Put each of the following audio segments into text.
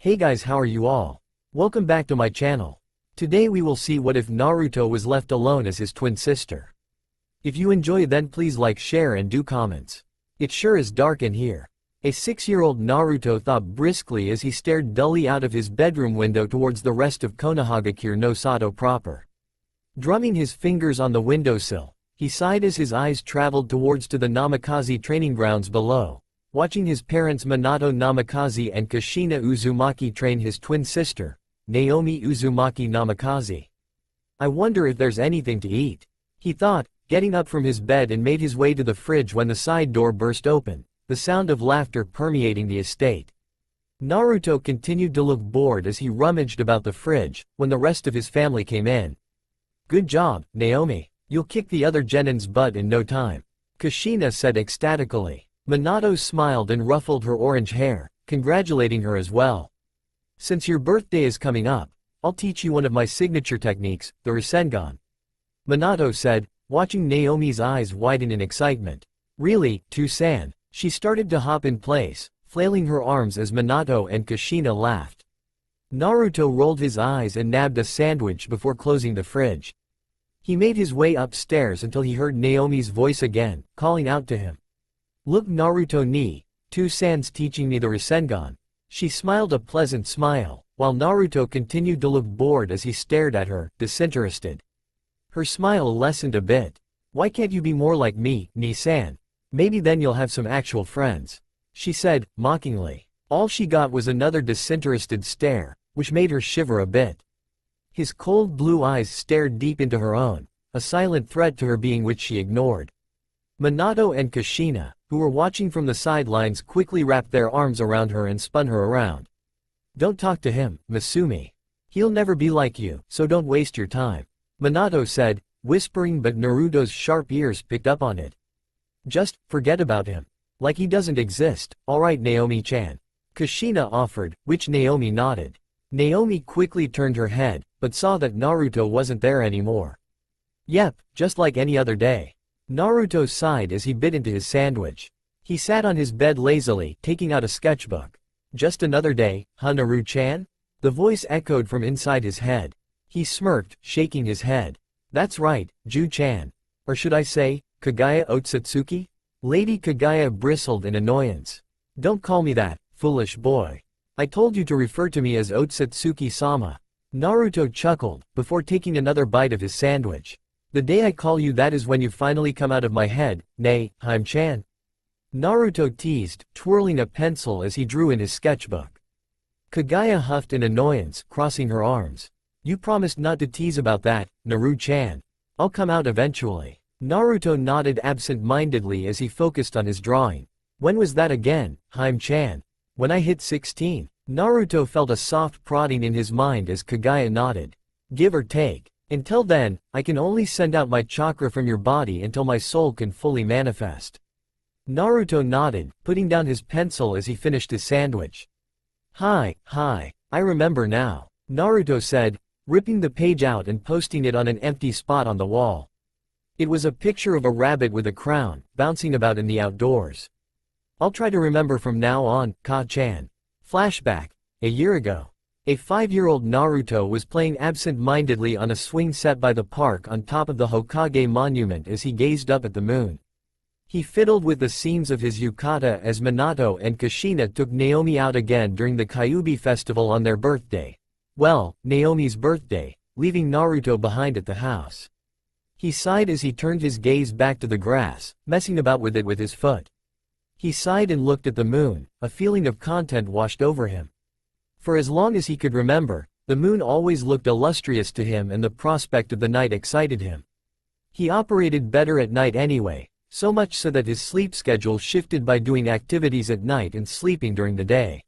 Hey guys, how are you all? Welcome back to my channel. Today we will see what if Naruto was left alone as his twin sister. If you enjoy then please like, share and do comments. It sure is dark in here. A 6-year-old Naruto thought briskly as he stared dully out of his bedroom window towards the rest of Konohagakure no Sato proper. Drumming his fingers on the windowsill, he sighed as his eyes traveled towards to the Namikaze training grounds below, watching his parents Minato Namikaze and Kushina Uzumaki train his twin sister, Naomi Uzumaki Namikaze. I wonder if there's anything to eat, he thought, getting up from his bed and made his way to the fridge when the side door burst open, the sound of laughter permeating the estate. Naruto continued to look bored as he rummaged about the fridge, when the rest of his family came in. Good job, Naomi. You'll kick the other genin's butt in no time, Kushina said ecstatically. Minato smiled and ruffled her orange hair, congratulating her as well. Since your birthday is coming up, I'll teach you one of my signature techniques, the Rasengan. Minato said, watching Naomi's eyes widen in excitement. Really, Two-san? She started to hop in place, flailing her arms as Minato and Kushina laughed. Naruto rolled his eyes and nabbed a sandwich before closing the fridge. He made his way upstairs until he heard Naomi's voice again, calling out to him. Look Naruto ni, Two-san's teaching me the Rasengan. She smiled a pleasant smile, while Naruto continued to look bored as he stared at her, disinterested. Her smile lessened a bit. Why can't you be more like me, Ni-san? Maybe then you'll have some actual friends, she said, mockingly. All she got was another disinterested stare, which made her shiver a bit. His cold blue eyes stared deep into her own, a silent threat to her being which she ignored. Minato and Kushina, who were watching from the sidelines, quickly wrapped their arms around her and spun her around. Don't talk to him, Masumi. He'll never be like you, so don't waste your time, Minato said, whispering, but Naruto's sharp ears picked up on it. Just forget about him. Like he doesn't exist, alright Naomi-chan. Kushina offered, which Naomi nodded. Naomi quickly turned her head, but saw that Naruto wasn't there anymore. Yep, just like any other day. Naruto sighed as he bit into his sandwich. He sat on his bed lazily, taking out a sketchbook. Just another day, huh Naru-chan? The voice echoed from inside his head. He smirked, shaking his head. That's right, Ju-chan. Or should I say, Kagaya Otsutsuki? Lady Kagaya bristled in annoyance. Don't call me that, foolish boy. I told you to refer to me as Otsutsuki-sama. Naruto chuckled, before taking another bite of his sandwich. The day I call you that is when you finally come out of my head, nay, Haim-chan. Naruto teased, twirling a pencil as he drew in his sketchbook. Kagaya huffed in annoyance, crossing her arms. You promised not to tease about that, Naru-chan. I'll come out eventually. Naruto nodded absent-mindedly as he focused on his drawing. When was that again, Haim-chan? When I hit 16. Naruto felt a soft prodding in his mind as Kagaya nodded. Give or take. Until then, I can only send out my chakra from your body until my soul can fully manifest. Naruto nodded, putting down his pencil as he finished his sandwich. Hi, I remember now, Naruto said, ripping the page out and posting it on an empty spot on the wall. It was a picture of a rabbit with a crown, bouncing about in the outdoors. I'll try to remember from now on, Ka-chan. Flashback. A year ago. A 5-year-old Naruto was playing absent-mindedly on a swing set by the park on top of the Hokage monument as he gazed up at the moon. He fiddled with the seams of his yukata as Minato and Kushina took Naomi out again during the Kyuubi festival on their birthday. Well, Naomi's birthday, leaving Naruto behind at the house. He sighed as he turned his gaze back to the grass, messing about with it with his foot. He sighed and looked at the moon, a feeling of content washed over him. For as long as he could remember, the moon always looked illustrious to him and the prospect of the night excited him. He operated better at night anyway, so much so that his sleep schedule shifted by doing activities at night and sleeping during the day.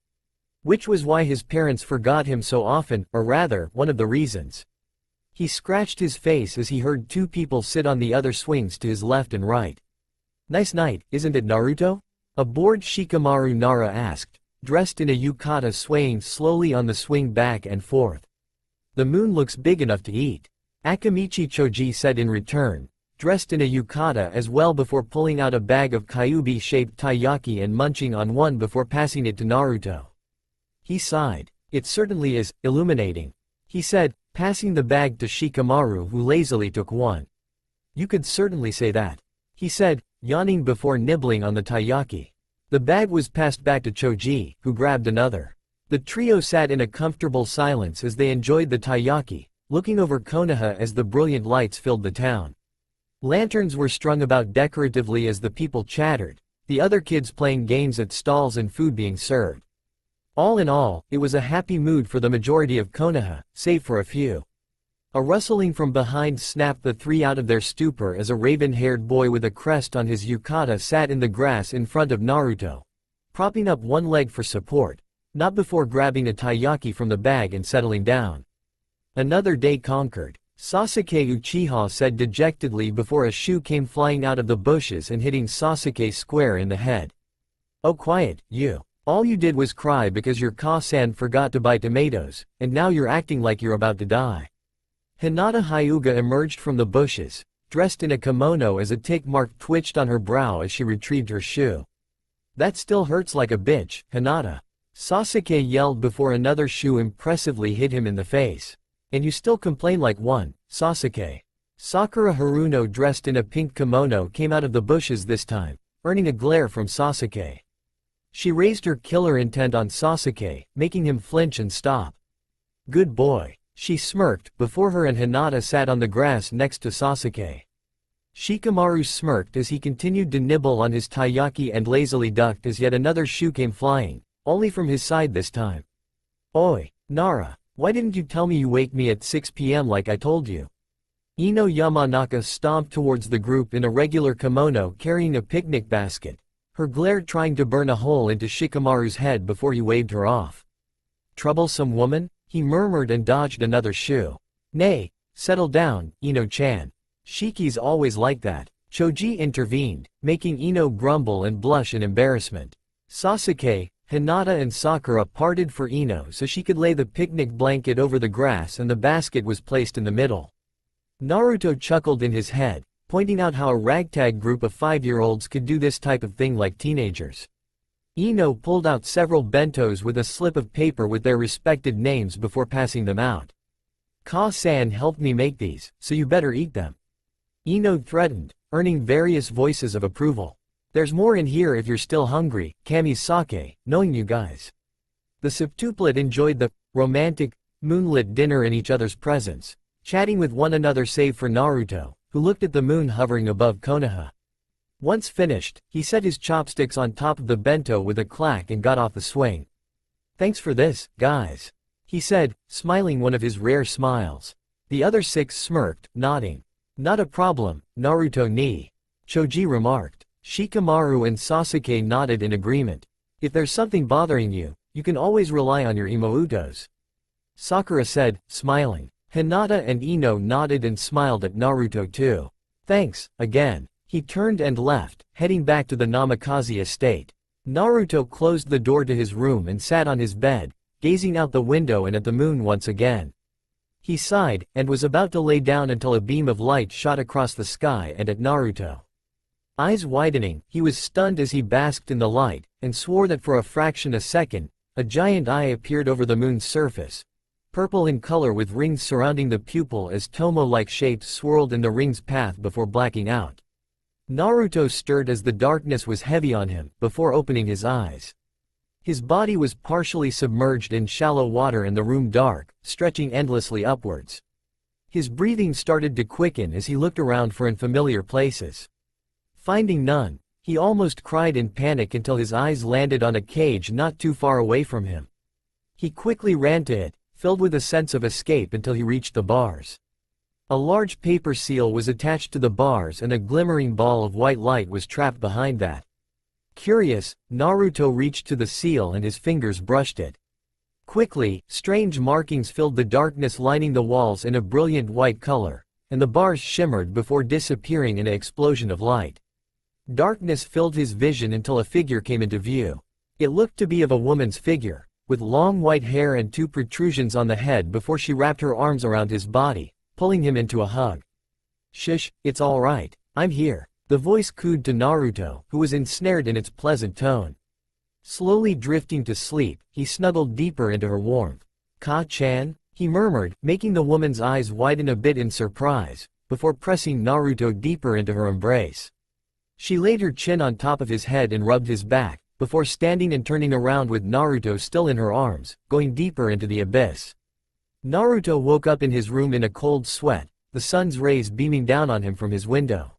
Which was why his parents forgot him so often, or rather, one of the reasons. He scratched his face as he heard two people sit on the other swings to his left and right. Nice night, isn't it Naruto? A bored Shikamaru Nara asked, dressed in a yukata swaying slowly on the swing back and forth. The moon looks big enough to eat, Akamichi Choji said in return, dressed in a yukata as well before pulling out a bag of Kyuubi-shaped taiyaki and munching on one before passing it to Naruto. He sighed. It certainly is, illuminating, he said, passing the bag to Shikamaru, who lazily took one. You could certainly say that, he said, yawning before nibbling on the taiyaki. The bag was passed back to Choji, who grabbed another. The trio sat in a comfortable silence as they enjoyed the taiyaki, looking over Konoha as the brilliant lights filled the town. Lanterns were strung about decoratively as the people chattered, the other kids playing games at stalls and food being served. All in all, it was a happy mood for the majority of Konoha, save for a few. A rustling from behind snapped the three out of their stupor as a raven-haired boy with a crest on his yukata sat in the grass in front of Naruto, propping up one leg for support, not before grabbing a taiyaki from the bag and settling down. Another day conquered, Sasuke Uchiha said dejectedly before a shoe came flying out of the bushes and hitting Sasuke square in the head. Oh, quiet, you. All you did was cry because your Ka-san forgot to buy tomatoes, and now you're acting like you're about to die. Hinata Hyuga emerged from the bushes, dressed in a kimono as a tick mark twitched on her brow as she retrieved her shoe. That still hurts like a bitch, Hinata. Sasuke yelled before another shoe impressively hit him in the face. And you still complain like one, Sasuke. Sakura Haruno dressed in a pink kimono came out of the bushes this time, earning a glare from Sasuke. She raised her killer intent on Sasuke, making him flinch and stop. Good boy, she smirked, before her and Hinata sat on the grass next to Sasuke. Shikamaru smirked as he continued to nibble on his taiyaki and lazily ducked as yet another shoe came flying, only from his side this time. Oi, Nara, why didn't you tell me you wake me at 6 p.m. like I told you? Ino Yamanaka stomped towards the group in a regular kimono carrying a picnic basket, her glare trying to burn a hole into Shikamaru's head before he waved her off. Troublesome woman? He murmured and dodged another shoe. Nay, settle down, Ino-chan. Shiki's always like that. Choji intervened, making Ino grumble and blush in embarrassment. Sasuke, Hinata and Sakura parted for Ino so she could lay the picnic blanket over the grass and the basket was placed in the middle. Naruto chuckled in his head, pointing out how a ragtag group of 5-year-olds could do this type of thing like teenagers. Ino pulled out several bentos with a slip of paper with their respected names before passing them out. Ka-san helped me make these, so you better eat them. Ino threatened, earning various voices of approval. There's more in here if you're still hungry, Kamisake, knowing you guys. The septuplet enjoyed the romantic, moonlit dinner in each other's presence, chatting with one another save for Naruto, who looked at the moon hovering above Konoha. Once finished, he set his chopsticks on top of the bento with a clack and got off the swing. Thanks for this, guys, he said, smiling one of his rare smiles. The other 6 smirked, nodding. Not a problem, Naruto-ni, Choji remarked. Shikamaru and Sasuke nodded in agreement. If there's something bothering you, you can always rely on your imoutos, Sakura said, smiling. Hinata and Ino nodded and smiled at Naruto too. Thanks, again. He turned and left, heading back to the Namikaze estate. Naruto closed the door to his room and sat on his bed, gazing out the window and at the moon once again. He sighed, and was about to lay down until a beam of light shot across the sky and at Naruto. Eyes widening, he was stunned as he basked in the light, and swore that for a fraction a second, a giant eye appeared over the moon's surface, purple in color with rings surrounding the pupil as tomo-like shapes swirled in the ring's path before blacking out. Naruto stirred as the darkness was heavy on him, before opening his eyes. His body was partially submerged in shallow water and the room dark, stretching endlessly upwards. His breathing started to quicken as he looked around for unfamiliar places. Finding none, he almost cried in panic until his eyes landed on a cage not too far away from him. He quickly ran to it, filled with a sense of escape until he reached the bars. A large paper seal was attached to the bars and a glimmering ball of white light was trapped behind that. Curious, Naruto reached to the seal and his fingers brushed it. Quickly, strange markings filled the darkness lining the walls in a brilliant white color, and the bars shimmered before disappearing in an explosion of light. Darkness filled his vision until a figure came into view. It looked to be of a woman's figure, with long white hair and 2 protrusions on the head before she wrapped her arms around his body, pulling him into a hug. Shush, it's all right, I'm here, the voice cooed to Naruto, who was ensnared in its pleasant tone. Slowly drifting to sleep, he snuggled deeper into her warmth. Ka-chan? He murmured, making the woman's eyes widen a bit in surprise, before pressing Naruto deeper into her embrace. She laid her chin on top of his head and rubbed his back, before standing and turning around with Naruto still in her arms, going deeper into the abyss. Naruto woke up in his room in a cold sweat, the sun's rays beaming down on him from his window.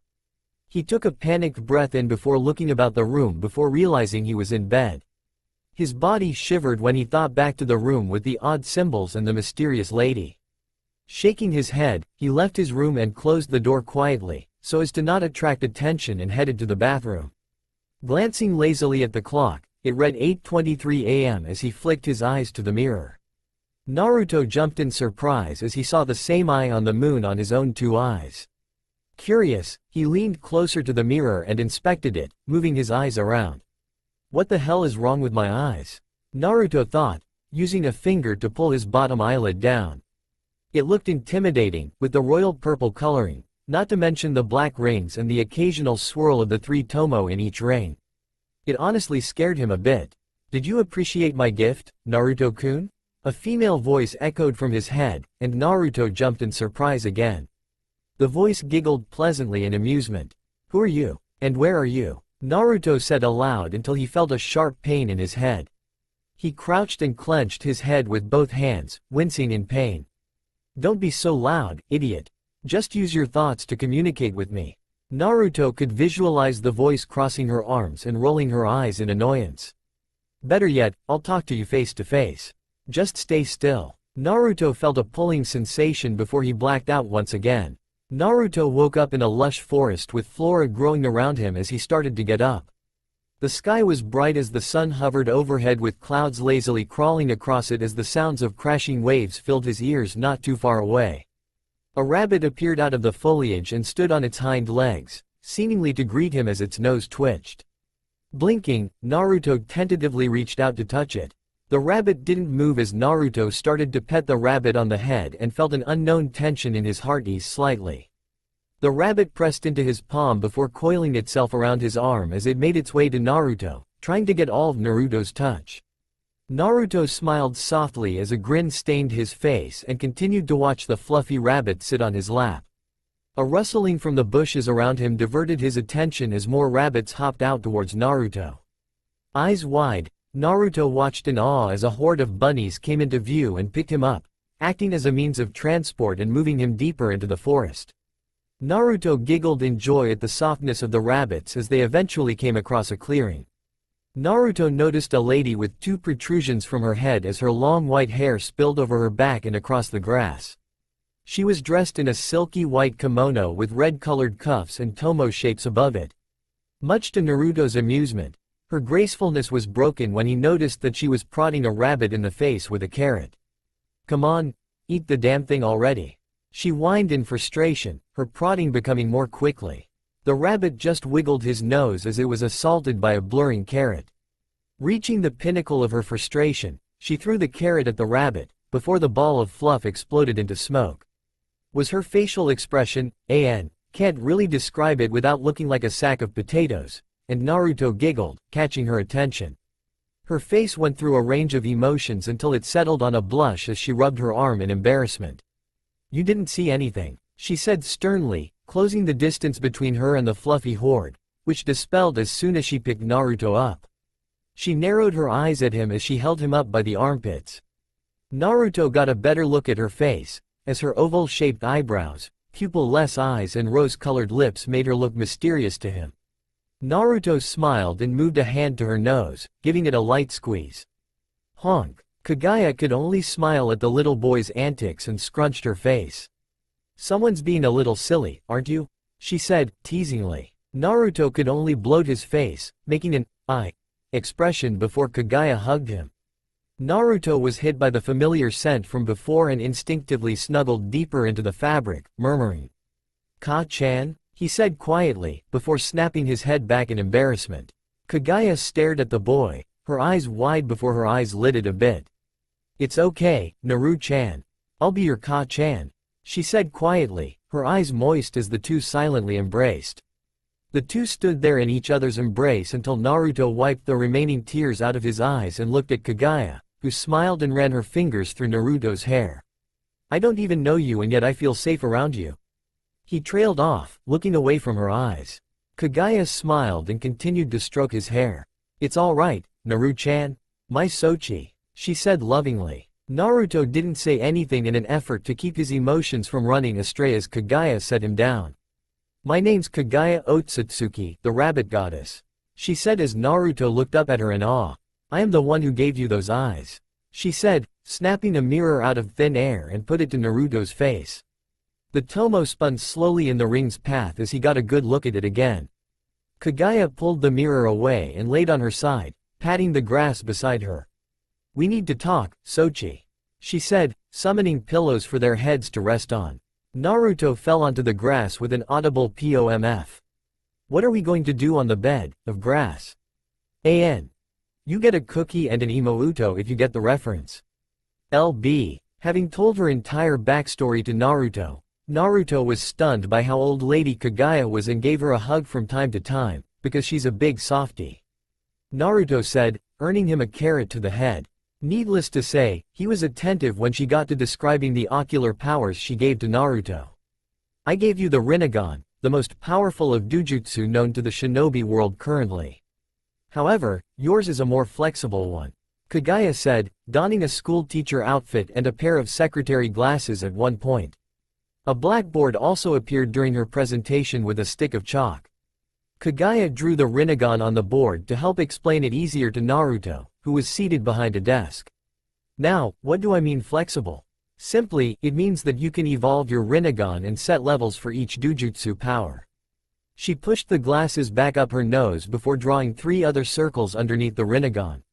He took a panicked breath in before looking about the room before realizing he was in bed. His body shivered when he thought back to the room with the odd symbols and the mysterious lady. Shaking his head, he left his room and closed the door quietly, so as to not attract attention, and headed to the bathroom. Glancing lazily at the clock, it read 8:23 a.m. as he flicked his eyes to the mirror. Naruto jumped in surprise as he saw the same eye on the moon on his own two eyes. Curious, he leaned closer to the mirror and inspected it, moving his eyes around. What the hell is wrong with my eyes? Naruto thought, using a finger to pull his bottom eyelid down. It looked intimidating, with the royal purple coloring, not to mention the black rings and the occasional swirl of the 3 tomo in each ring. It honestly scared him a bit. Did you appreciate my gift, Naruto-kun? A female voice echoed from his head, and Naruto jumped in surprise again. The voice giggled pleasantly in amusement. Who are you? And where are you? Naruto said aloud until he felt a sharp pain in his head. He crouched and clenched his head with both hands, wincing in pain. Don't be so loud, idiot. Just use your thoughts to communicate with me. Naruto could visualize the voice crossing her arms and rolling her eyes in annoyance. Better yet, I'll talk to you face to face. Just stay still. Naruto felt a pulling sensation before he blacked out once again. Naruto woke up in a lush forest with flora growing around him as he started to get up. The sky was bright as the sun hovered overhead with clouds lazily crawling across it as the sounds of crashing waves filled his ears not too far away. A rabbit appeared out of the foliage and stood on its hind legs, seemingly to greet him as its nose twitched. Blinking, Naruto tentatively reached out to touch it. The rabbit didn't move as Naruto started to pet the rabbit on the head and felt an unknown tension in his heart ease slightly. The rabbit pressed into his palm before coiling itself around his arm as it made its way to Naruto, trying to get all of Naruto's touch. Naruto smiled softly as a grin stained his face and continued to watch the fluffy rabbit sit on his lap. A rustling from the bushes around him diverted his attention as more rabbits hopped out towards Naruto. Eyes wide, Naruto watched in awe as a horde of bunnies came into view and picked him up, acting as a means of transport and moving him deeper into the forest. Naruto giggled in joy at the softness of the rabbits as they eventually came across a clearing. Naruto noticed a lady with 2 protrusions from her head as her long white hair spilled over her back and across the grass. She was dressed in a silky white kimono with red-colored cuffs and tomo shapes above it. Much to Naruto's amusement, her gracefulness was broken when he noticed that she was prodding a rabbit in the face with a carrot. Come on, eat the damn thing already. She whined in frustration, her prodding becoming more quickly. The rabbit just wiggled his nose as it was assaulted by a blurring carrot. Reaching the pinnacle of her frustration, she threw the carrot at the rabbit, before the ball of fluff exploded into smoke. Was her facial expression, can't really describe it without looking like a sack of potatoes, and Naruto giggled, catching her attention. Her face went through a range of emotions until it settled on a blush as she rubbed her arm in embarrassment. You didn't see anything, she said sternly, closing the distance between her and the fluffy horde, which dispelled as soon as she picked Naruto up. She narrowed her eyes at him as she held him up by the armpits. Naruto got a better look at her face, as her oval-shaped eyebrows, pupil-less eyes and rose-colored lips made her look mysterious to him. Naruto smiled and moved a hand to her nose, giving it a light squeeze. Honk. Kagaya could only smile at the little boy's antics and scrunched her face. Someone's being a little silly, aren't you? She said, teasingly. Naruto could only bloat his face, making an "I" expression before Kagaya hugged him. Naruto was hit by the familiar scent from before and instinctively snuggled deeper into the fabric, murmuring, "Ka-chan?" he said quietly, before snapping his head back in embarrassment. Kagaya stared at the boy, her eyes wide before her eyes lidded a bit. It's okay, Naru-chan. I'll be your Ka-chan, she said quietly, her eyes moist as the two silently embraced. The two stood there in each other's embrace until Naruto wiped the remaining tears out of his eyes and looked at Kagaya, who smiled and ran her fingers through Naruto's hair. "I don't even know you and yet I feel safe around you." He trailed off, looking away from her eyes. Kagaya smiled and continued to stroke his hair. "It's all right, Naru-chan. My Sochi," she said lovingly. Naruto didn't say anything in an effort to keep his emotions from running astray as Kagaya set him down. "My name's Kagaya Otsutsuki, the rabbit goddess," she said as Naruto looked up at her in awe. "I am the one who gave you those eyes," she said, snapping a mirror out of thin air and put it to Naruto's face. The tomo spun slowly in the ring's path as he got a good look at it again. Kagaya pulled the mirror away and laid on her side, patting the grass beside her. "We need to talk, Sochi," she said, summoning pillows for their heads to rest on. Naruto fell onto the grass with an audible POMF. "What are we going to do on the bed of grass?" "An. You get a cookie and an imouto if you get the reference." LB. Having told her entire backstory to Naruto, Naruto was stunned by how old Lady Kagaya was and gave her a hug from time to time, because she's a big softie. Naruto said, earning him a carrot to the head. Needless to say, he was attentive when she got to describing the ocular powers she gave to Naruto. "I gave you the Rinnegan, the most powerful of Dujutsu known to the shinobi world currently. However, yours is a more flexible one," Kagaya said, donning a school teacher outfit and a pair of secretary glasses at one point. A blackboard also appeared during her presentation with a stick of chalk. Kagaya drew the Rinnegan on the board to help explain it easier to Naruto, who was seated behind a desk. "Now, what do I mean flexible? Simply, it means that you can evolve your Rinnegan and set levels for each Dujutsu power." She pushed the glasses back up her nose before drawing 3 other circles underneath the Rinnegan.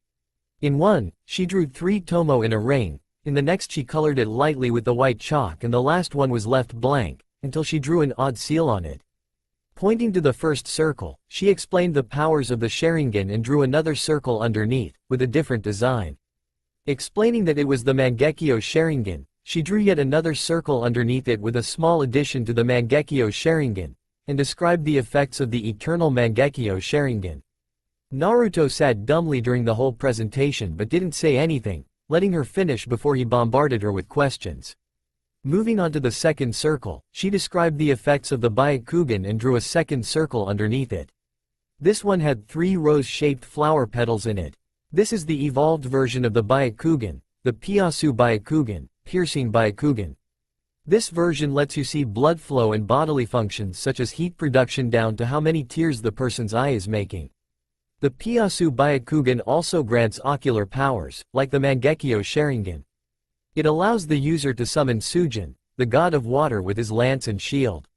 In one, she drew 3 tomo in a ring, in the next she colored it lightly with the white chalk and the last one was left blank, until she drew an odd seal on it. Pointing to the first circle, she explained the powers of the Sharingan and drew another circle underneath, with a different design. Explaining that it was the Mangekyo Sharingan, she drew yet another circle underneath it with a small addition to the Mangekyo Sharingan, and described the effects of the eternal Mangekyo Sharingan. Naruto sat dumbly during the whole presentation but didn't say anything, letting her finish before he bombarded her with questions. Moving on to the second circle, she described the effects of the Byakugan and drew a second circle underneath it. This one had 3 rose-shaped flower petals in it. This is the evolved version of the Byakugan, the Piasu Byakugan, piercing Byakugan. This version lets you see blood flow and bodily functions such as heat production down to how many tears the person's eye is making. The Piasu Byakugan also grants ocular powers, like the Mangekyo Sharingan. It allows the user to summon Sujin, the god of water with his lance and shield.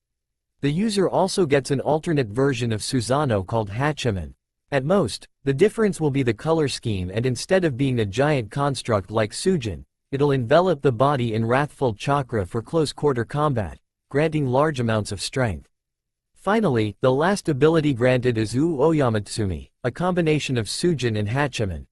The user also gets an alternate version of Susanoo called Hachiman. At most, the difference will be the color scheme, and instead of being a giant construct like Sujin, it'll envelop the body in wrathful chakra for close-quarter combat, granting large amounts of strength. Finally, the last ability granted is Oyamatsumi, a combination of Sujin and Hachiman.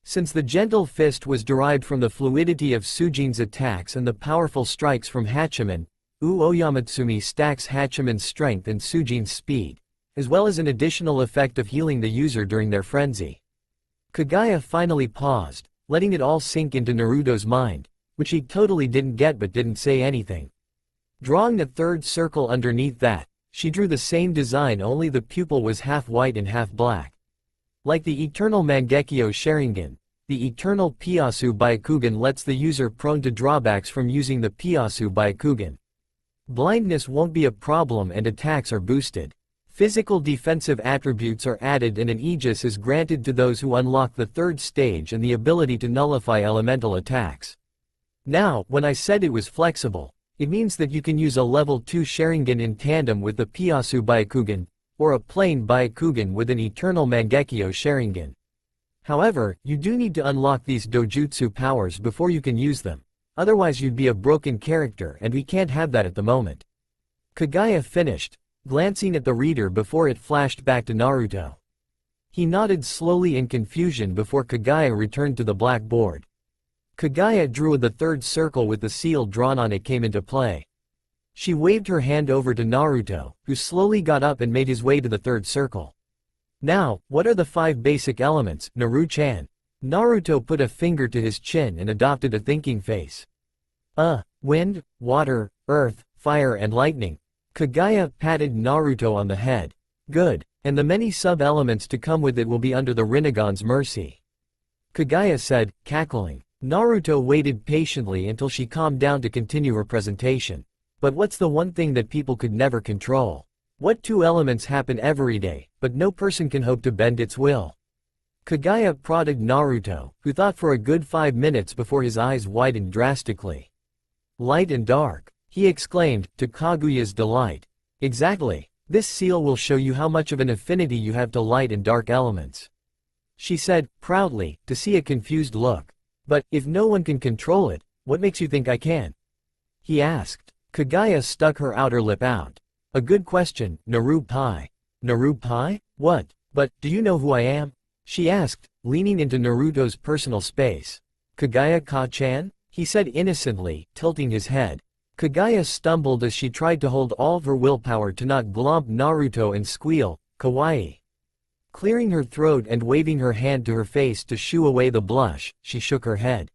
Since the gentle fist was derived from the fluidity of Sujin's attacks and the powerful strikes from Hachiman, Oyamatsumi stacks Hachiman's strength and Sujin's speed, as well as an additional effect of healing the user during their frenzy. Kagaya finally paused, letting it all sink into Naruto's mind, which he totally didn't get but didn't say anything. Drawing the third circle underneath that, she drew the same design, only the pupil was half white and half black. Like the eternal Mangekyo Sharingan, the eternal Piasu Byakugan lets the user prone to drawbacks from using the Piasu Byakugan. Blindness won't be a problem and attacks are boosted. Physical defensive attributes are added and an Aegis is granted to those who unlock the third stage and the ability to nullify elemental attacks. Now, when I said it was flexible, it means that you can use a level 2 Sharingan in tandem with the Piasu Byakugan, or a plain Byakugan with an eternal Mangekyo Sharingan. However, you do need to unlock these dojutsu powers before you can use them, otherwise you'd be a broken character and we can't have that at the moment. Kagaya finished, glancing at the reader before it flashed back to Naruto. He nodded slowly in confusion before Kagaya returned to the blackboard. Kagaya drew the third circle with the seal drawn on it came into play. She waved her hand over to Naruto, who slowly got up and made his way to the third circle. Now, what are the 5 basic elements, Naru-chan? Naruto put a finger to his chin and adopted a thinking face. Wind, water, earth, fire and lightning. Kagaya patted Naruto on the head. Good, and the many sub-elements to come with it will be under the Rinnegan's mercy. Kagaya said, cackling. Naruto waited patiently until she calmed down to continue her presentation. But what's the one thing that people could never control? What 2 elements happen every day, but no person can hope to bend its will? Kagaya prodded Naruto, who thought for a good 5 minutes before his eyes widened drastically. Light and dark, he exclaimed, to Kaguya's delight. Exactly. This seal will show you how much of an affinity you have to light and dark elements. She said, proudly, to see a confused look. But, if no one can control it, what makes you think I can? He asked. Kagaya stuck her outer lip out. A good question, Naru-pai. Naru-pai? What? But, do you know who I am? She asked, leaning into Naruto's personal space. Kagaya-ka-chan? He said innocently, tilting his head. Kagaya stumbled as she tried to hold all of her willpower to not glomp Naruto and squeal, kawaii. Clearing her throat and waving her hand to her face to shoo away the blush, she shook her head.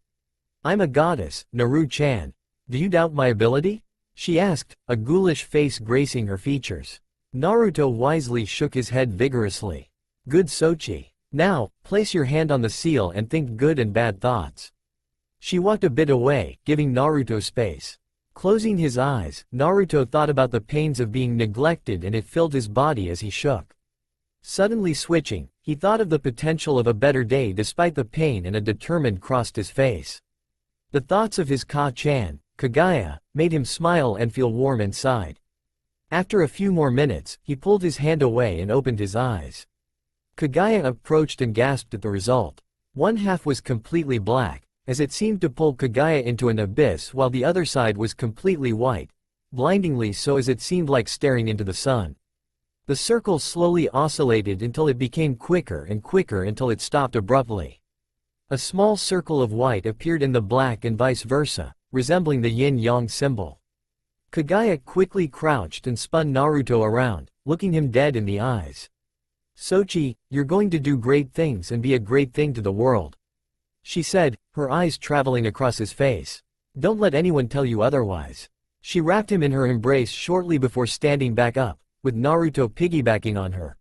I'm a goddess, Naru-chan. Do you doubt my ability? She asked, a ghoulish face gracing her features. Naruto wisely shook his head vigorously. Good Sochi. Now, place your hand on the seal and think good and bad thoughts. She walked a bit away, giving Naruto space. Closing his eyes, Naruto thought about the pains of being neglected and it filled his body as he shook. Suddenly switching, he thought of the potential of a better day despite the pain and a determined crossed his face. The thoughts of his Ka-chan, Kagaya, made him smile and feel warm inside. After a few more minutes, he pulled his hand away and opened his eyes. Kagaya approached and gasped at the result. One half was completely black, as it seemed to pull Kagaya into an abyss while the other side was completely white, blindingly so as it seemed like staring into the sun. The circle slowly oscillated until it became quicker and quicker until it stopped abruptly. A small circle of white appeared in the black and vice versa, resembling the yin-yang symbol. Kagaya quickly crouched and spun Naruto around, looking him dead in the eyes. Sochi, you're going to do great things and be a great thing to the world. She said, her eyes traveling across his face. Don't let anyone tell you otherwise. She wrapped him in her embrace shortly before standing back up, with Naruto piggybacking on her.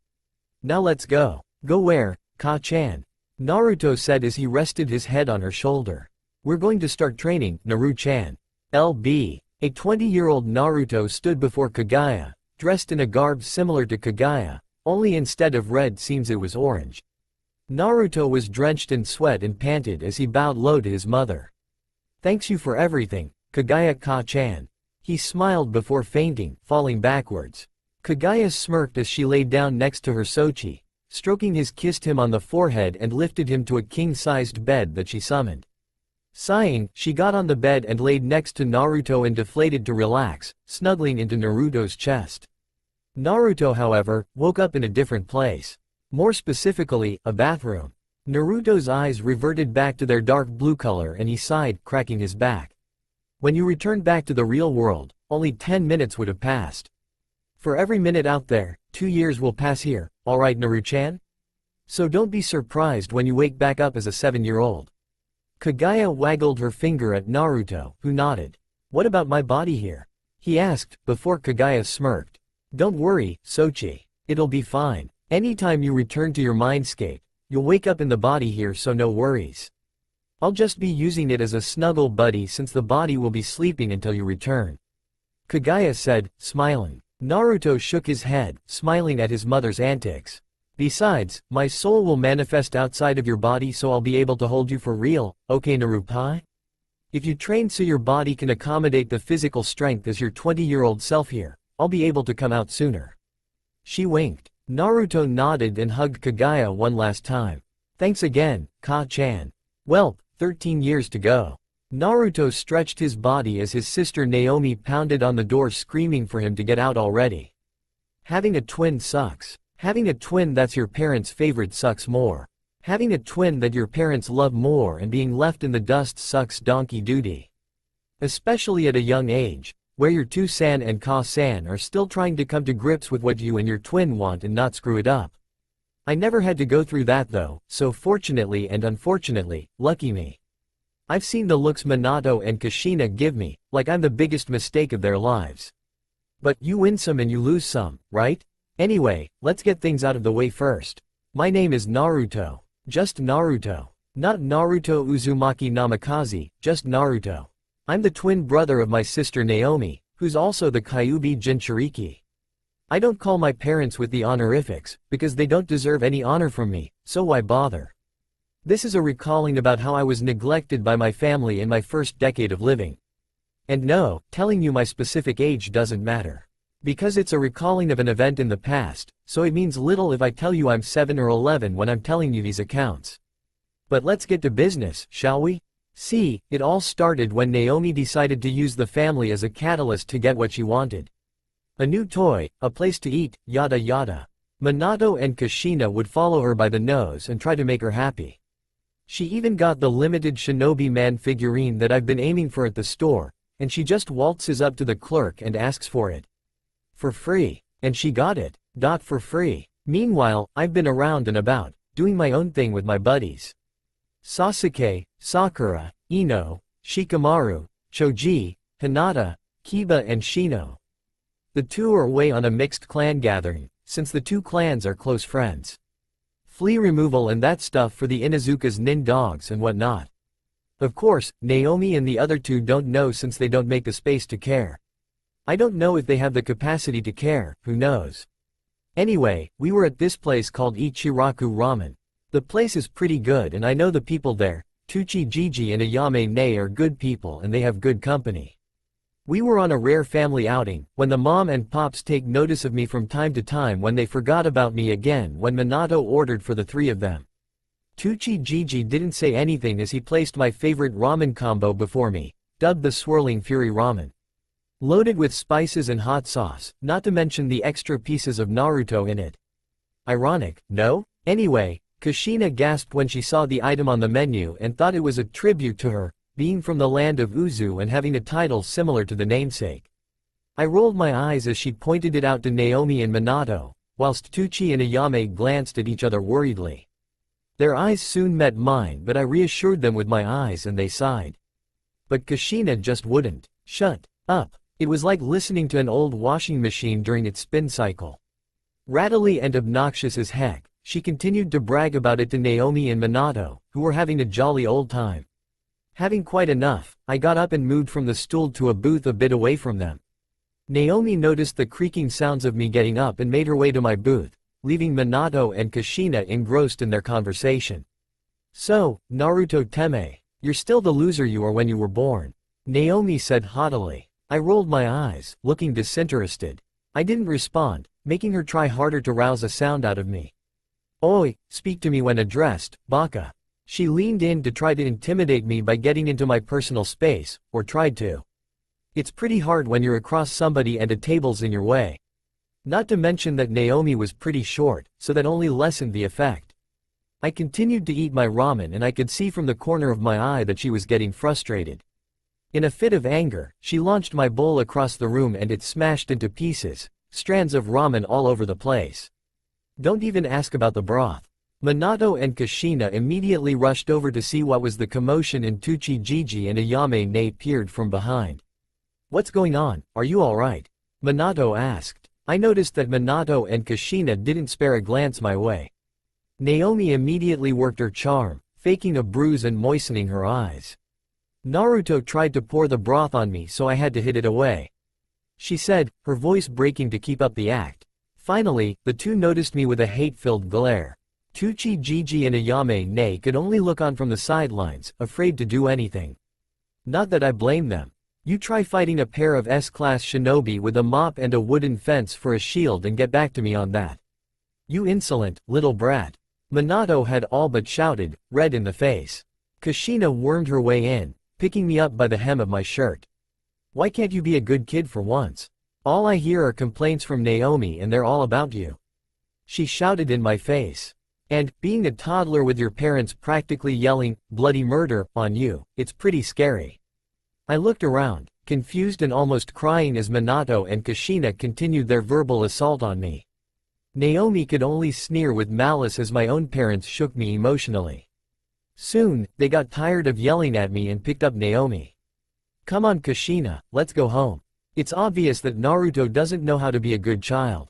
Now let's go. Go where, Ka-chan? Naruto said as he rested his head on her shoulder. We're going to start training, Naru-chan. LB. A 20-year-old Naruto stood before Kagaya, dressed in a garb similar to Kagaya, only instead of red seems it was orange. Naruto was drenched in sweat and panted as he bowed low to his mother. Thanks you for everything, Kagaya-ka-chan. He smiled before fainting, falling backwards. Kagaya smirked as she laid down next to her Sochi, stroking his kissed him on the forehead and lifted him to a king-sized bed that she summoned. Sighing, she got on the bed and laid next to Naruto and deflated to relax, snuggling into Naruto's chest. Naruto, however, woke up in a different place. More specifically, a bathroom. Naruto's eyes reverted back to their dark blue color and he sighed, cracking his back. When you returned back to the real world, only 10 minutes would have passed. For every minute out there, 2 years will pass here, alright Naru-chan? So don't be surprised when you wake back up as a 7-year-old. Kagaya waggled her finger at Naruto, who nodded. What about my body here? He asked, before Kagaya smirked. Don't worry, Sochi. It'll be fine. Anytime you return to your mindscape, you'll wake up in the body here, so no worries. I'll just be using it as a snuggle buddy since the body will be sleeping until you return. Kagaya said, smiling. Naruto shook his head, smiling at his mother's antics. Besides, my soul will manifest outside of your body so I'll be able to hold you for real, okay Naru-pai? If you train so your body can accommodate the physical strength as your 20-year-old self here, I'll be able to come out sooner. She winked. Naruto nodded and hugged Kagaya one last time. Thanks again, Ka-chan. Well, 13 years to go. Naruto stretched his body as his sister Naomi pounded on the door screaming for him to get out already. Having a twin sucks. Having a twin that's your parents' favorite sucks more. Having a twin that your parents love more and being left in the dust sucks donkey duty. Especially at a young age. where your two san and ka-san are still trying to come to grips with what you and your twin want and not screw it up. I never had to go through that though, so fortunately and unfortunately, lucky me. I've seen the looks Minato and Kushina give me, like I'm the biggest mistake of their lives. But you win some and you lose some, right? Anyway, let's get things out of the way first. My name is Naruto. Just Naruto. Not Naruto Uzumaki Namikaze, just Naruto. I'm the twin brother of my sister Naomi, who's also the Kyuubi Jinchuriki. I don't call my parents with the honorifics, because they don't deserve any honor from me, so why bother? This is a recalling about how I was neglected by my family in my first decade of living. And no, telling you my specific age doesn't matter. Because it's a recalling of an event in the past, so it means little if I tell you I'm 7 or 11 when I'm telling you these accounts. But let's get to business, shall we? See, it all started when Naomi decided to use the family as a catalyst to get what she wanted. A new toy, a place to eat, yada yada. Minato and Kushina would follow her by the nose and try to make her happy. She even got the limited Shinobi Man figurine that I've been aiming for at the store, and she just waltzes up to the clerk and asks for it. For free. And she got it. For free. Meanwhile, I've been around and about, doing my own thing with my buddies. Sasuke, Sakura, Ino, Shikamaru, Choji, Hinata, Kiba and Shino. The two are away on a mixed clan gathering, since the two clans are close friends. Flea removal and that stuff for the Inuzuka's nin dogs and whatnot. Of course, Naomi and the other two don't know since they don't make the space to care. I don't know if they have the capacity to care, who knows. Anyway, we were at this place called Ichiraku Ramen. The place is pretty good and I know the people there. Tuchi Gigi and Ayame Ne are good people and they have good company. We were on a rare family outing, when the mom and pops take notice of me from time to time when they forgot about me again when Minato ordered for the three of them. Tuchi Gigi didn't say anything as he placed my favorite ramen combo before me, dubbed the Swirling Fury Ramen. Loaded with spices and hot sauce, not to mention the extra pieces of Naruto in it. Ironic, no? Anyway, Kushina gasped when she saw the item on the menu and thought it was a tribute to her, being from the land of Uzu and having a title similar to the namesake. I rolled my eyes as she pointed it out to Naomi and Minato, whilst Tuchi and Ayame glanced at each other worriedly. Their eyes soon met mine but I reassured them with my eyes and they sighed. But Kushina just wouldn't shut up. It was like listening to an old washing machine during its spin cycle. Rattly and obnoxious as heck, she continued to brag about it to Naomi and Minato, who were having a jolly old time. Having quite enough, I got up and moved from the stool to a booth a bit away from them. Naomi noticed the creaking sounds of me getting up and made her way to my booth, leaving Minato and Kushina engrossed in their conversation. So, Naruto Teme, you're still the loser you were when you were born, Naomi said haughtily. I rolled my eyes, looking disinterested. I didn't respond, making her try harder to rouse a sound out of me. Oi, speak to me when addressed, baka. She leaned in to try to intimidate me by getting into my personal space, or tried to. It's pretty hard when you're across somebody and a table's in your way. Not to mention that Naomi was pretty short, so that only lessened the effect. I continued to eat my ramen and I could see from the corner of my eye that she was getting frustrated. In a fit of anger, she launched my bowl across the room and it smashed into pieces, strands of ramen all over the place. Don't even ask about the broth. Minato and Kushina immediately rushed over to see what was the commotion and Tuchi Gigi and Ayame Ne peered from behind. What's going on, are you alright? Minato asked. I noticed that Minato and Kushina didn't spare a glance my way. Naomi immediately worked her charm, faking a bruise and moistening her eyes. Naruto tried to pour the broth on me so I had to hit it away. She said, her voice breaking to keep up the act. Finally, the two noticed me with a hate-filled glare. Tuchi Gigi and Ayame Ne could only look on from the sidelines, afraid to do anything. Not that I blame them. You try fighting a pair of S-class shinobi with a mop and a wooden fence for a shield and get back to me on that. You insolent, little brat. Minato had all but shouted, red in the face. Kushina wormed her way in, picking me up by the hem of my shirt. Why can't you be a good kid for once? All I hear are complaints from Naomi and they're all about you. She shouted in my face. And, being a toddler with your parents practically yelling, bloody murder, on you, it's pretty scary. I looked around, confused and almost crying as Minato and Kushina continued their verbal assault on me. Naomi could only sneer with malice as my own parents shook me emotionally. Soon, they got tired of yelling at me and picked up Naomi. "Come on Kushina, let's go home. It's obvious that Naruto doesn't know how to be a good child."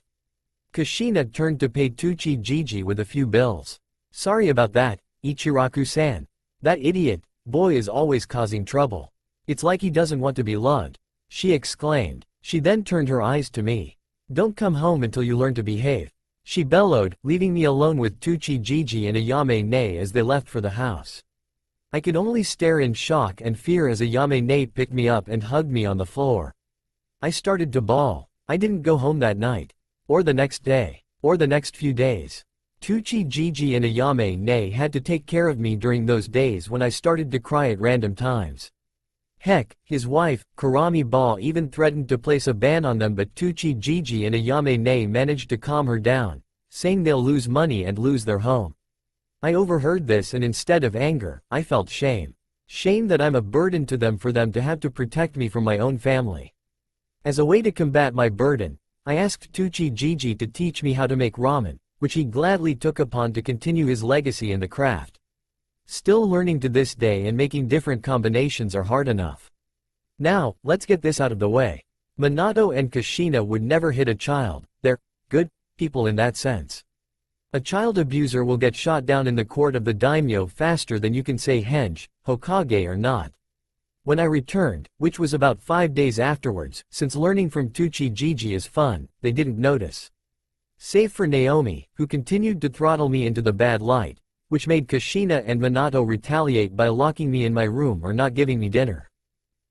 Kushina turned to pay Tsuchijiji with a few bills. "Sorry about that, Ichiraku-san. That idiot boy is always causing trouble. It's like he doesn't want to be loved," she exclaimed. She then turned her eyes to me. "Don't come home until you learn to behave," she bellowed, leaving me alone with Tsuchijiji and Ayame-ne as they left for the house. I could only stare in shock and fear as Ayame-ne picked me up and hugged me on the floor. I started to bawl. I didn't go home that night. Or the next day. Or the next few days. Tsuchijiji and Ayame-ne had to take care of me during those days when I started to cry at random times. Heck, his wife, Kurami Ba, even threatened to place a ban on them, but Tsuchijiji and Ayame-ne managed to calm her down, saying they'll lose money and lose their home. I overheard this and instead of anger, I felt shame. Shame that I'm a burden to them for them to have to protect me from my own family. As a way to combat my burden, I asked Tsuchijiji to teach me how to make ramen, which he gladly took upon to continue his legacy in the craft. Still learning to this day, and making different combinations are hard enough. Now, let's get this out of the way. Minato and Kushina would never hit a child. They're good people in that sense. A child abuser will get shot down in the court of the daimyo faster than you can say henge, Hokage or not. When I returned, which was about 5 days afterwards, since learning from Tsuchijiji is fun, they didn't notice. Save for Naomi, who continued to throttle me into the bad light, which made Kushina and Minato retaliate by locking me in my room or not giving me dinner.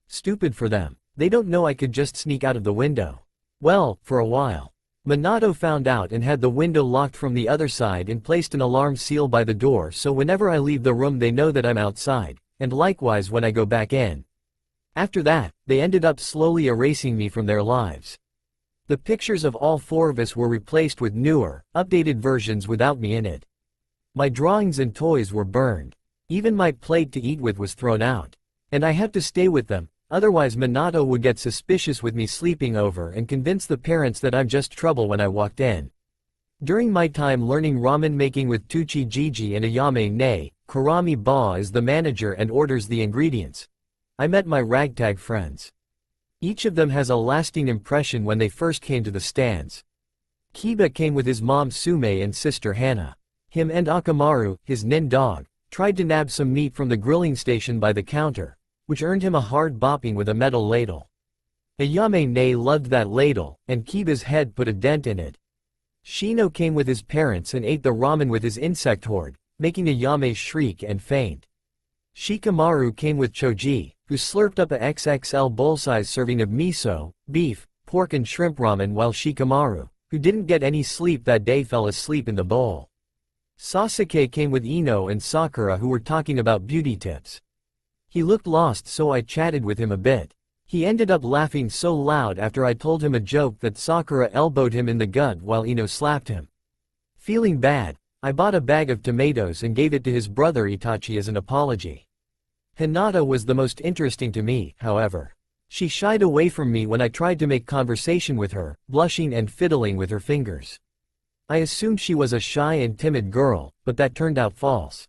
Stupid for them. They don't know I could just sneak out of the window. Well, for a while. Minato found out and had the window locked from the other side and placed an alarm seal by the door, so whenever I leave the room they know that I'm outside, and likewise when I go back in. After that, they ended up slowly erasing me from their lives. The pictures of all 4 of us were replaced with newer, updated versions without me in it. My drawings and toys were burned. Even my plate to eat with was thrown out. And I had to stay with them, otherwise Minato would get suspicious with me sleeping over and convince the parents that I'm just trouble when I walked in. During my time learning ramen making with Tsuchijiji and Ayame-ne, Kurami Ba is the manager and orders the ingredients. I met my ragtag friends. Each of them has a lasting impression when they first came to the stands. Kiba came with his mom Sume and sister Hana. Him and Akamaru, his nin dog, tried to nab some meat from the grilling station by the counter, which earned him a hard bopping with a metal ladle. Ayame-ne loved that ladle, and Kiba's head put a dent in it. Shino came with his parents and ate the ramen with his insect horde, making Ayame shriek and faint. Shikamaru came with Choji, who slurped up a XXL bowl-size serving of miso, beef, pork and shrimp ramen, while Shikamaru, who didn't get any sleep that day, fell asleep in the bowl. Sasuke came with Ino and Sakura, who were talking about beauty tips. He looked lost, so I chatted with him a bit. He ended up laughing so loud after I told him a joke that Sakura elbowed him in the gut while Ino slapped him. Feeling bad, I bought a bag of tomatoes and gave it to his brother Itachi as an apology. Hinata was the most interesting to me, however. She shied away from me when I tried to make conversation with her, blushing and fiddling with her fingers. I assumed she was a shy and timid girl, but that turned out false.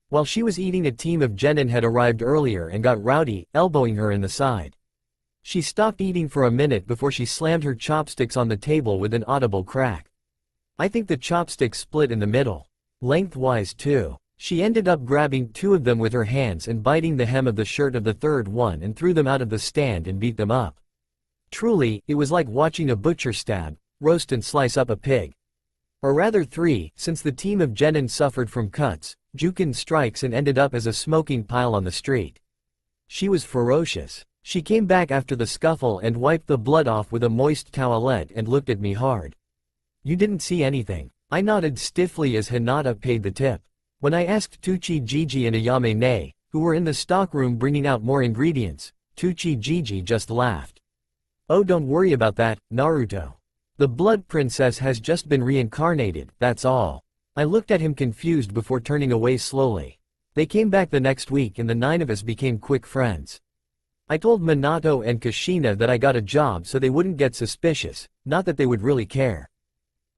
While she was eating, a team of genin had arrived earlier and got rowdy, elbowing her in the side. She stopped eating for a minute before she slammed her chopsticks on the table with an audible crack. I think the chopstick split in the middle. Lengthwise too. She ended up grabbing 2 of them with her hands and biting the hem of the shirt of the third one and threw them out of the stand and beat them up. Truly, it was like watching a butcher stab, roast and slice up a pig. Or rather 3, since the team of genin suffered from cuts, jukin strikes and ended up as a smoking pile on the street. She was ferocious. She came back after the scuffle and wiped the blood off with a moist towelette and looked at me hard. "You didn't see anything?" I nodded stiffly as Hinata paid the tip. When I asked Tsuchijiji and Ayame-ne, who were in the stockroom bringing out more ingredients, Tsuchijiji just laughed. "Oh, don't worry about that, Naruto. The Blood Princess has just been reincarnated, that's all." I looked at him confused before turning away slowly. They came back the next week and the 9 of us became quick friends. I told Minato and Kushina that I got a job so they wouldn't get suspicious, not that they would really care.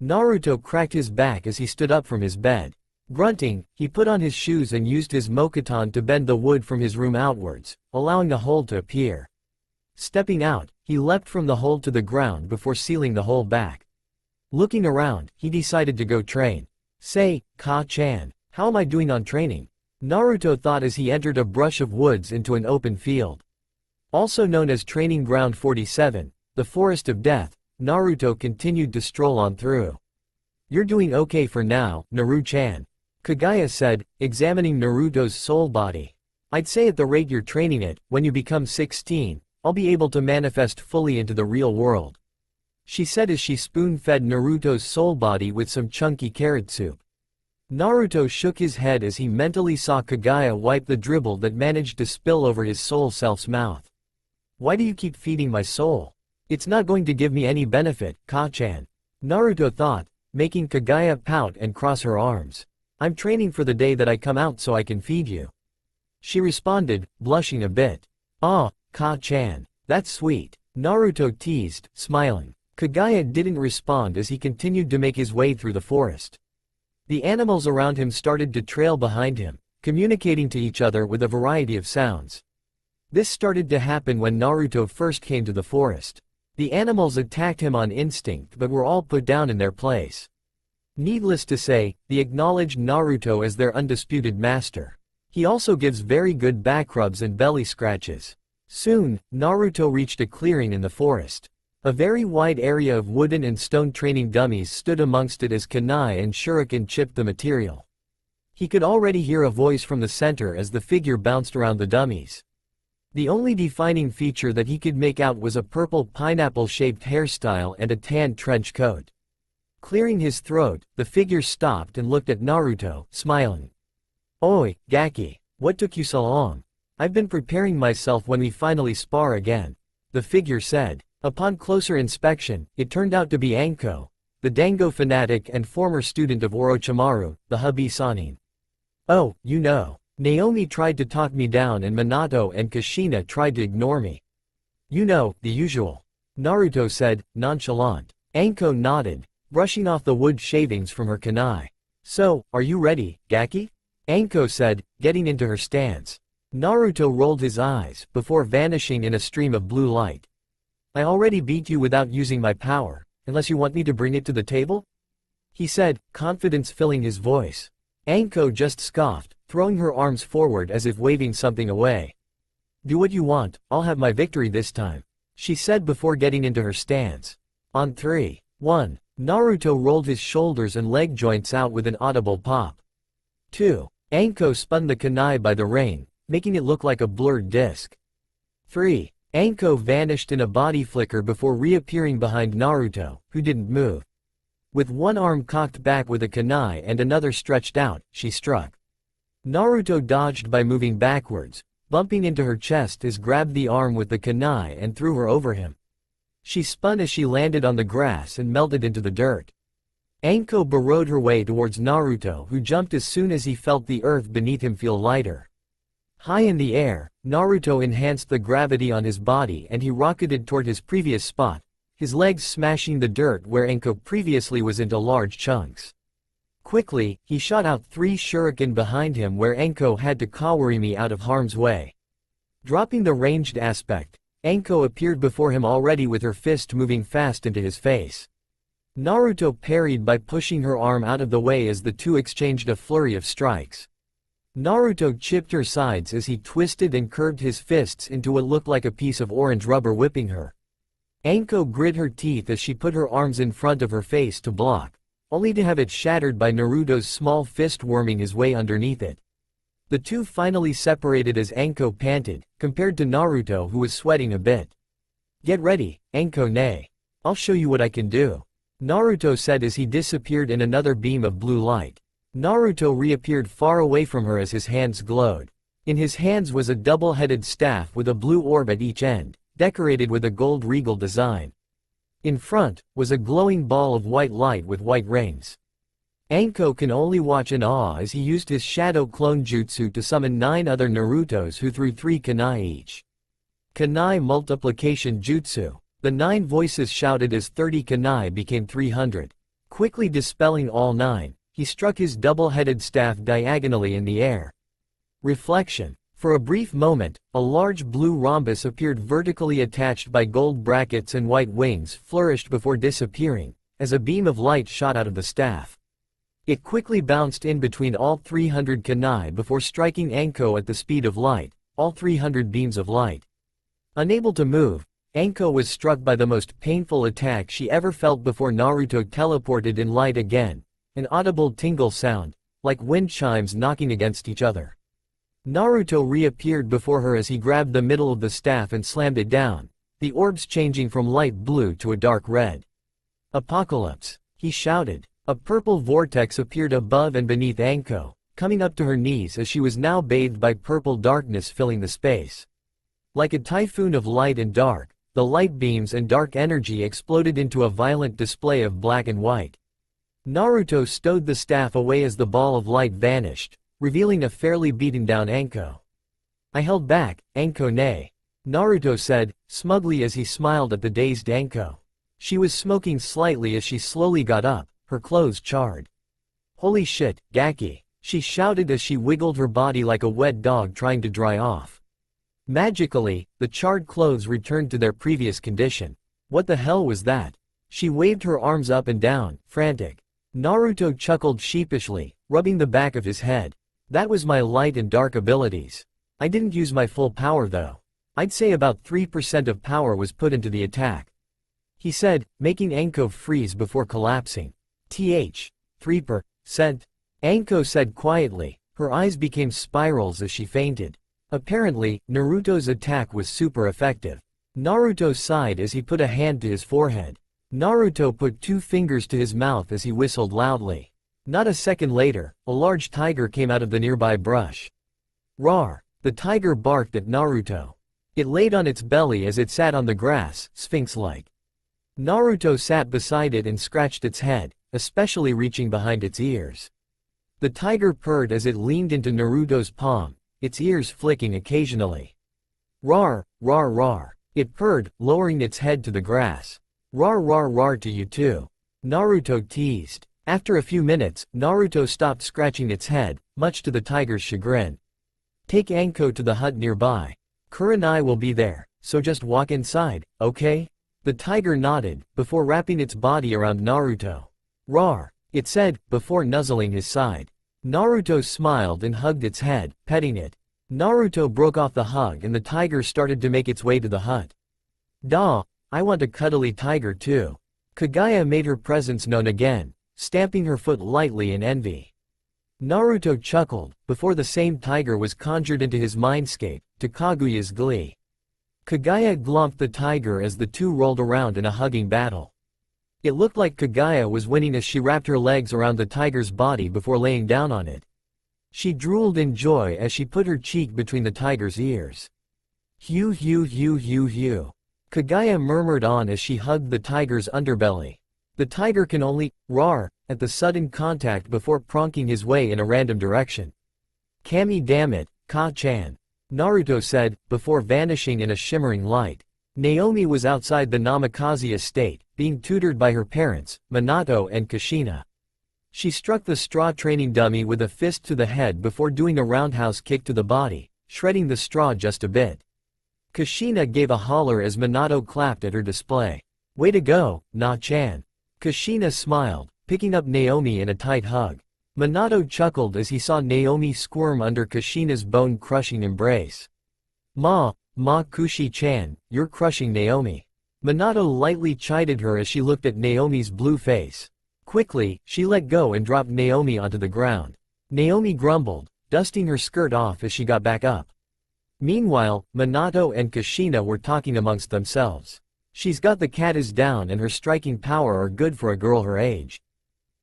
Naruto cracked his back as he stood up from his bed. Grunting, he put on his shoes and used his mokuton to bend the wood from his room outwards, allowing a hole to appear. Stepping out, he leapt from the hole to the ground before sealing the hole back. Looking around, he decided to go train. Say, Ka-chan, how am I doing on training? Naruto thought as he entered a brush of woods into an open field. Also known as Training Ground 47, the Forest of Death, Naruto continued to stroll on through. You're doing okay for now, Naru-chan, Kagaya said, examining Naruto's soul body. I'd say at the rate you're training it, when you become 16, I'll be able to manifest fully into the real world. She said as she spoon-fed Naruto's soul body with some chunky carrot soup. Naruto shook his head as he mentally saw Kagaya wipe the dribble that managed to spill over his soul self's mouth. Why do you keep feeding my soul? It's not going to give me any benefit, Ka-chan, Naruto thought, making Kagaya pout and cross her arms. I'm training for the day that I come out so I can feed you. She responded, blushing a bit. Ah, Ka-chan, that's sweet, Naruto teased, smiling. Kagaya didn't respond as he continued to make his way through the forest. The animals around him started to trail behind him, communicating to each other with a variety of sounds. This started to happen when Naruto first came to the forest. The animals attacked him on instinct but were all put down in their place. Needless to say, they acknowledged Naruto as their undisputed master. He also gives very good back rubs and belly scratches. Soon, Naruto reached a clearing in the forest. A very wide area of wooden and stone training dummies stood amongst it as kunai and shuriken chipped the material. He could already hear a voice from the center as the figure bounced around the dummies. The only defining feature that he could make out was a purple pineapple-shaped hairstyle and a tan trench coat. Clearing his throat, the figure stopped and looked at Naruto, smiling. Oi, Gaki, what took you so long? I've been preparing myself when we finally spar again, the figure said. Upon closer inspection, it turned out to be Anko, the Dango fanatic and former student of Orochimaru, the hubby Sanin. Oh, you know. Naomi tried to talk me down and Minato and Kushina tried to ignore me. You know, the usual. Naruto said, nonchalant. Anko nodded, brushing off the wood shavings from her kunai. So, are you ready, Gaki? Anko said, getting into her stance. Naruto rolled his eyes, before vanishing in a stream of blue light. I already beat you without using my power, unless you want me to bring it to the table? He said, confidence filling his voice. Anko just scoffed, throwing her arms forward as if waving something away. Do what you want, I'll have my victory this time, she said before getting into her stance. On 3, 1, Naruto rolled his shoulders and leg joints out with an audible pop. 2, Anko spun the kunai by the rein, making it look like a blurred disc. 3, Anko vanished in a body flicker before reappearing behind Naruto, who didn't move. With one arm cocked back with a kunai and another stretched out, she struck. Naruto dodged by moving backwards, bumping into her chest as grabbed the arm with the kunai and threw her over him. She spun as she landed on the grass and melted into the dirt. Anko burrowed her way towards Naruto, who jumped as soon as he felt the earth beneath him feel lighter. High in the air, Naruto enhanced the gravity on his body and he rocketed toward his previous spot, his legs smashing the dirt where Anko previously was into large chunks. Quickly, he shot out 3 shuriken behind him where Anko had to Kawarimi out of harm's way. Dropping the ranged aspect, Anko appeared before him already with her fist moving fast into his face. Naruto parried by pushing her arm out of the way as the two exchanged a flurry of strikes. Naruto chipped her sides as he twisted and curved his fists into what looked like a piece of orange rubber whipping her. Anko grit her teeth as she put her arms in front of her face to block, only to have it shattered by Naruto's small fist worming his way underneath it. The two finally separated as Anko panted, compared to Naruto who was sweating a bit. Get ready, Anko nay. I'll show you what I can do, Naruto said as he disappeared in another beam of blue light. Naruto reappeared far away from her as his hands glowed. In his hands was a double-headed staff with a blue orb at each end, decorated with a gold regal design. In front, was a glowing ball of white light with white rings. Anko can only watch in awe as he used his shadow clone jutsu to summon 9 other Narutos who threw 3 kunai each. Kunai multiplication jutsu. The 9 voices shouted as 30 kunai became 300. Quickly dispelling all 9, he struck his double-headed staff diagonally in the air. Reflection. For a brief moment, a large blue rhombus appeared vertically attached by gold brackets and white wings flourished before disappearing, as a beam of light shot out of the staff. It quickly bounced in between all 300 kunai before striking Anko at the speed of light, all 300 beams of light. Unable to move, Anko was struck by the most painful attack she ever felt before Naruto teleported in light again, an audible tingle sound, like wind chimes knocking against each other. Naruto reappeared before her as he grabbed the middle of the staff and slammed it down, the orbs changing from light blue to a dark red. Apocalypse, he shouted. A purple vortex appeared above and beneath Anko, coming up to her knees as she was now bathed by purple darkness filling the space. Like a typhoon of light and dark, the light beams and dark energy exploded into a violent display of black and white. Naruto stowed the staff away as the ball of light vanished, revealing a fairly beaten down Anko. I held back, Anko nay. Naruto said, smugly as he smiled at the dazed Anko. She was smoking slightly as she slowly got up, her clothes charred. Holy shit, Gaki, she shouted as she wiggled her body like a wet dog trying to dry off. Magically, the charred clothes returned to their previous condition. What the hell was that? She waved her arms up and down, frantic. Naruto chuckled sheepishly, rubbing the back of his head. That was my light and dark abilities. I didn't use my full power though. I'd say about 3% of power was put into the attack. He said, making Anko freeze before collapsing. 3%? Anko said quietly, her eyes became spirals as she fainted. Apparently, Naruto's attack was super effective. Naruto sighed as he put a hand to his forehead. Naruto put 2 fingers to his mouth as he whistled loudly. Not a second later, a large tiger came out of the nearby brush. Roar! The tiger barked at Naruto. It laid on its belly as it sat on the grass, sphinx-like. Naruto sat beside it and scratched its head, especially reaching behind its ears. The tiger purred as it leaned into Naruto's palm, its ears flicking occasionally. Roar, roar, roar. It purred, lowering its head to the grass. Roar, roar, roar to you too. Naruto teased. After a few minutes, Naruto stopped scratching its head, much to the tiger's chagrin. Take Anko to the hut nearby. Kurenai will be there, so just walk inside, okay? The tiger nodded, before wrapping its body around Naruto. Roar, it said, before nuzzling his side. Naruto smiled and hugged its head, petting it. Naruto broke off the hug and the tiger started to make its way to the hut. Duh, I want a cuddly tiger too. Kagaya made her presence known again, stamping her foot lightly in envy. Naruto chuckled, before the same tiger was conjured into his mindscape, to Kaguya's glee. Kagaya glomped the tiger as the two rolled around in a hugging battle. It looked like Kagaya was winning as she wrapped her legs around the tiger's body before laying down on it. She drooled in joy as she put her cheek between the tiger's ears. Hew hew hew hew hew. Kagaya murmured on as she hugged the tiger's underbelly. The tiger can only roar at the sudden contact before pronking his way in a random direction. Kami damn it, Ka-chan. Naruto said, before vanishing in a shimmering light. Naomi was outside the Namikaze estate, being tutored by her parents, Minato and Kushina. She struck the straw training dummy with a fist to the head before doing a roundhouse kick to the body, shredding the straw just a bit. Kushina gave a holler as Minato clapped at her display. Way to go, Na-chan. Kushina smiled, picking up Naomi in a tight hug. Minato chuckled as he saw Naomi squirm under Kushina's bone-crushing embrace. Ma Kushi-chan, you're crushing Naomi. Minato lightly chided her as she looked at Naomi's blue face. Quickly, she let go and dropped Naomi onto the ground. Naomi grumbled, dusting her skirt off as she got back up. Meanwhile, Minato and Kushina were talking amongst themselves. She's got the kata's down and her striking power are good for a girl her age.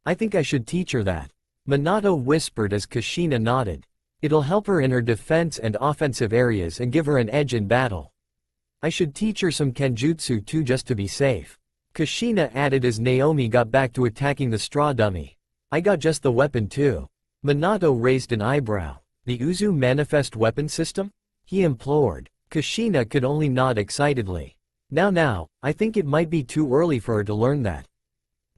I think I should teach her that. Minato whispered as Kushina nodded. It'll help her in her defense and offensive areas and give her an edge in battle. I should teach her some kenjutsu too just to be safe. Kushina added as Naomi got back to attacking the straw dummy. I got just the weapon too. Minato raised an eyebrow. The Uzu manifest weapon system? He implored. Kushina could only nod excitedly. Now, I think it might be too early for her to learn that.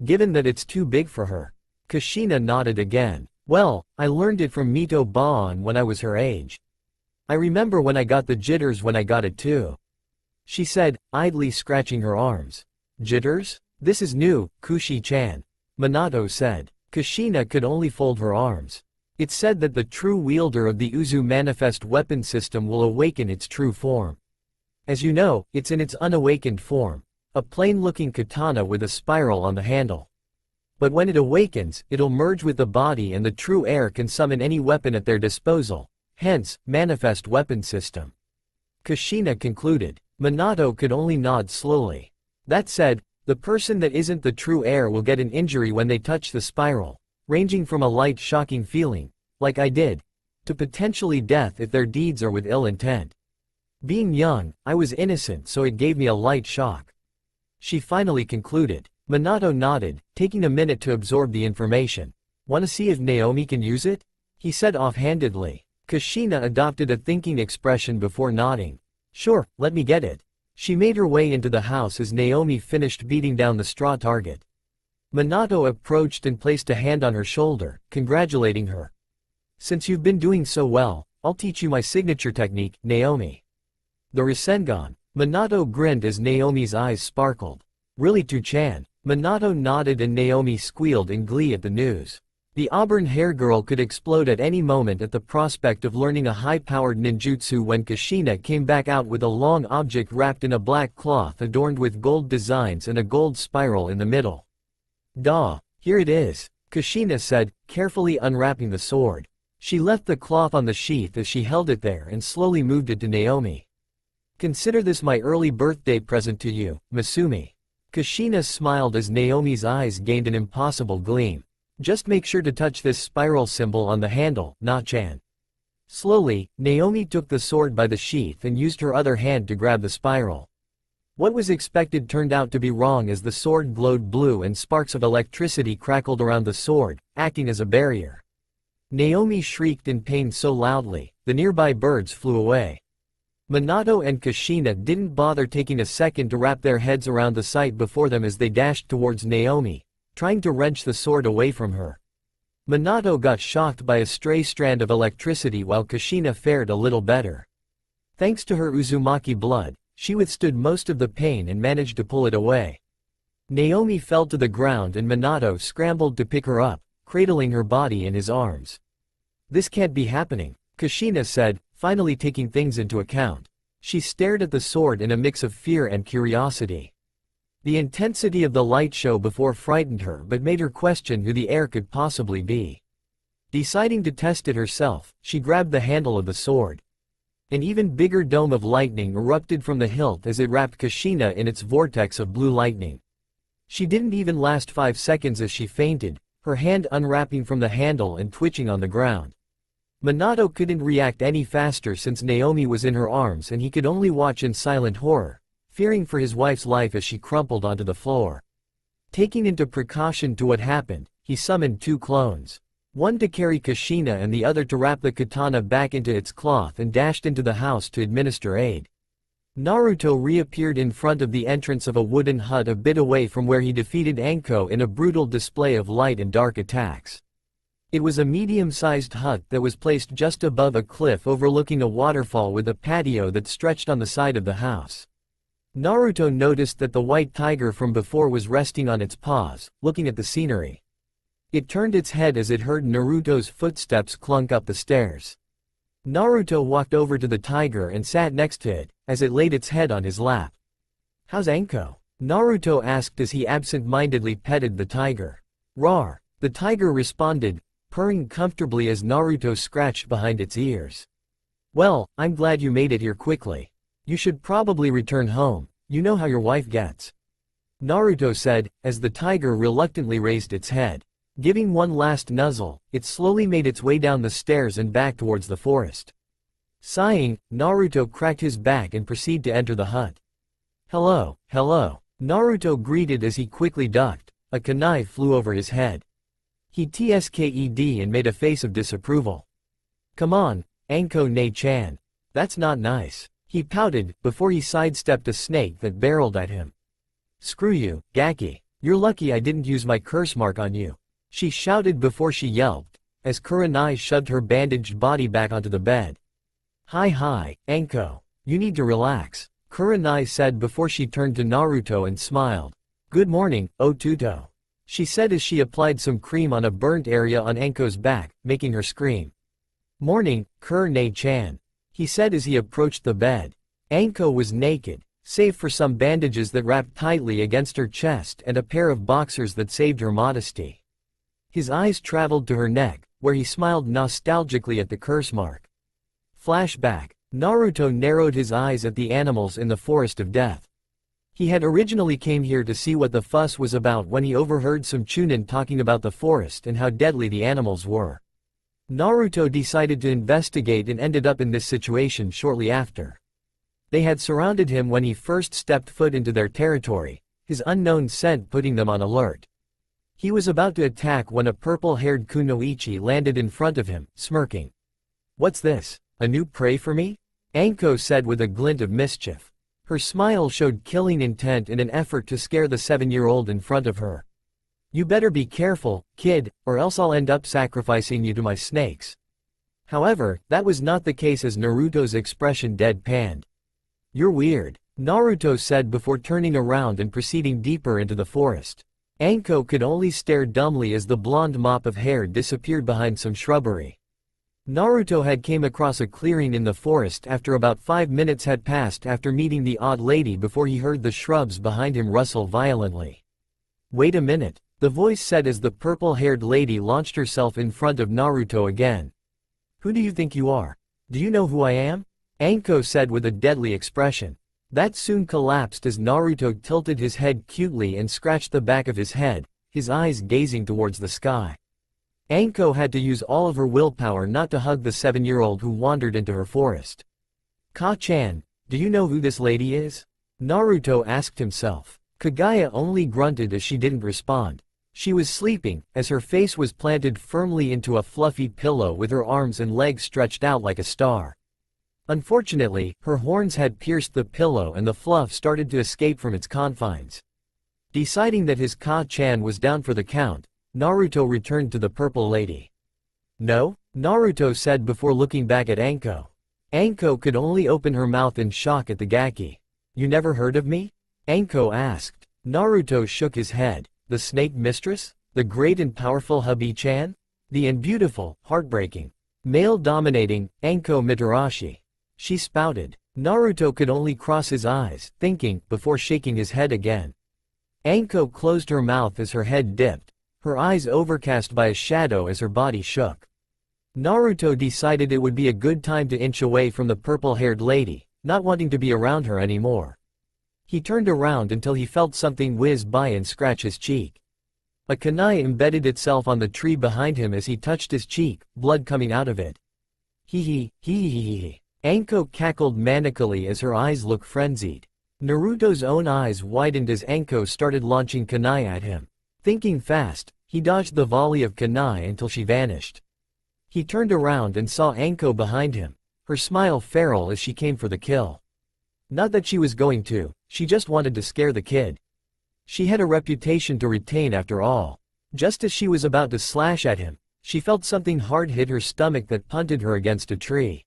Given that it's too big for her. Kushina nodded again. Well, I learned it from Mito Baan when I was her age. I remember when I got the jitters when I got it too. She said, idly scratching her arms. Jitters? This is new, Kushi-chan. Minato said. Kushina could only fold her arms. It's said that the true wielder of the Uzu manifest weapon system will awaken its true form. As you know, it's in its unawakened form. A plain-looking katana with a spiral on the handle. But when it awakens, it'll merge with the body and the true heir can summon any weapon at their disposal. Hence, manifest weapon system. Kushina concluded. Minato could only nod slowly. That said, the person that isn't the true heir will get an injury when they touch the spiral, ranging from a light shocking feeling, like I did, to potentially death if their deeds are with ill intent. Being young, I was innocent so it gave me a light shock. She finally concluded. Minato nodded, taking a minute to absorb the information. Wanna see if Naomi can use it? He said offhandedly. Kushina adopted a thinking expression before nodding. Sure, let me get it. She made her way into the house as Naomi finished beating down the straw target. Minato approached and placed a hand on her shoulder, congratulating her. Since you've been doing so well, I'll teach you my signature technique, Naomi. The Rasengan. Minato grinned as Naomi's eyes sparkled. Really Tu-chan? Minato nodded and Naomi squealed in glee at the news. The auburn-haired girl could explode at any moment at the prospect of learning a high-powered ninjutsu when Kushina came back out with a long object wrapped in a black cloth adorned with gold designs and a gold spiral in the middle. Duh, here it is, Kushina said, carefully unwrapping the sword. She left the cloth on the sheath as she held it there and slowly moved it to Naomi. Consider this my early birthday present to you, Masumi. Kushina smiled as Naomi's eyes gained an impossible gleam. Just make sure to touch this spiral symbol on the handle, Na-chan. Slowly, Naomi took the sword by the sheath and used her other hand to grab the spiral. What was expected turned out to be wrong as the sword glowed blue and sparks of electricity crackled around the sword, acting as a barrier. Naomi shrieked in pain so loudly, the nearby birds flew away. Minato and Kushina didn't bother taking a second to wrap their heads around the sight before them as they dashed towards Naomi, trying to wrench the sword away from her. Minato got shocked by a stray strand of electricity while Kushina fared a little better. Thanks to her Uzumaki blood, she withstood most of the pain and managed to pull it away. Naomi fell to the ground and Minato scrambled to pick her up, cradling her body in his arms. This can't be happening, Kushina said, finally taking things into account. She stared at the sword in a mix of fear and curiosity. The intensity of the light show before frightened her but made her question who the heir could possibly be. Deciding to test it herself, she grabbed the handle of the sword. An even bigger dome of lightning erupted from the hilt as it wrapped Kushina in its vortex of blue lightning. She didn't even last 5 seconds as she fainted, her hand unwrapping from the handle and twitching on the ground. Minato couldn't react any faster since Naomi was in her arms and he could only watch in silent horror, fearing for his wife's life as she crumpled onto the floor. Taking into precaution to what happened, he summoned 2 clones. One to carry Kushina and the other to wrap the katana back into its cloth and dashed into the house to administer aid. Naruto reappeared in front of the entrance of a wooden hut a bit away from where he defeated Anko in a brutal display of light and dark attacks. It was a medium-sized hut that was placed just above a cliff overlooking a waterfall with a patio that stretched on the side of the house. Naruto noticed that the white tiger from before was resting on its paws, looking at the scenery. It turned its head as it heard Naruto's footsteps clunk up the stairs. Naruto walked over to the tiger and sat next to it, as it laid its head on his lap. "How's Anko?" Naruto asked as he absent-mindedly petted the tiger. "Rawr," the tiger responded, purring comfortably as Naruto scratched behind its ears. "Well, I'm glad you made it here quickly. You should probably return home, you know how your wife gets," Naruto said, as the tiger reluctantly raised its head. Giving one last nuzzle, it slowly made its way down the stairs and back towards the forest. Sighing, Naruto cracked his back and proceeded to enter the hut. "Hello, hello," Naruto greeted as he quickly ducked. A kunai flew over his head. He tsked and made a face of disapproval. "Come on, Anko Ne-chan. That's not nice." He pouted, before he sidestepped a snake that barreled at him. "Screw you, Gaki. You're lucky I didn't use my curse mark on you," she shouted before she yelped, as Kurenai shoved her bandaged body back onto the bed. Hi, Anko. You need to relax," Kurenai said before she turned to Naruto and smiled. "Good morning, Otuto," she said as she applied some cream on a burnt area on Anko's back, making her scream. "Morning, Kurenai-chan," he said as he approached the bed. Anko was naked, save for some bandages that wrapped tightly against her chest and a pair of boxers that saved her modesty. His eyes traveled to her neck, where he smiled nostalgically at the curse mark. Flashback. Naruto narrowed his eyes at the animals in the Forest of Death. He had originally came here to see what the fuss was about when he overheard some chunin talking about the forest and how deadly the animals were. Naruto decided to investigate and ended up in this situation shortly after. They had surrounded him when he first stepped foot into their territory, his unknown scent putting them on alert. He was about to attack when a purple-haired kunoichi landed in front of him, smirking. "What's this? A new prey for me?" Anko said with a glint of mischief. Her smile showed killing intent in an effort to scare the 7-year-old in front of her. "You better be careful, kid, or else I'll end up sacrificing you to my snakes." However, that was not the case as Naruto's expression deadpanned. "You're weird," Naruto said before turning around and proceeding deeper into the forest. Anko could only stare dumbly as the blonde mop of hair disappeared behind some shrubbery. Naruto had came across a clearing in the forest after about 5 minutes had passed after meeting the odd lady before he heard the shrubs behind him rustle violently. "Wait a minute," the voice said as the purple-haired lady launched herself in front of Naruto again. "Who do you think you are? Do you know who I am?" Anko said with a deadly expression. That soon collapsed as Naruto tilted his head cutely and scratched the back of his head, his eyes gazing towards the sky. Anko had to use all of her willpower not to hug the 7-year-old who wandered into her forest. "Ka-chan, do you know who this lady is?" Naruto asked himself. Kagaya only grunted as she didn't respond. She was sleeping, as her face was planted firmly into a fluffy pillow with her arms and legs stretched out like a star. Unfortunately, her horns had pierced the pillow and the fluff started to escape from its confines. Deciding that his Ka-chan was down for the count, Naruto returned to the purple lady. "No?" Naruto said before looking back at Anko. Anko could only open her mouth in shock at the Gaki. "You never heard of me?" Anko asked. Naruto shook his head. "The snake mistress? The great and powerful Hubby-chan? The unbeautiful, heartbreaking, male-dominating, Anko Mitarashi," she spouted. Naruto could only cross his eyes, thinking, before shaking his head again. Anko closed her mouth as her head dipped, her eyes overcast by a shadow as her body shook. Naruto decided it would be a good time to inch away from the purple-haired lady, not wanting to be around her anymore. He turned around until he felt something whiz by and scratch his cheek. A kunai embedded itself on the tree behind him as he touched his cheek, blood coming out of it. Hee hee. Anko cackled manically as her eyes looked frenzied. Naruto's own eyes widened as Anko started launching kunai at him. Thinking fast, he dodged the volley of kunai until she vanished. He turned around and saw Anko behind him, her smile feral as she came for the kill. Not that she was going to, she just wanted to scare the kid. She had a reputation to retain after all. Just as she was about to slash at him, she felt something hard hit her stomach that punted her against a tree.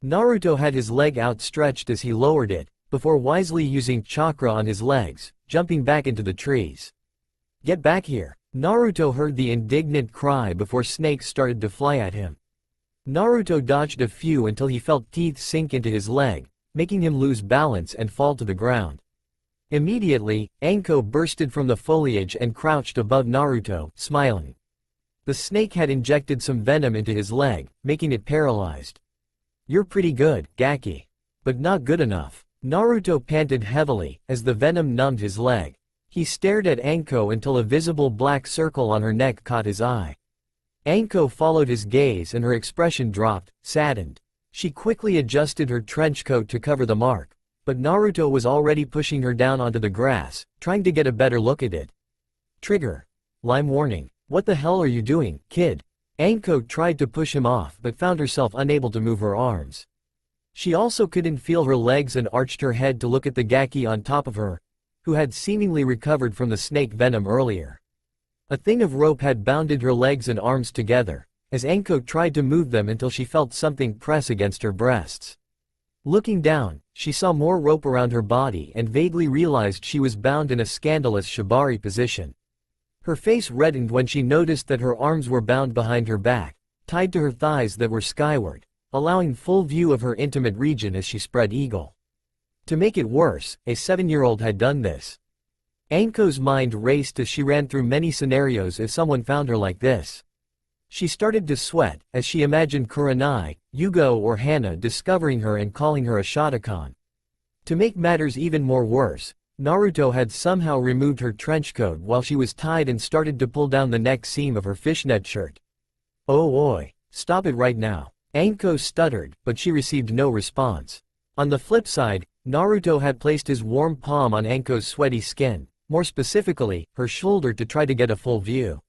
Naruto had his leg outstretched as he lowered it, before wisely using chakra on his legs, jumping back into the trees. "Get back here!" Naruto heard the indignant cry before snakes started to fly at him. Naruto dodged a few until he felt teeth sink into his leg, making him lose balance and fall to the ground. Immediately, Anko bursted from the foliage and crouched above Naruto, smiling. The snake had injected some venom into his leg, making it paralyzed. "You're pretty good, Gaki. But not good enough." Naruto panted heavily, as the venom numbed his leg. He stared at Anko until a visible black circle on her neck caught his eye. Anko followed his gaze and her expression dropped, saddened. She quickly adjusted her trench coat to cover the mark, but Naruto was already pushing her down onto the grass, trying to get a better look at it. "Trigger. Lime warning. What the hell are you doing, kid?" Anko tried to push him off but found herself unable to move her arms. She also couldn't feel her legs and arched her head to look at the Gaki on top of her, who had seemingly recovered from the snake venom earlier. A thing of rope had bounded her legs and arms together, as Anko tried to move them until she felt something press against her breasts. Looking down, she saw more rope around her body and vaguely realized she was bound in a scandalous shibari position. Her face reddened when she noticed that her arms were bound behind her back, tied to her thighs that were skyward, allowing full view of her intimate region as she spread eagle. To make it worse, a 7-year-old had done this. Anko's mind raced as she ran through many scenarios if someone found her like this. She started to sweat as she imagined Kurenai, Yugo or Hana discovering her and calling her a shotacon. To make matters even more worse, Naruto had somehow removed her trenchcoat while she was tied and started to pull down the neck seam of her fishnet shirt. "Oh oi, stop it right now." Anko stuttered, but she received no response. On the flip side, Naruto had placed his warm palm on Anko's sweaty skin, more specifically, her shoulder to try to get a full view.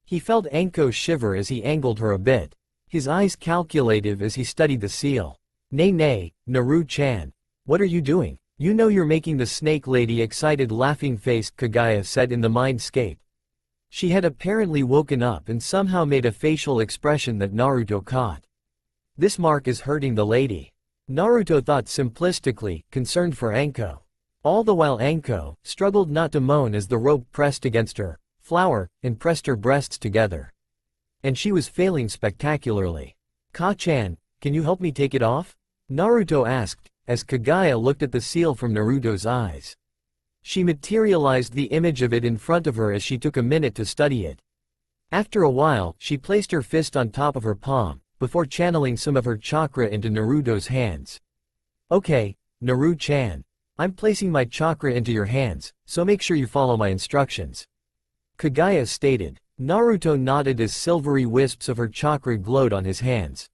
He felt Anko shiver as he angled her a bit, his eyes calculative as he studied the seal. "Nay, Naru-chan. What are you doing? You know you're making the snake lady excited." Laughing-faced Kagaya said in the mindscape. She had apparently woken up and somehow made a facial expression that Naruto caught. "This mark is hurting the lady," Naruto thought simplistically, concerned for Anko. All the while Anko struggled not to moan as the rope pressed against her flower and pressed her breasts together. And she was failing spectacularly. "Ka-chan, can you help me take it off?" Naruto asked, as Kagaya looked at the seal from Naruto's eyes. She materialized the image of it in front of her as she took a minute to study it. After a while, she placed her fist on top of her palm, before channeling some of her chakra into Naruto's hands. "Okay, Naru-chan. I'm placing my chakra into your hands, so make sure you follow my instructions," Kagaya stated. Naruto nodded as silvery wisps of her chakra glowed on his hands.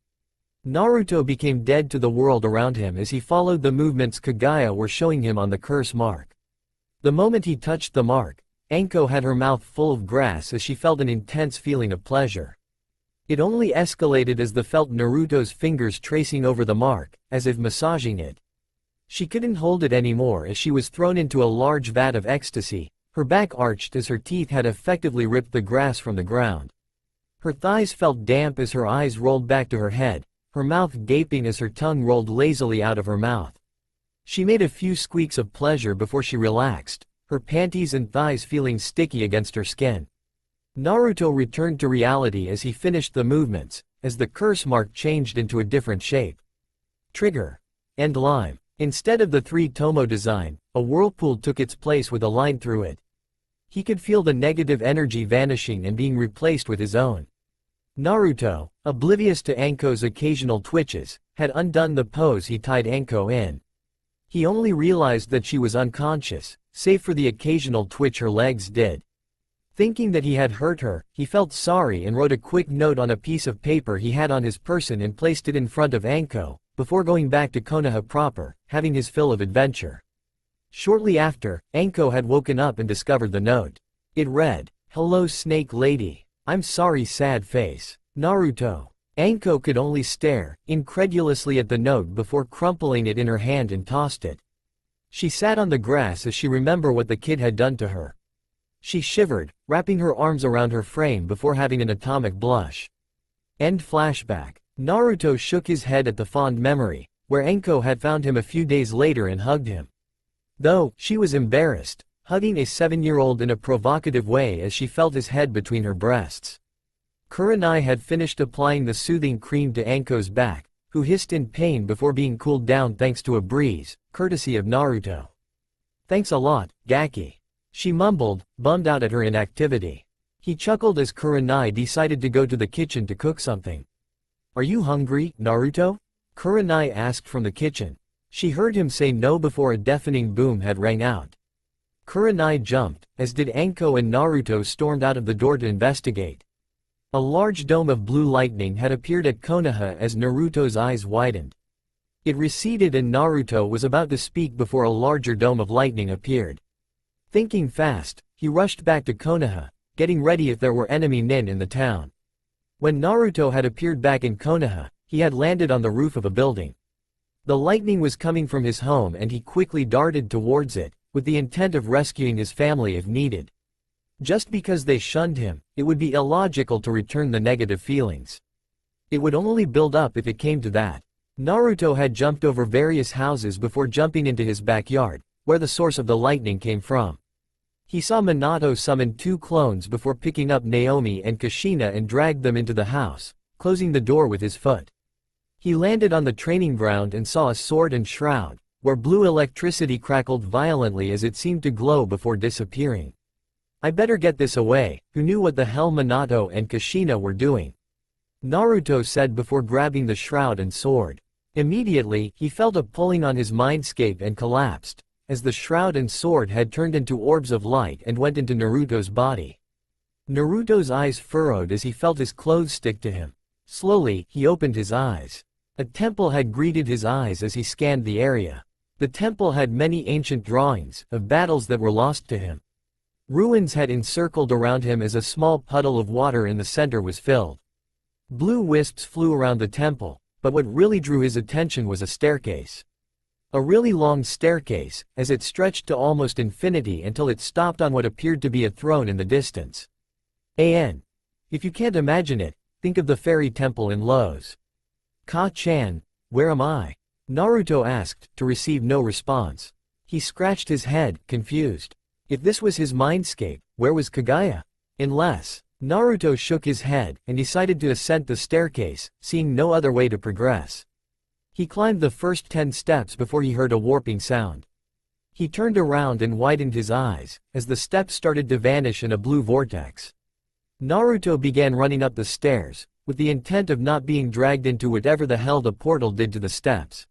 Naruto became dead to the world around him as he followed the movements Kagaya were showing him on the curse mark. The moment he touched the mark, Anko had her mouth full of grass as she felt an intense feeling of pleasure. It only escalated as they felt Naruto's fingers tracing over the mark, as if massaging it. She couldn't hold it anymore as she was thrown into a large vat of ecstasy, her back arched as her teeth had effectively ripped the grass from the ground. Her thighs felt damp as her eyes rolled back to her head, her mouth gaping as her tongue rolled lazily out of her mouth. She made a few squeaks of pleasure before she relaxed, her panties and thighs feeling sticky against her skin. Naruto returned to reality as he finished the movements, as the curse mark changed into a different shape. Trigger. End line. Instead of the 3-tomo design, a whirlpool took its place with a line through it. He could feel the negative energy vanishing and being replaced with his own. Naruto, oblivious to Anko's occasional twitches, had undone the pose he tied Anko in. He only realized that she was unconscious, save for the occasional twitch her legs did. Thinking that he had hurt her, he felt sorry and wrote a quick note on a piece of paper he had on his person and placed it in front of Anko, before going back to Konoha proper, having his fill of adventure. Shortly after, Anko had woken up and discovered the note. It read, "Hello Snake Lady. I'm sorry sad face. Naruto." Anko could only stare, incredulously at the note before crumpling it in her hand and tossed it. She sat on the grass as she remembered what the kid had done to her. She shivered, wrapping her arms around her frame before having an atomic blush. End flashback. Naruto shook his head at the fond memory, where Anko had found him a few days later and hugged him. Though, she was embarrassed, hugging a 7-year-old in a provocative way as she felt his head between her breasts. Kurenai had finished applying the soothing cream to Anko's back, who hissed in pain before being cooled down thanks to a breeze, courtesy of Naruto. "Thanks a lot, Gaki," she mumbled, bummed out at her inactivity. He chuckled as Kurenai decided to go to the kitchen to cook something. "Are you hungry, Naruto?" Kurenai asked from the kitchen. She heard him say no before a deafening boom had rang out. Kurenai jumped, as did Anko, and Naruto stormed out of the door to investigate. A large dome of blue lightning had appeared at Konoha as Naruto's eyes widened. It receded and Naruto was about to speak before a larger dome of lightning appeared. Thinking fast, he rushed back to Konoha, getting ready if there were enemy nin in the town. When Naruto had appeared back in Konoha, he had landed on the roof of a building. The lightning was coming from his home and he quickly darted towards it, with the intent of rescuing his family if needed. Just because they shunned him, it would be illogical to return the negative feelings. It would only build up if it came to that. Naruto had jumped over various houses before jumping into his backyard, where the source of the lightning came from. He saw Minato summon 2 clones before picking up Naomi and Kushina and dragged them into the house, closing the door with his foot. He landed on the training ground and saw a sword and shroud, where blue electricity crackled violently as it seemed to glow before disappearing. I better get this away. Who knew what the hell Minato and Kushina were doing? Naruto said before grabbing the shroud and sword. Immediately, he felt a pulling on his mindscape and collapsed, as the shroud and sword had turned into orbs of light and went into Naruto's body. Naruto's eyes furrowed as he felt his clothes stick to him. Slowly, he opened his eyes. A temple had greeted his eyes as he scanned the area. The temple had many ancient drawings of battles that were lost to him. Ruins had encircled around him as a small puddle of water in the center was filled. Blue wisps flew around the temple, but what really drew his attention was a staircase. A really long staircase, as it stretched to almost infinity until it stopped on what appeared to be a throne in the distance. If you can't imagine it, think of the fairy temple in Lowe's. Ka-chan, where am I? Naruto asked, to receive no response. He scratched his head, confused. If this was his mindscape, where was Kagaya? Unless. Naruto shook his head and decided to ascend the staircase, seeing no other way to progress. He climbed the first 10 steps before he heard a warping sound. He turned around and widened his eyes, as the steps started to vanish in a blue vortex. Naruto began running up the stairs, with the intent of not being dragged into whatever the hell the portal did to the steps.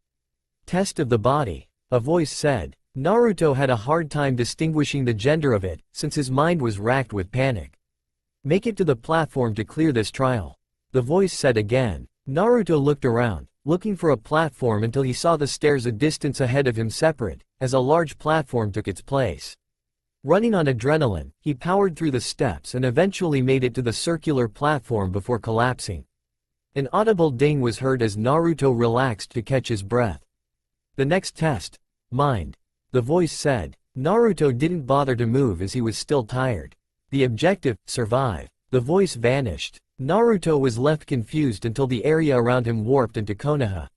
Test of the body, a voice said. Naruto had a hard time distinguishing the gender of it, since his mind was racked with panic. Make it to the platform to clear this trial. The voice said again. Naruto looked around, looking for a platform until he saw the stairs a distance ahead of him separate, as a large platform took its place. Running on adrenaline, he powered through the steps and eventually made it to the circular platform before collapsing. An audible ding was heard as Naruto relaxed to catch his breath. The next test. Mind. The voice said. Naruto didn't bother to move as he was still tired. The objective, survive. The voice vanished. Naruto was left confused until the area around him warped into Konoha.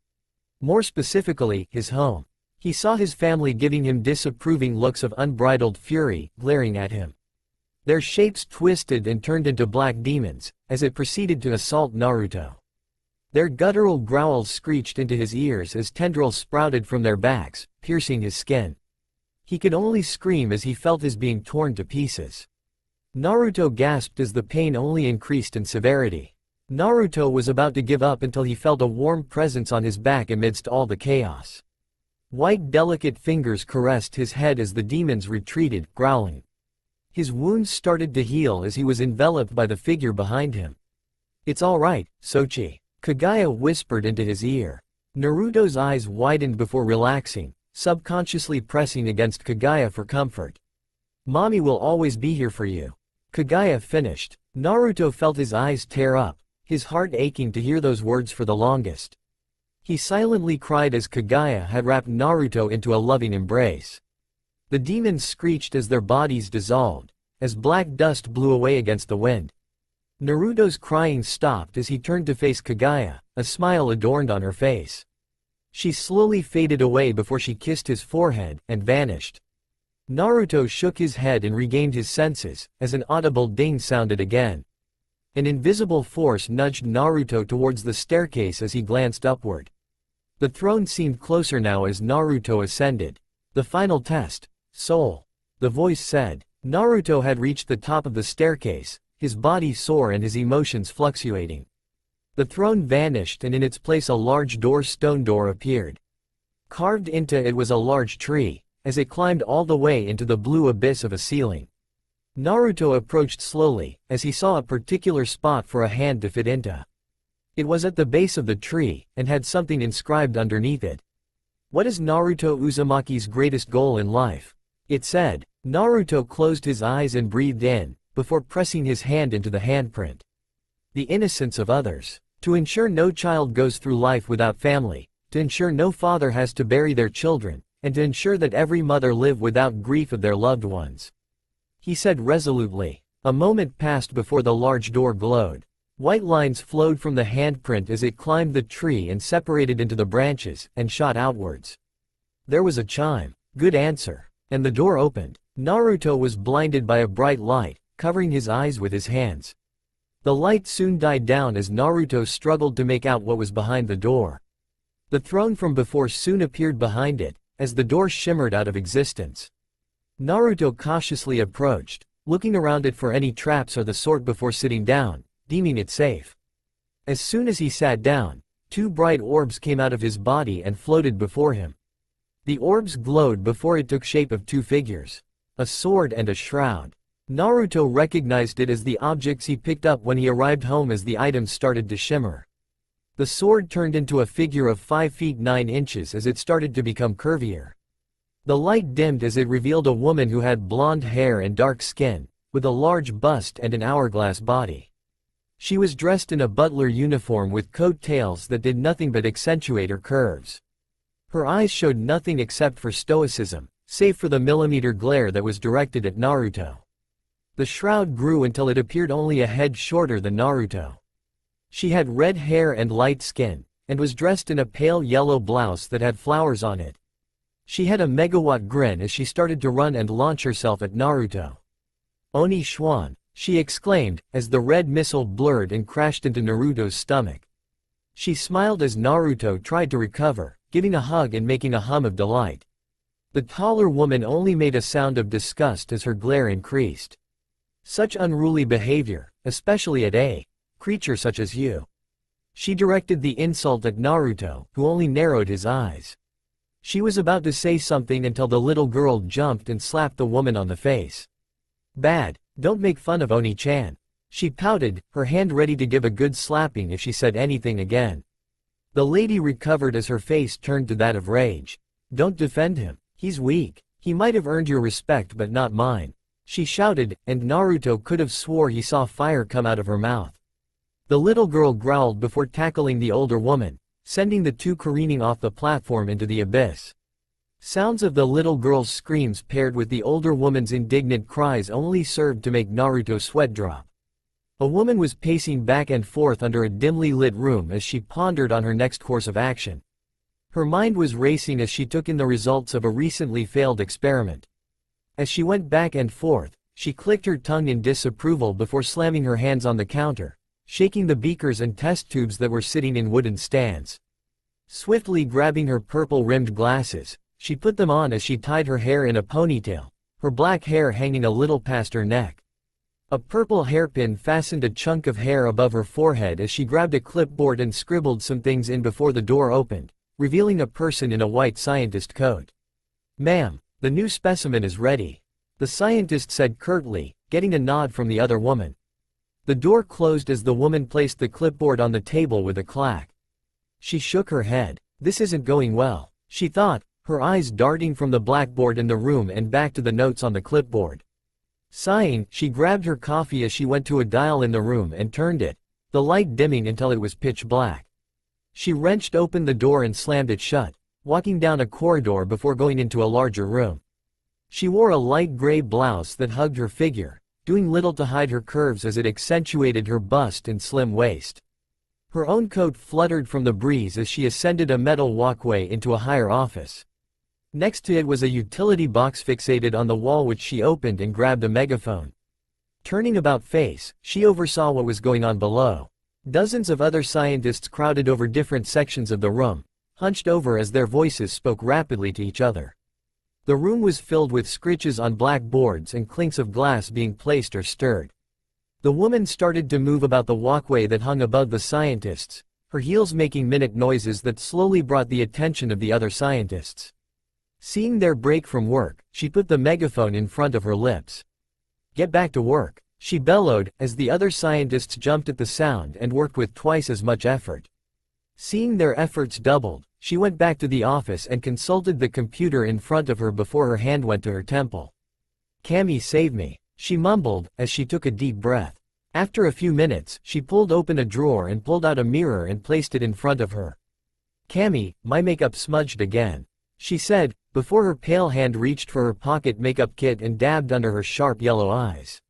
More specifically, his home. He saw his family giving him disapproving looks of unbridled fury, glaring at him. Their shapes twisted and turned into black demons, as it proceeded to assault Naruto. Their guttural growls screeched into his ears as tendrils sprouted from their backs, piercing his skin. He could only scream as he felt his being torn to pieces. Naruto gasped as the pain only increased in severity. Naruto was about to give up until he felt a warm presence on his back amidst all the chaos. White delicate fingers caressed his head as the demons retreated, growling. His wounds started to heal as he was enveloped by the figure behind him. It's all right, Sochi. Kagaya whispered into his ear. Naruto's eyes widened before relaxing, subconsciously pressing against Kagaya for comfort. Mommy will always be here for you. Kagaya finished. Naruto felt his eyes tear up, his heart aching to hear those words for the longest. He silently cried as Kagaya had wrapped Naruto into a loving embrace. The demons screeched as their bodies dissolved, as black dust blew away against the wind. Naruto's crying stopped as he turned to face Kagaya, a smile adorned on her face. She slowly faded away before she kissed his forehead and vanished. Naruto shook his head and regained his senses, as an audible ding sounded again. An invisible force nudged Naruto towards the staircase as he glanced upward. The throne seemed closer now as Naruto ascended. The final test. Soul. The voice said. Naruto had reached the top of the staircase, his body sore and his emotions fluctuating. The throne vanished and in its place a large stone door appeared. Carved into it was a large tree, as it climbed all the way into the blue abyss of a ceiling. Naruto approached slowly, as he saw a particular spot for a hand to fit into. It was at the base of the tree, and had something inscribed underneath it. What is Naruto Uzumaki's greatest goal in life? It said. Naruto closed his eyes and breathed in, before pressing his hand into the handprint. The innocence of others. To ensure no child goes through life without family, to ensure no father has to bury their children, and to ensure that every mother live without grief of their loved ones," he said resolutely. A moment passed before the large door glowed. White lines flowed from the handprint as it climbed the tree and separated into the branches, and shot outwards. There was a chime. "Good answer." And the door opened. Naruto was blinded by a bright light, covering his eyes with his hands. The light soon died down as Naruto struggled to make out what was behind the door. The throne from before soon appeared behind it, as the door shimmered out of existence. Naruto cautiously approached, looking around it for any traps or the sort before sitting down, deeming it safe. As soon as he sat down, two bright orbs came out of his body and floated before him. The orbs glowed before it took shape of two figures, a sword and a shroud. Naruto recognized it as the objects he picked up when he arrived home as the items started to shimmer. The sword turned into a figure of 5 feet 9 inches as it started to become curvier. The light dimmed as it revealed a woman who had blonde hair and dark skin, with a large bust and an hourglass body. She was dressed in a butler uniform with coat tails that did nothing but accentuate her curves. Her eyes showed nothing except for stoicism, save for the millimeter glare that was directed at Naruto. The shroud grew until it appeared only a head shorter than Naruto. She had red hair and light skin, and was dressed in a pale yellow blouse that had flowers on it. She had a megawatt grin as she started to run and launch herself at Naruto. "Oni Schwan," she exclaimed, as the red missile blurred and crashed into Naruto's stomach. She smiled as Naruto tried to recover, giving a hug and making a hum of delight. The taller woman only made a sound of disgust as her glare increased. "Such unruly behavior, especially at a creature such as you." She directed the insult at Naruto, who only narrowed his eyes. She was about to say something until the little girl jumped and slapped the woman on the face. "Bad, don't make fun of Oni-chan." She pouted, her hand ready to give a good slapping if she said anything again. The lady recovered as her face turned to that of rage. "Don't defend him. He's weak. He might have earned your respect but not mine," she shouted, and Naruto could have swore he saw fire come out of her mouth. The little girl growled before tackling the older woman, sending the two careening off the platform into the abyss. Sounds of the little girl's screams paired with the older woman's indignant cries only served to make Naruto sweat drop. A woman was pacing back and forth under a dimly lit room as she pondered on her next course of action. Her mind was racing as she took in the results of a recently failed experiment. As she went back and forth, she clicked her tongue in disapproval before slamming her hands on the counter, shaking the beakers and test tubes that were sitting in wooden stands. Swiftly grabbing her purple-rimmed glasses, she put them on as she tied her hair in a ponytail, her black hair hanging a little past her neck. A purple hairpin fastened a chunk of hair above her forehead as she grabbed a clipboard and scribbled some things in before the door opened, revealing a person in a white scientist coat. "Ma'am, the new specimen is ready," the scientist said curtly, getting a nod from the other woman. The door closed as the woman placed the clipboard on the table with a clack. She shook her head. "This isn't going well," she thought, her eyes darting from the blackboard in the room and back to the notes on the clipboard. Sighing, she grabbed her coffee as she went to a dial in the room and turned it, the light dimming until it was pitch black. She wrenched open the door and slammed it shut, walking down a corridor before going into a larger room. She wore a light gray blouse that hugged her figure, doing little to hide her curves as it accentuated her bust and slim waist. Her own coat fluttered from the breeze as she ascended a metal walkway into a higher office. Next to it was a utility box fixated on the wall which she opened and grabbed a megaphone. Turning about face, she oversaw what was going on below. Dozens of other scientists crowded over different sections of the room, hunched over as their voices spoke rapidly to each other. The room was filled with scritches on black boards and clinks of glass being placed or stirred. The woman started to move about the walkway that hung above the scientists, her heels making minute noises that slowly brought the attention of the other scientists. Seeing their break from work, she put the megaphone in front of her lips. "Get back to work," she bellowed, as the other scientists jumped at the sound and worked with twice as much effort. Seeing their efforts doubled, she went back to the office and consulted the computer in front of her before her hand went to her temple. "Cammy, save me," she mumbled, as she took a deep breath. After a few minutes, she pulled open a drawer and pulled out a mirror and placed it in front of her. Cammy, my makeup smudged again, she said, before her pale hand reached for her pocket makeup kit and dabbed under her sharp yellow eyes.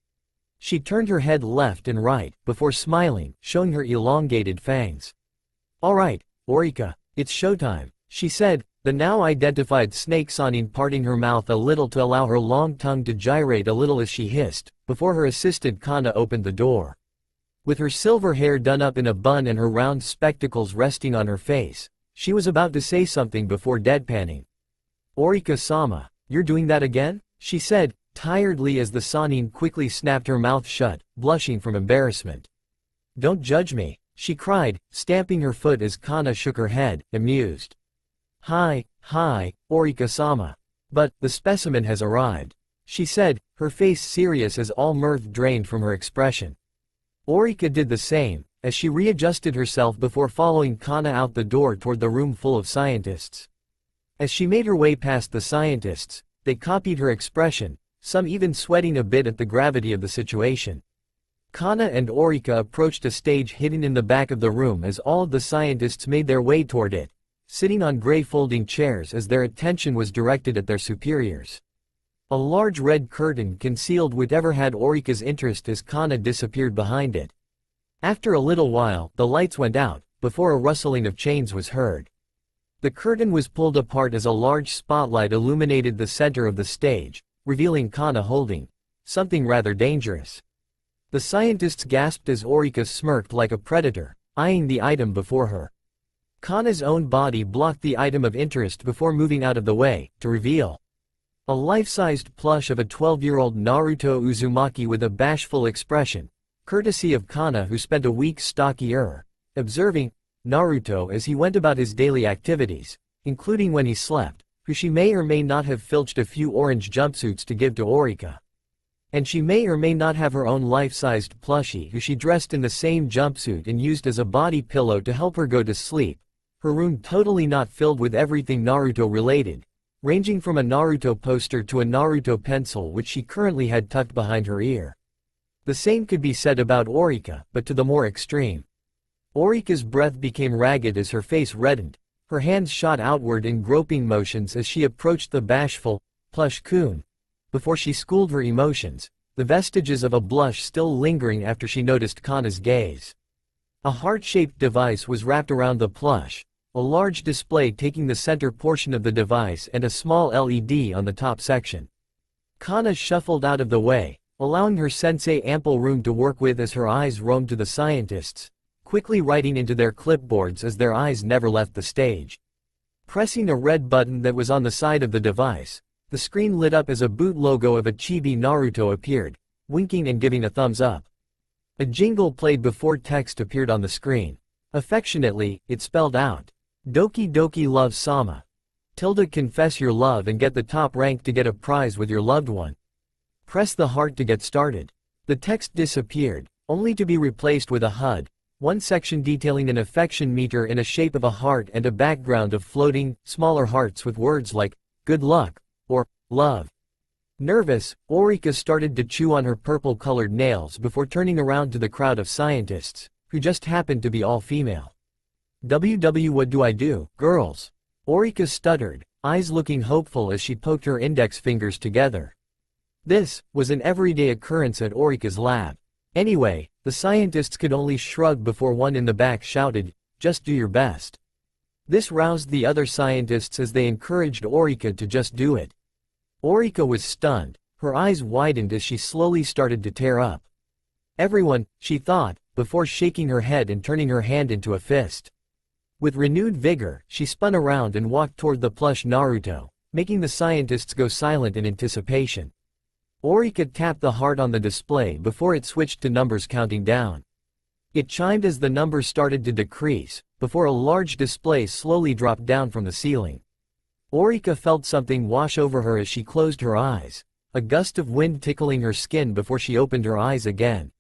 She turned her head left and right, before smiling, showing her elongated fangs. Alright, Orika, it's showtime, she said, the now identified snake Sanin parting her mouth a little to allow her long tongue to gyrate a little as she hissed, before her assistant Kana opened the door. With her silver hair done up in a bun and her round spectacles resting on her face, she was about to say something before deadpanning. Orika-sama, you're doing that again? She said, tiredly as the Sanin quickly snapped her mouth shut, blushing from embarrassment. Don't judge me, she cried, stamping her foot as Kana shook her head, amused. Hi, Orika-sama. But, the specimen has arrived, she said, her face serious as all mirth drained from her expression. Orika did the same, as she readjusted herself before following Kana out the door toward the room full of scientists. As she made her way past the scientists, they copied her expression, some even sweating a bit at the gravity of the situation. Kana and Orika approached a stage hidden in the back of the room as all of the scientists made their way toward it, sitting on gray folding chairs as their attention was directed at their superiors. A large red curtain concealed whatever had Orika's interest as Kana disappeared behind it. After a little while, the lights went out, before a rustling of chains was heard. The curtain was pulled apart as a large spotlight illuminated the center of the stage, revealing Kana holding something rather dangerous. The scientists gasped as Orika smirked like a predator, eyeing the item before her. Kana's own body blocked the item of interest before moving out of the way, to reveal a life-sized plush of a 12-year-old Naruto Uzumaki with a bashful expression, courtesy of Kana, who spent a week stalking observing Naruto as he went about his daily activities, including when he slept, who she may or may not have filched a few orange jumpsuits to give to Orika. And she may or may not have her own life-sized plushie who she dressed in the same jumpsuit and used as a body pillow to help her go to sleep, her room totally not filled with everything Naruto related, ranging from a Naruto poster to a Naruto pencil which she currently had tucked behind her ear. The same could be said about Orika, but to the more extreme. Orika's breath became ragged as her face reddened, her hands shot outward in groping motions as she approached the bashful, plush coon. Before she schooled her emotions, the vestiges of a blush still lingering after she noticed Kana's gaze. A heart-shaped device was wrapped around the plush, a large display taking the center portion of the device and a small LED on the top section. Kana shuffled out of the way, allowing her sensei ample room to work with as her eyes roamed to the scientists, quickly writing into their clipboards as their eyes never left the stage. Pressing a red button that was on the side of the device, the screen lit up as a boot logo of a chibi Naruto appeared, winking and giving a thumbs up. A jingle played before text appeared on the screen. Affectionately, it spelled out, Doki Doki Love Sama. Confess your love and get the top rank to get a prize with your loved one. Press the heart to get started. The text disappeared, only to be replaced with a HUD, one section detailing an affection meter in a shape of a heart and a background of floating, smaller hearts with words like, good luck, or, love. Nervous, Orika started to chew on her purple-colored nails before turning around to the crowd of scientists, who just happened to be all female. What do I do, girls? Orika stuttered, eyes looking hopeful as she poked her index fingers together. This was an everyday occurrence at Orika's lab. Anyway, the scientists could only shrug before one in the back shouted, just do your best. This roused the other scientists as they encouraged Orika to just do it. Orika was stunned, her eyes widened as she slowly started to tear up. Everyone, she thought, before shaking her head and turning her hand into a fist. With renewed vigor, she spun around and walked toward the plush Naruto, making the scientists go silent in anticipation. Orika tapped the heart on the display before it switched to numbers counting down. It chimed as the numbers started to decrease, before a large display slowly dropped down from the ceiling. Orika felt something wash over her as she closed her eyes, a gust of wind tickling her skin before she opened her eyes again.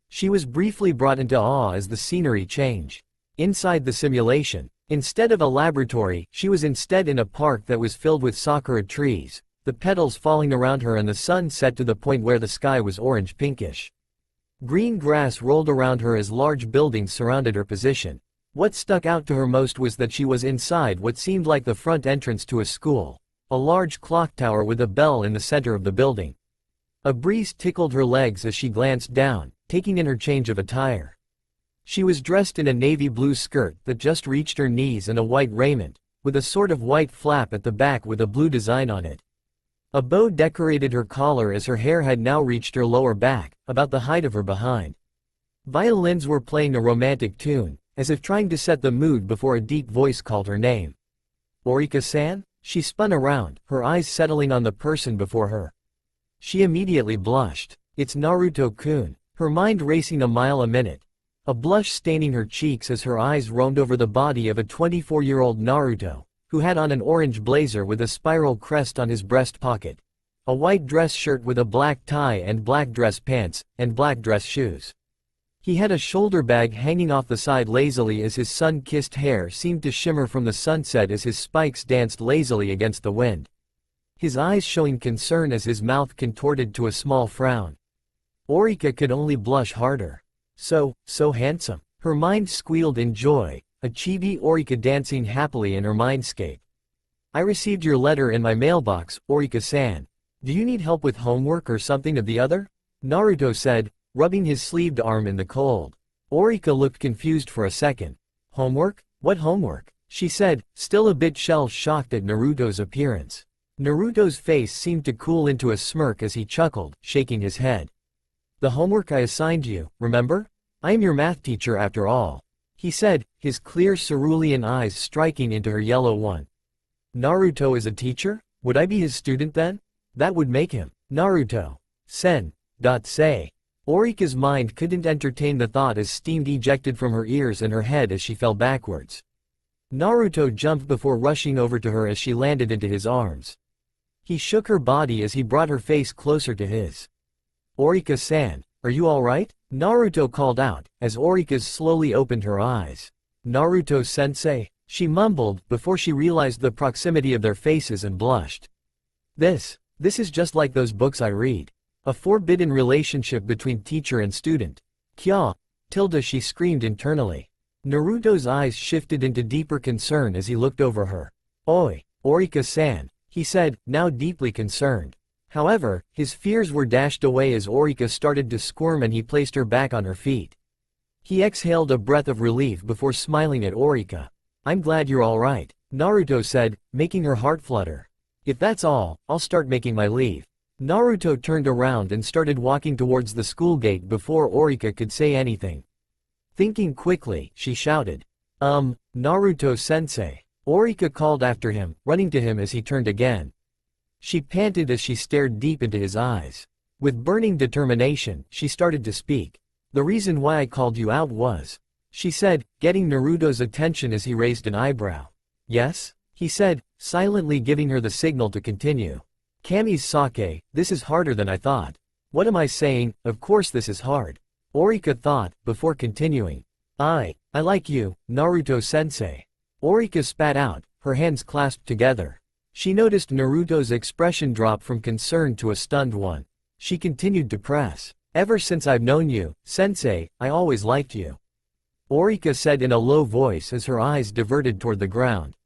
She was briefly brought into awe as the scenery changed. Inside the simulation, instead of a laboratory, she was instead in a park that was filled with sakura trees, the petals falling around her and the sun set to the point where the sky was orange-pinkish. Green grass rolled around her as large buildings surrounded her position. What stuck out to her most was that she was inside what seemed like the front entrance to a school, a large clock tower with a bell in the center of the building. A breeze tickled her legs as she glanced down, taking in her change of attire. She was dressed in a navy blue skirt that just reached her knees and a white raiment, with a sort of white flap at the back with a blue design on it. A bow decorated her collar as her hair had now reached her lower back, about the height of her behind. Violins were playing a romantic tune, as if trying to set the mood before a deep voice called her name. "Orika-san?" She spun around, her eyes settling on the person before her. She immediately blushed. "It's Naruto-kun," her mind racing a mile a minute. A blush staining her cheeks as her eyes roamed over the body of a 24-year-old Naruto, who had on an orange blazer with a spiral crest on his breast pocket, a white dress shirt with a black tie and black dress pants, and black dress shoes. He had a shoulder bag hanging off the side lazily as his sun-kissed hair seemed to shimmer from the sunset as his spikes danced lazily against the wind. His eyes showing concern as his mouth contorted to a small frown. Orika could only blush harder. So handsome. Her mind squealed in joy, a chibi Orika dancing happily in her mindscape. "I received your letter in my mailbox, Orika-san. Do you need help with homework or something of the other?" Naruto said, rubbing his sleeved arm in the cold. Orika looked confused for a second. "Homework? What homework?" she said, still a bit shell-shocked at Naruto's appearance. Naruto's face seemed to cool into a smirk as he chuckled, shaking his head. "The homework I assigned you, remember? I am your math teacher after all," he said, his clear cerulean eyes striking into her yellow one. "Naruto is a teacher? Would I be his student then? That would make him Naruto. Sen. Say." Orika's mind couldn't entertain the thought as steam ejected from her ears and her head as she fell backwards. Naruto jumped before rushing over to her as she landed into his arms. He shook her body as he brought her face closer to his. "Orika-san, are you alright?" Naruto called out, as Orika slowly opened her eyes. "Naruto-sensei," she mumbled, before she realized the proximity of their faces and blushed. This is just like those books I read. A forbidden relationship between teacher and student. Kya! Tilda, she screamed internally. Naruto's eyes shifted into deeper concern as he looked over her. "Oi, Orika-san," he said, now deeply concerned. However, his fears were dashed away as Orika started to squirm and he placed her back on her feet. He exhaled a breath of relief before smiling at Orika. "I'm glad you're alright," Naruto said, making her heart flutter. "If that's all, I'll start making my leave." Naruto turned around and started walking towards the school gate before Orika could say anything. Thinking quickly, she shouted, Naruto-sensei." Orika called after him, running to him as he turned again. She panted as she stared deep into his eyes. With burning determination, she started to speak. "The reason why I called you out was," she said, getting Naruto's attention as he raised an eyebrow. "Yes?" he said, silently giving her the signal to continue. "Kami's-sake, this is harder than I thought." "What am I saying? Of course this is hard," Orika thought, before continuing. I like you, Naruto-sensei." Orika spat out, her hands clasped together. She noticed Naruto's expression drop from concern to a stunned one. She continued to press. "Ever since I've known you, sensei, I always liked you," Orika said in a low voice as her eyes diverted toward the ground.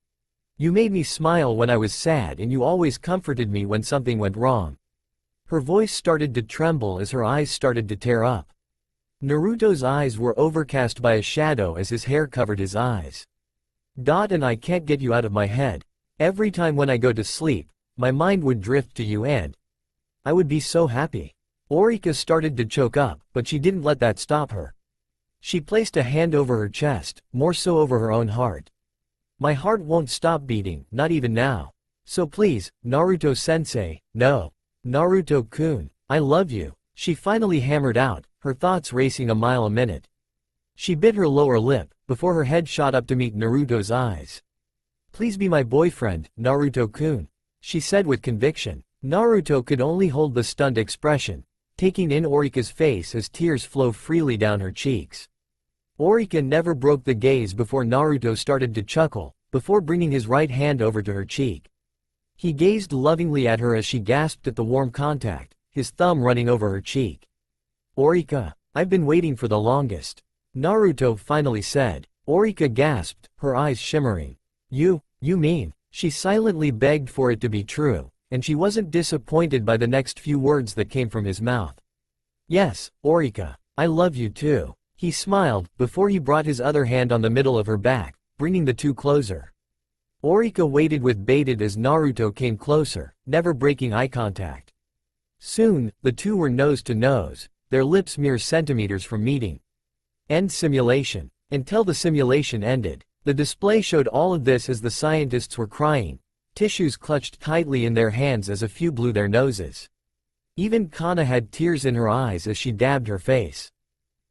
"You made me smile when I was sad and you always comforted me when something went wrong." Her voice started to tremble as her eyes started to tear up. Naruto's eyes were overcast by a shadow as his hair covered his eyes. "And I can't get you out of my head. Every time when I go to sleep, my mind would drift to you and I would be so happy." Orika started to choke up, but she didn't let that stop her. She placed a hand over her chest, more so over her own heart. "My heart won't stop beating, not even now. So please, Naruto-sensei, no. Naruto-kun, I love you," she finally hammered out, her thoughts racing a mile a minute. She bit her lower lip, before her head shot up to meet Naruto's eyes. "Please be my boyfriend, Naruto-kun," she said with conviction. Naruto could only hold the stunned expression, taking in Orika's face as tears flowed freely down her cheeks. Orika never broke the gaze before Naruto started to chuckle, before bringing his right hand over to her cheek. He gazed lovingly at her as she gasped at the warm contact, his thumb running over her cheek. "Orika, I've been waiting for the longest," Naruto finally said. Orika gasped, her eyes shimmering. You mean? She silently begged for it to be true, and she wasn't disappointed by the next few words that came from his mouth. Yes, Orika, I love you too. He smiled, before he brought his other hand on the middle of her back, bringing the two closer. Orika waited with bated as Naruto came closer, never breaking eye contact. Soon, the two were nose to nose, their lips mere centimeters from meeting. End simulation. Until the simulation ended, the display showed all of this as the scientists were crying, tissues clutched tightly in their hands as a few blew their noses. Even Kana had tears in her eyes as she dabbed her face.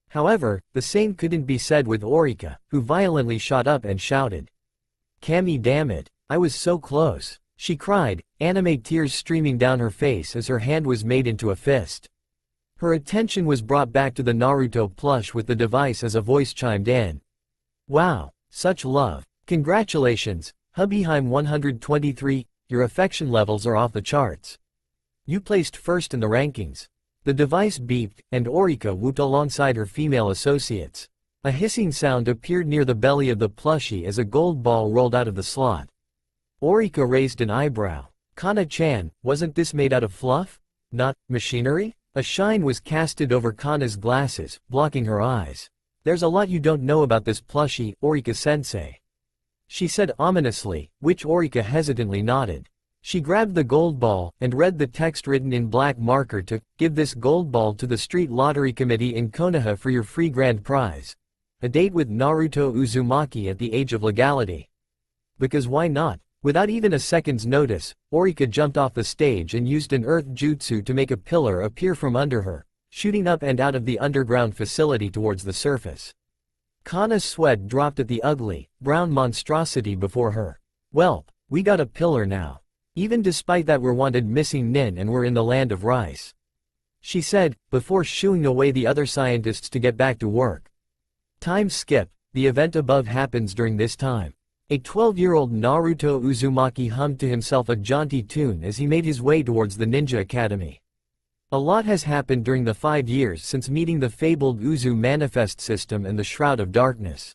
However, the same couldn't be said with Orika, who violently shot up and shouted. Kami, damn it, I was so close, she cried, anime tears streaming down her face as her hand was made into a fist. Her attention was brought back to the Naruto plush with the device as a voice chimed in. Wow, such love. Congratulations, Hubbyheim 123, your affection levels are off the charts. You placed first in the rankings. The device beeped, and Orika whooped alongside her female associates. A hissing sound appeared near the belly of the plushie as a gold ball rolled out of the slot. Orika raised an eyebrow. Kana-chan, wasn't this made out of fluff? Not machinery? A shine was casted over Kana's glasses, blocking her eyes. There's a lot you don't know about this plushie, Orika-sensei. She said ominously, which Orika hesitantly nodded. She grabbed the gold ball, and read the text written in black marker to, give this gold ball to the street lottery committee in Konoha for your free grand prize. A date with Naruto Uzumaki at the age of legality. Because why not? Without even a second's notice, Orika jumped off the stage and used an earth jutsu to make a pillar appear from under her, shooting up and out of the underground facility towards the surface. Kana's sweat dropped at the ugly, brown monstrosity before her. Welp, we got a pillar now. Even despite that we're wanted missing Nin and we're in the land of rice. She said, before shooing away the other scientists to get back to work. Time skip, the event above happens during this time. A 12-year-old Naruto Uzumaki hummed to himself a jaunty tune as he made his way towards the ninja academy. A lot has happened during the 5 years since meeting the fabled Uzu manifest system and the Shroud of Darkness.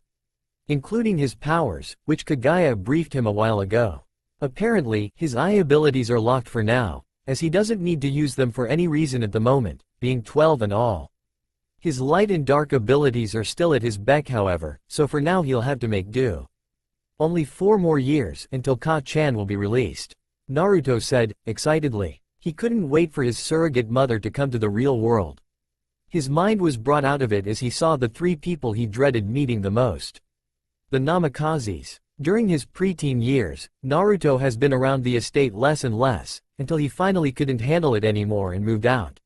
Including his powers, which Kagaya briefed him a while ago. Apparently, his eye abilities are locked for now, as he doesn't need to use them for any reason at the moment, being 12 and all. His light and dark abilities are still at his beck however, so for now he'll have to make do. Only 4 more years until Ka-chan will be released. Naruto said, excitedly. He couldn't wait for his surrogate mother to come to the real world. His mind was brought out of it as he saw the 3 people he dreaded meeting the most. The Namakazes. During his preteen years, Naruto has been around the estate less and less, until he finally couldn't handle it anymore and moved out.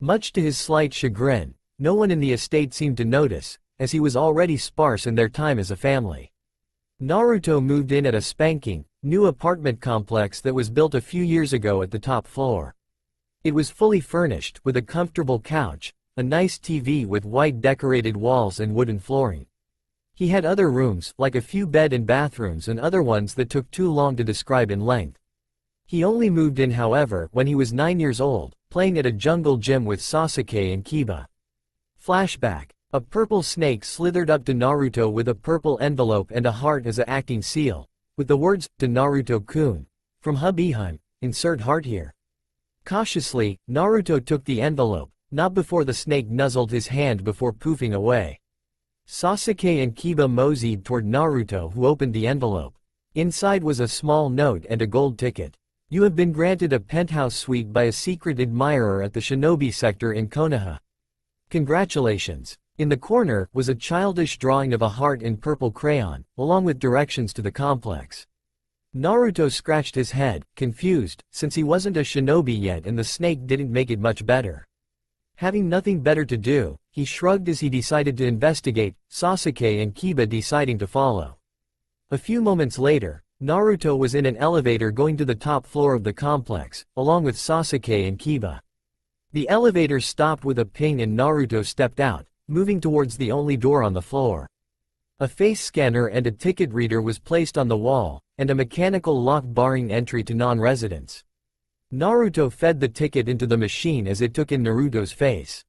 Much to his slight chagrin, no one in the estate seemed to notice, as he was already sparse in their time as a family. Naruto moved in at a spanking, new apartment complex that was built a few years ago at the top floor. It was fully furnished, with a comfortable couch, a nice TV with white decorated walls and wooden flooring. He had other rooms, like a few bed and bathrooms and other ones that took too long to describe in length. He only moved in however when he was 9 years old, playing at a jungle gym with Sasuke and Kiba. Flashback. A purple snake slithered up to Naruto with a purple envelope and a heart as a acting seal, with the words, to Naruto-kun. From Hubbyheim, insert heart here. Cautiously, Naruto took the envelope, not before the snake nuzzled his hand before poofing away. Sasuke and Kiba moseyed toward Naruto who opened the envelope. Inside was a small note and a gold ticket. You have been granted a penthouse suite by a secret admirer at the Shinobi sector in Konoha. Congratulations. In the corner was a childish drawing of a heart in purple crayon, along with directions to the complex. Naruto scratched his head, confused, since he wasn't a shinobi yet and the snake didn't make it much better. Having nothing better to do, he shrugged as he decided to investigate, Sasuke and Kiba deciding to follow. A few moments later, Naruto was in an elevator going to the top floor of the complex, along with Sasuke and Kiba. The elevator stopped with a ping and Naruto stepped out, moving towards the only door on the floor. A face scanner and a ticket reader was placed on the wall, and a mechanical lock barring entry to non-residents. Naruto fed the ticket into the machine as it took in Naruto's face.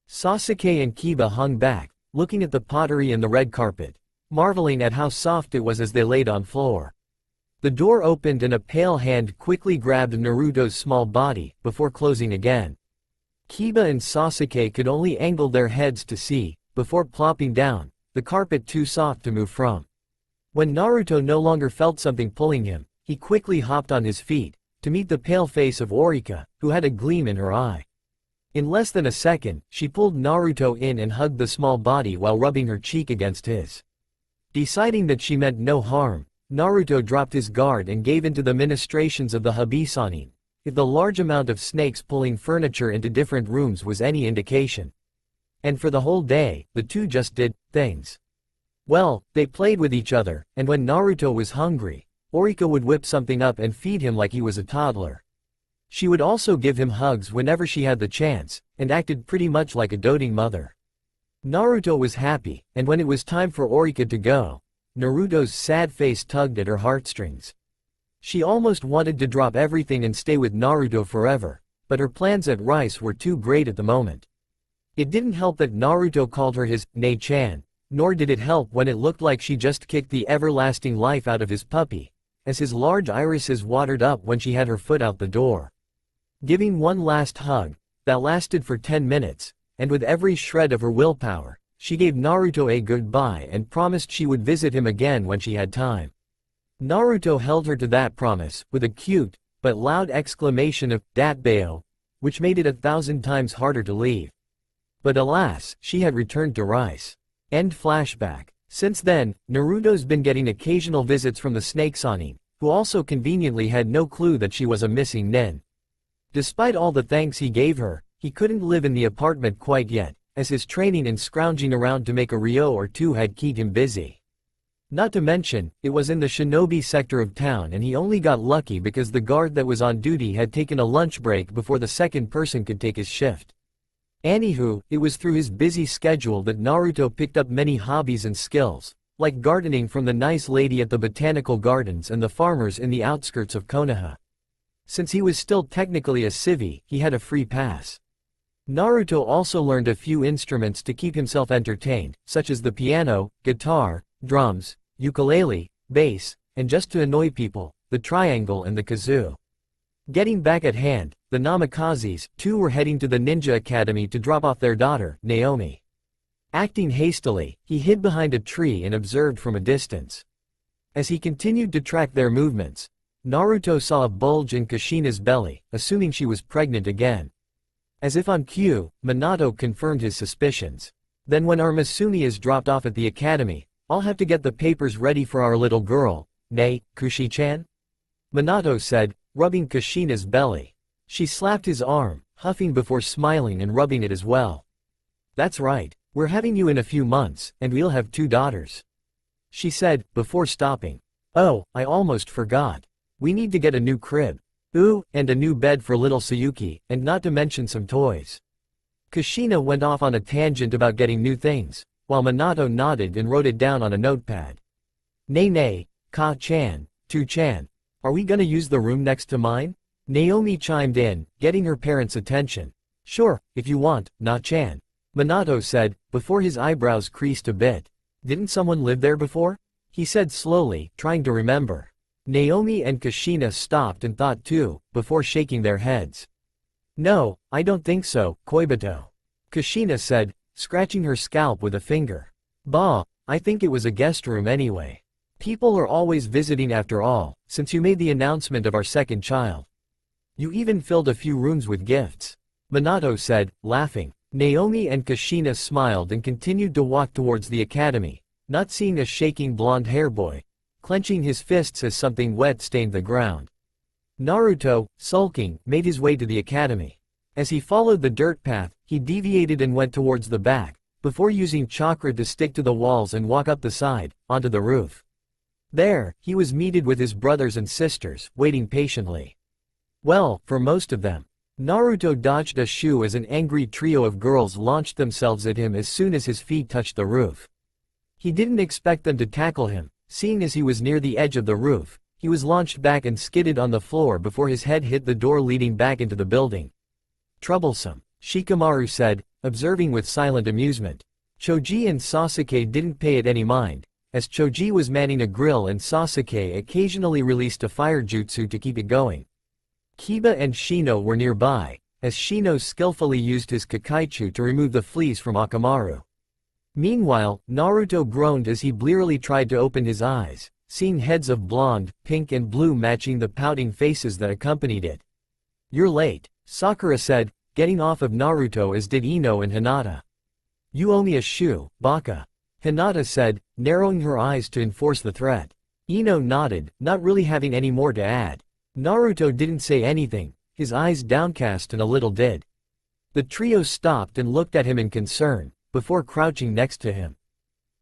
Sasuke and Kiba hung back, looking at the pottery and the red carpet. marveling at how soft it was as they laid on floor. The door opened and a pale hand quickly grabbed Naruto's small body, before closing again. Kiba and Sasuke could only angle their heads to see, before plopping down, the carpet too soft to move from. When Naruto no longer felt something pulling him, he quickly hopped on his feet, to meet the pale face of Orika, who had a gleam in her eye. In less than a second, she pulled Naruto in and hugged the small body while rubbing her cheek against his. Deciding that she meant no harm, Naruto dropped his guard and gave in to the ministrations of the Habisanin, if the large amount of snakes pulling furniture into different rooms was any indication. And for the whole day, the two just did things. Well, they played with each other, and when Naruto was hungry, Orika would whip something up and feed him like he was a toddler. She would also give him hugs whenever she had the chance, and acted pretty much like a doting mother. Naruto was happy, and when it was time for Orika to go, Naruto's sad face tugged at her heartstrings. She almost wanted to drop everything and stay with Naruto forever, but her plans at Rice were too great at the moment. It didn't help that Naruto called her his Ne-chan, nor did it help when it looked like she just kicked the everlasting life out of his puppy, as his large irises watered up when she had her foot out the door. Giving one last hug, that lasted for 10 minutes, and with every shred of her willpower, she gave Naruto a goodbye and promised she would visit him again when she had time. Naruto held her to that promise, with a cute, but loud exclamation of, "Datbeo," which made it 1,000 times harder to leave. But alas, she had returned to Rice. End flashback. Since then, Naruto's been getting occasional visits from the Snake Sanin, who also conveniently had no clue that she was a missing nin. Despite all the thanks he gave her, he couldn't live in the apartment quite yet, as his training and scrounging around to make a Ryo or two had kept him busy. Not to mention, it was in the shinobi sector of town and he only got lucky because the guard that was on duty had taken a lunch break before the second person could take his shift. Anywho, it was through his busy schedule that Naruto picked up many hobbies and skills, like gardening from the nice lady at the botanical gardens and the farmers in the outskirts of Konoha. Since he was still technically a civvy, he had a free pass. Naruto also learned a few instruments to keep himself entertained, such as the piano, guitar, drums, ukulele, bass, and just to annoy people, the triangle and the kazoo. Getting back at hand, the Namikazes, too, were heading to the ninja academy to drop off their daughter, Naomi. Acting hastily, he hid behind a tree and observed from a distance. As he continued to track their movements, Naruto saw a bulge in Kushina's belly, assuming she was pregnant again. As if on cue, Minato confirmed his suspicions. "Then when our Masumi is dropped off at the academy, I'll have to get the papers ready for our little girl, Kushi-chan?" Minato said, rubbing Kushina's belly. She slapped his arm, huffing before smiling and rubbing it as well. "That's right, we're having you in a few months, and we'll have 2 daughters," she said, before stopping. "Oh, I almost forgot. We need to get a new crib. Ooh, and a new bed for little Sayuki, and not to mention some toys." Kushina went off on a tangent about getting new things, while Minato nodded and wrote it down on a notepad. "Nay, Ka-chan, Tu-chan, are we gonna use the room next to mine?" Naomi chimed in, getting her parents' attention. "Sure, if you want, Na-chan," Minato said, before his eyebrows creased a bit. "Didn't someone live there before?" he said slowly, trying to remember. Naomi and Kushina stopped and thought too, before shaking their heads. "No, I don't think so, Koibito," Kushina said, scratching her scalp with a finger. "Bah, I think it was a guest room anyway. People are always visiting after all, since you made the announcement of our second child. You even filled a few rooms with gifts," Minato said, laughing. Naomi and Kushina smiled and continued to walk towards the academy, not seeing a shaking blonde hair boy, clenching his fists as something wet stained the ground. Naruto, sulking, made his way to the academy. As he followed the dirt path, he deviated and went towards the back, before using chakra to stick to the walls and walk up the side, onto the roof. There, he was meted with his brothers and sisters, waiting patiently. Well, for most of them. Naruto dodged a shoe as an angry trio of girls launched themselves at him as soon as his feet touched the roof. He didn't expect them to tackle him. Seeing as he was near the edge of the roof, he was launched back and skidded on the floor before his head hit the door leading back into the building. "Troublesome," Shikamaru said, observing with silent amusement. Choji and Sasuke didn't pay it any mind, as Choji was manning a grill and Sasuke occasionally released a fire jutsu to keep it going. Kiba and Shino were nearby, as Shino skillfully used his Kakaichu to remove the fleas from Akamaru. Meanwhile, Naruto groaned as he blearily tried to open his eyes, seeing heads of blonde, pink and blue matching the pouting faces that accompanied it. "You're late," Sakura said, getting off of Naruto, as did Ino and Hinata. "You owe me a shoe, Baka," Hinata said, narrowing her eyes to enforce the threat. Ino nodded, not really having any more to add. Naruto didn't say anything, his eyes downcast and a little dead. The trio stopped and looked at him in concern, before crouching next to him.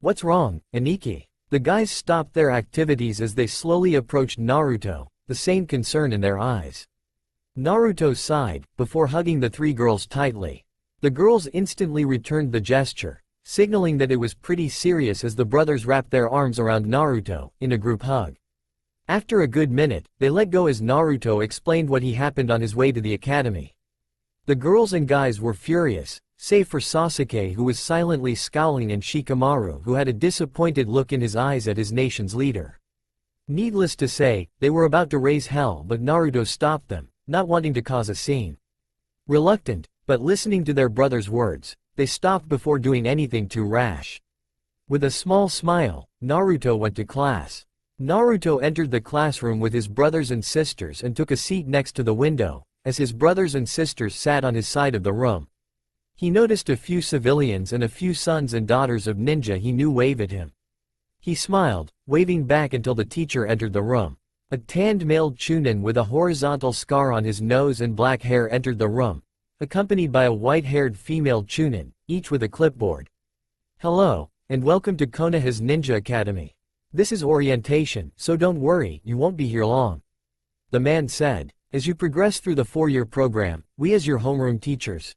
"What's wrong, Aniki?" The guys stopped their activities as they slowly approached Naruto, the same concern in their eyes. Naruto sighed, before hugging the three girls tightly. The girls instantly returned the gesture, signaling that it was pretty serious as the brothers wrapped their arms around Naruto, in a group hug. After a good minute, they let go as Naruto explained what had happened on his way to the academy. The girls and guys were furious, save for Sasuke, who was silently scowling, and Shikamaru, who had a disappointed look in his eyes at his nation's leader. Needless to say, they were about to raise hell, but Naruto stopped them, not wanting to cause a scene. Reluctant, but listening to their brother's words, they stopped before doing anything too rash. With a small smile, Naruto went to class. Naruto entered the classroom with his brothers and sisters and took a seat next to the window, as his brothers and sisters sat on his side of the room. He noticed a few civilians and a few sons and daughters of ninja he knew wave at him. He smiled, waving back until the teacher entered the room. A tanned male chunin with a horizontal scar on his nose and black hair entered the room, accompanied by a white-haired female chunin, each with a clipboard. "Hello, and welcome to Konoha's Ninja Academy. This is orientation, so don't worry, you won't be here long," the man said. "As you progress through the 4-year program, we as your homeroom teachers,"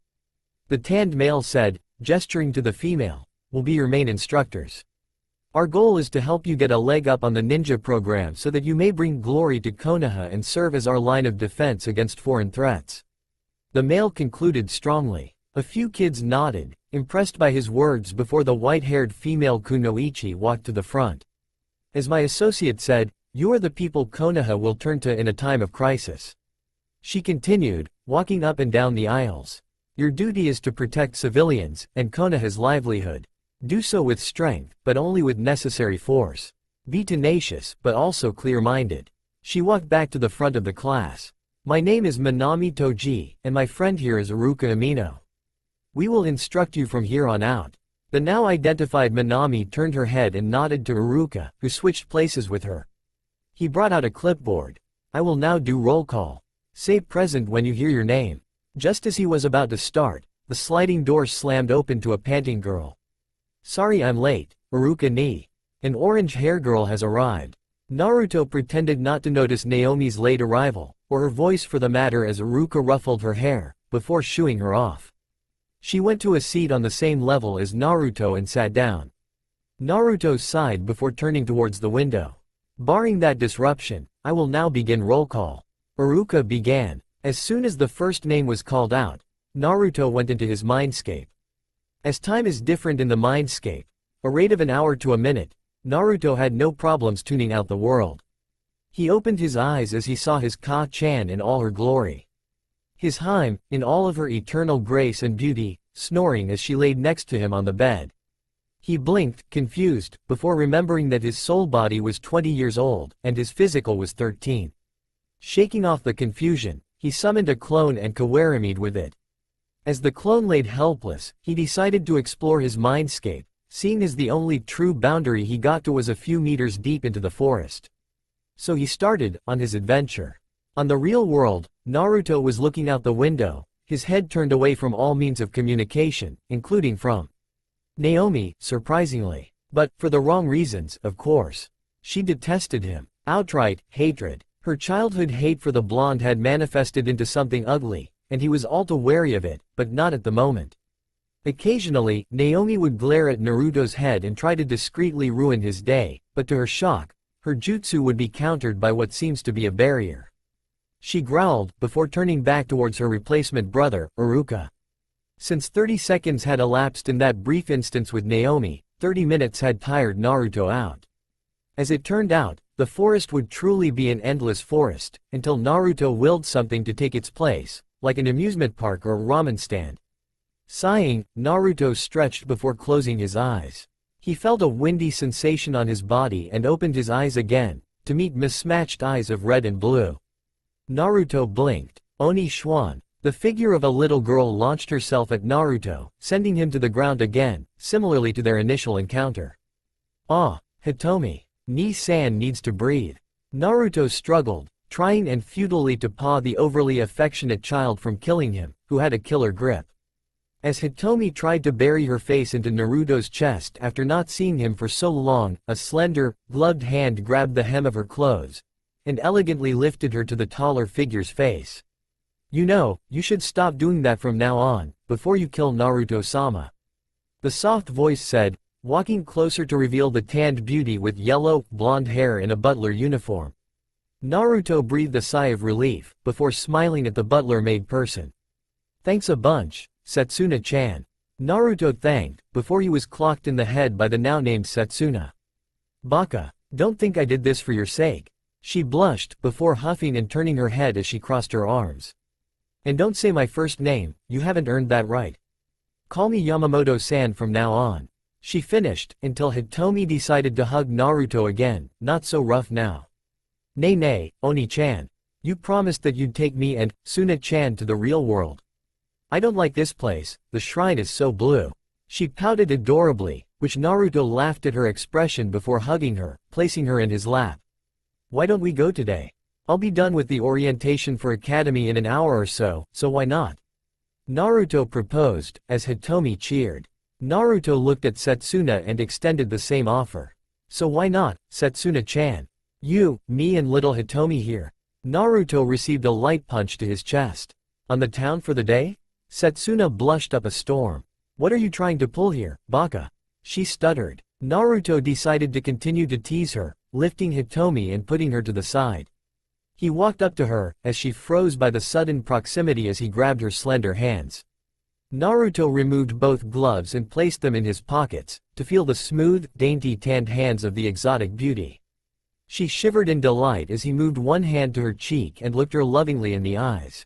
the tanned male said, gesturing to the female, "will be your main instructors. Our goal is to help you get a leg up on the ninja program so that you may bring glory to Konoha and serve as our line of defense against foreign threats," the male concluded strongly. A few kids nodded, impressed by his words, before the white-haired female Kunoichi walked to the front. "As my associate said, you are the people Konoha will turn to in a time of crisis," she continued, walking up and down the aisles. "Your duty is to protect civilians and Konoha's livelihood. Do so with strength, but only with necessary force. Be tenacious, but also clear-minded." She walked back to the front of the class. "My name is Minami Toji, and my friend here is Iruka Amino. We will instruct you from here on out." The now identified Minami turned her head and nodded to Iruka, who switched places with her. He brought out a clipboard. "I will now do roll call. Say present when you hear your name." Just as he was about to start, the sliding door slammed open to a panting girl. "Sorry I'm late, Iruka ni. An orange hair girl has arrived." Naruto pretended not to notice Naomi's late arrival, or her voice for the matter, as Iruka ruffled her hair, before shooing her off. She went to a seat on the same level as Naruto and sat down. Naruto sighed before turning towards the window. "Barring that disruption, I will now begin roll call." Iruka began. As soon as the first name was called out, Naruto went into his mindscape. As time is different in the mindscape, a rate of an hour to a minute, Naruto had no problems tuning out the world. He opened his eyes as he saw his Ka-chan in all her glory. His Haim, in all of her eternal grace and beauty, snoring as she laid next to him on the bed. He blinked, confused, before remembering that his soul body was 20 years old, and his physical was 13. Shaking off the confusion, he summoned a clone and Kawaramid with it. As the clone laid helpless, he decided to explore his mindscape, seeing as the only true boundary he got to was a few meters deep into the forest. So he started on his adventure. On the real world, Naruto was looking out the window, his head turned away from all means of communication, including from Naomi, surprisingly. But, for the wrong reasons, of course. She detested him. Outright hatred. Her childhood hate for the blonde had manifested into something ugly, and he was all too wary of it, but not at the moment. Occasionally, Naomi would glare at Naruto's head and try to discreetly ruin his day, but to her shock, her jutsu would be countered by what seems to be a barrier. She growled, before turning back towards her replacement brother, Iruka. Since 30 seconds had elapsed in that brief instance with Naomi, 30 minutes had tired Naruto out. As it turned out, the forest would truly be an endless forest, until Naruto willed something to take its place, like an amusement park or a ramen stand. Sighing, Naruto stretched before closing his eyes. He felt a windy sensation on his body and opened his eyes again, to meet mismatched eyes of red and blue. Naruto blinked. Oni Schwan, the figure of a little girl, launched herself at Naruto, sending him to the ground again, similarly to their initial encounter. Ah, Hitomi. Ni-san needs to breathe. Naruto struggled, trying and futilely to paw the overly affectionate child from killing him, who had a killer grip. As Hitomi tried to bury her face into Naruto's chest after not seeing him for so long, a slender, gloved hand grabbed the hem of her clothes and elegantly lifted her to the taller figure's face. You know, you should stop doing that from now on, before you kill Naruto-sama. The soft voice said, walking closer to reveal the tanned beauty with yellow, blonde hair in a butler uniform. Naruto breathed a sigh of relief, before smiling at the butler-maid person. Thanks a bunch, Setsuna-chan. Naruto thanked, before he was clocked in the head by the now-named Setsuna. Baka, don't think I did this for your sake. She blushed, before huffing and turning her head as she crossed her arms. And don't say my first name, you haven't earned that right. Call me Yamamoto-san from now on. She finished, until Hitomi decided to hug Naruto again, not so rough now. Nay, Oni-chan. You promised that you'd take me and Suna-chan to the real world. I don't like this place, the shrine is so blue. She pouted adorably, which Naruto laughed at her expression before hugging her, placing her in his lap. Why don't we go today? I'll be done with the orientation for academy in an hour or so why not? Naruto proposed, as Hitomi cheered. Naruto looked at Setsuna and extended the same offer. So why not, Setsuna-chan? You, me and little Hitomi here. Naruto received a light punch to his chest. On the town for the day? Setsuna blushed up a storm. What are you trying to pull here, Baka? She stuttered. Naruto decided to continue to tease her, lifting Hitomi and putting her to the side. He walked up to her, as she froze by the sudden proximity as he grabbed her slender hands. Naruto removed both gloves and placed them in his pockets, to feel the smooth, dainty tanned hands of the exotic beauty. She shivered in delight as he moved one hand to her cheek and looked her lovingly in the eyes.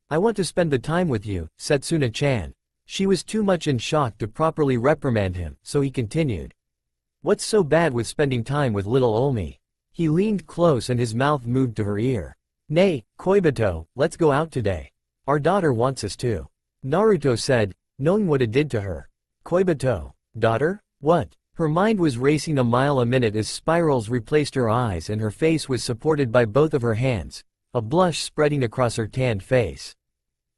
I want to spend the time with you, Setsuna-chan. She was too much in shock to properly reprimand him, so he continued. What's so bad with spending time with little Olmi? He leaned close and his mouth moved to her ear. Nay, Koibito, let's go out today. Our daughter wants us to. Naruto said, knowing what it did to her. Koibito? Daughter? What? Her mind was racing a mile a minute as spirals replaced her eyes and her face was supported by both of her hands, a blush spreading across her tanned face.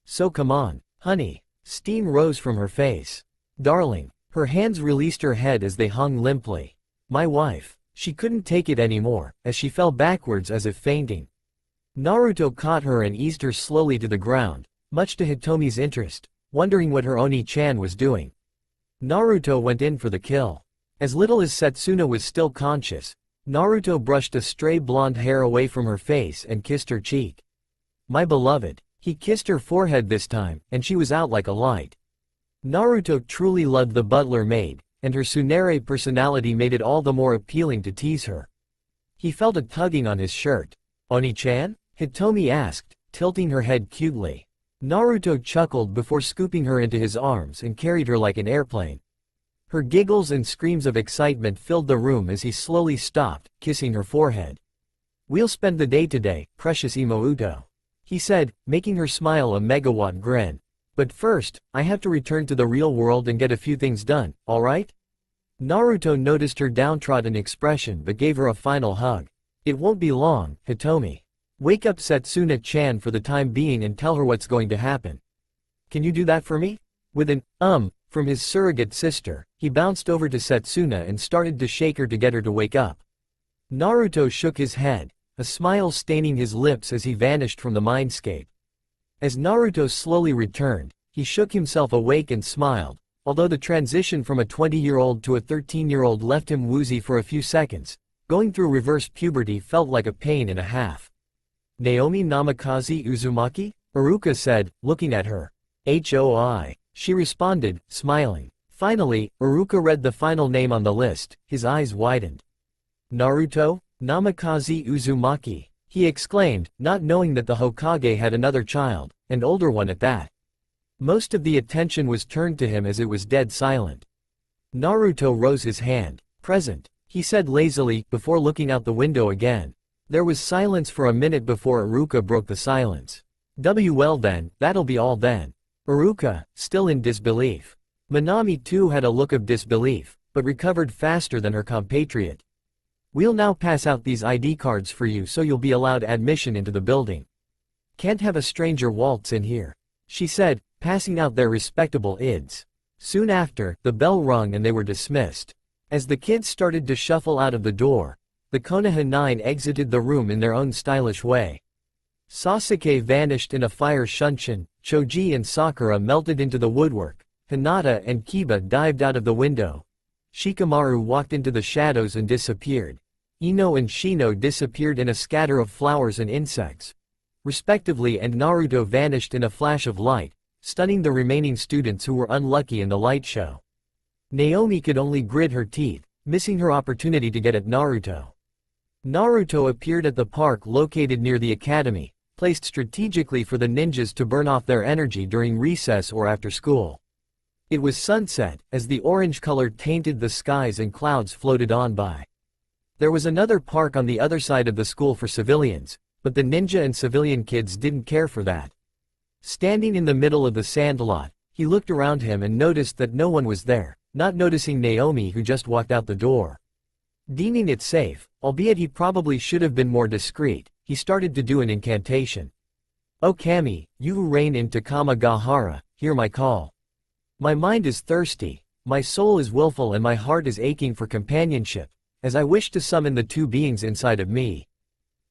So come on, honey. Steam rose from her face. Darling. Her hands released her head as they hung limply. My wife. She couldn't take it anymore, as she fell backwards as if fainting. Naruto caught her and eased her slowly to the ground, much to Hitomi's interest, wondering what her Oni-chan was doing. Naruto went in for the kill. As little as Setsuna was still conscious, Naruto brushed a stray blonde hair away from her face and kissed her cheek. My beloved. He kissed her forehead this time, and she was out like a light. Naruto truly loved the butler maid, and her tsundere personality made it all the more appealing to tease her. He felt a tugging on his shirt. Oni-chan? Hitomi asked, tilting her head cutely. Naruto chuckled before scooping her into his arms and carried her like an airplane. Her giggles and screams of excitement filled the room as he slowly stopped, kissing her forehead. We'll spend the day today, precious Imouto. He said, making her smile a megawatt grin. But first, I have to return to the real world and get a few things done, alright? Naruto noticed her downtrodden expression but gave her a final hug. It won't be long, Hitomi. Wake up Setsuna-chan for the time being and tell her what's going to happen. Can you do that for me? With an, from his surrogate sister, he bounced over to Setsuna and started to shake her to get her to wake up. Naruto shook his head, a smile staining his lips as he vanished from the mindscape. As Naruto slowly returned, he shook himself awake and smiled, although the transition from a 20-year-old to a 13-year-old left him woozy for a few seconds. Going through reverse puberty felt like a pain and a half. Naomi Namikaze Uzumaki? Iruka said, looking at her. Hoi. She responded, smiling. Finally, Iruka read the final name on the list, his eyes widened. Naruto? Namikaze Uzumaki, he exclaimed, not knowing that the Hokage had another child, an older one at that. Most of the attention was turned to him as it was dead silent. Naruto rose his hand. Present, he said lazily, before looking out the window again. There was silence for a minute before Iruka broke the silence. Well then, that'll be all then. Iruka, still in disbelief. Minami too had a look of disbelief, but recovered faster than her compatriot. We'll now pass out these ID cards for you so you'll be allowed admission into the building. Can't have a stranger waltz in here, she said, passing out their respectable IDs. Soon after, the bell rung and they were dismissed. As the kids started to shuffle out of the door, the Konoha 9 exited the room in their own stylish way. Sasuke vanished in a fire shunshin, Choji and Sakura melted into the woodwork, Hinata and Kiba dived out of the window. Shikamaru walked into the shadows and disappeared. Ino and Shino disappeared in a scatter of flowers and insects, respectively, and Naruto vanished in a flash of light, stunning the remaining students who were unlucky in the light show. Naomi could only grit her teeth, missing her opportunity to get at Naruto. Naruto appeared at the park located near the academy, placed strategically for the ninjas to burn off their energy during recess or after school. It was sunset, as the orange color tainted the skies and clouds floated on by. There was another park on the other side of the school for civilians, but the ninja and civilian kids didn't care for that. Standing in the middle of the sandlot, he looked around him and noticed that no one was there, not noticing Naomi who just walked out the door. Deeming it safe, albeit he probably should have been more discreet, he started to do an incantation. "O Kami, you who reign in Takamagahara, hear my call. My mind is thirsty, my soul is willful and my heart is aching for companionship, as I wish to summon the two beings inside of me,"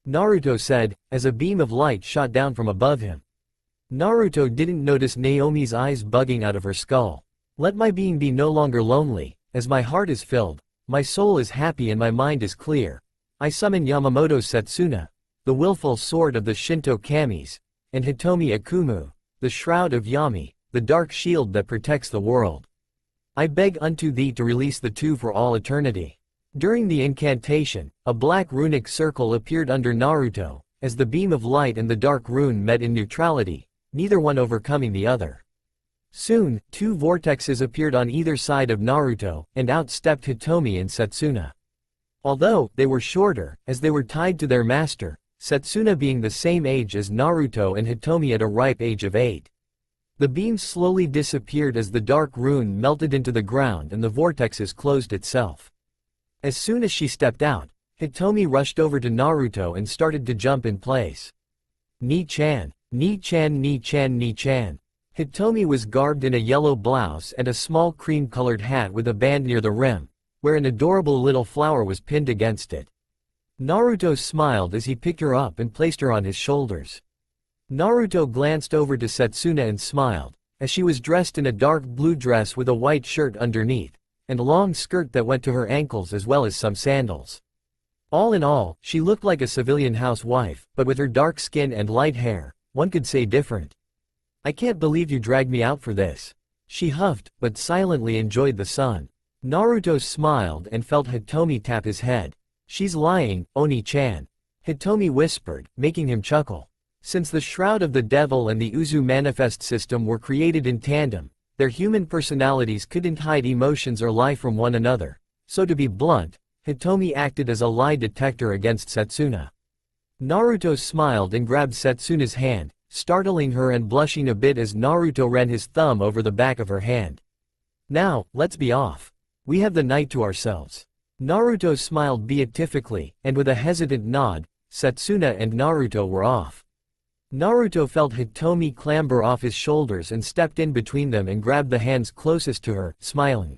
Naruto said, as a beam of light shot down from above him. Naruto didn't notice Naomi's eyes bugging out of her skull. "Let my being be no longer lonely, as my heart is filled, my soul is happy and my mind is clear. I summon Yamamoto Setsuna, the willful sword of the Shinto Kamis, and Hitomi Akumu, the shroud of Yami, the dark shield that protects the world. I beg unto thee to release the two for all eternity." During the incantation, a black runic circle appeared under Naruto, as the beam of light and the dark rune met in neutrality, neither one overcoming the other. Soon, two vortexes appeared on either side of Naruto, and out stepped Hitomi and Setsuna. Although, they were shorter, as they were tied to their master, Setsuna being the same age as Naruto and Hitomi at a ripe age of 8. The beam slowly disappeared as the dark rune melted into the ground and the vortexes closed itself. As soon as she stepped out, Hitomi rushed over to Naruto and started to jump in place. "Ni-chan, Ni-chan, Ni-chan, Ni-chan." Hitomi was garbed in a yellow blouse and a small cream-colored hat with a band near the rim, where an adorable little flower was pinned against it. Naruto smiled as he picked her up and placed her on his shoulders. Naruto glanced over to Setsuna and smiled, as she was dressed in a dark blue dress with a white shirt underneath, and a long skirt that went to her ankles as well as some sandals. All in all, she looked like a civilian housewife, but with her dark skin and light hair, one could say different. "I can't believe you dragged me out for this." She huffed, but silently enjoyed the sun. Naruto smiled and felt Hitomi tap his head. "She's lying, Oni-chan," Hitomi whispered, making him chuckle. Since the Shroud of the Devil and the Uzu Manifest system were created in tandem, their human personalities couldn't hide emotions or lie from one another, so to be blunt, Hitomi acted as a lie detector against Setsuna. Naruto smiled and grabbed Setsuna's hand, startling her and blushing a bit as Naruto ran his thumb over the back of her hand. "Now, let's be off. We have the night to ourselves." Naruto smiled beatifically, and with a hesitant nod, Setsuna and Naruto were off. Naruto felt Hitomi clamber off his shoulders and stepped in between them and grabbed the hands closest to her, smiling.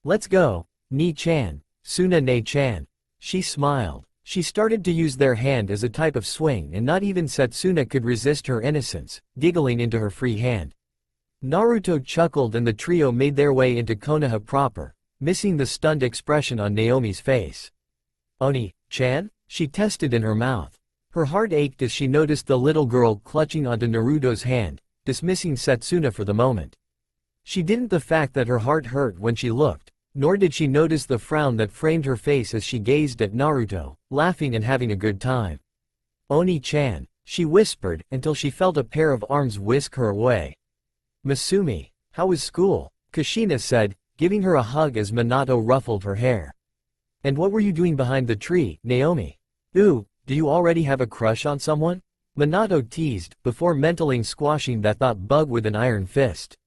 "Let's go, Ni-chan, Suna-ne-chan." She smiled. She started to use their hand as a type of swing and not even Setsuna could resist her innocence, giggling into her free hand. Naruto chuckled and the trio made their way into Konoha proper, missing the stunned expression on Naomi's face. "Oni-chan?" she tested in her mouth. Her heart ached as she noticed the little girl clutching onto Naruto's hand, dismissing Setsuna for the moment. She didn't the fact that her heart hurt when she looked, nor did she notice the frown that framed her face as she gazed at Naruto, laughing and having a good time. Oni-chan, she whispered until she felt a pair of arms whisk her away. Masumi, how was school? Kushina said, giving her a hug as Minato ruffled her hair. And what were you doing behind the tree, Naomi? Ooh, do you already have a crush on someone? Minato teased, before mentally squashing that thought bug with an iron fist.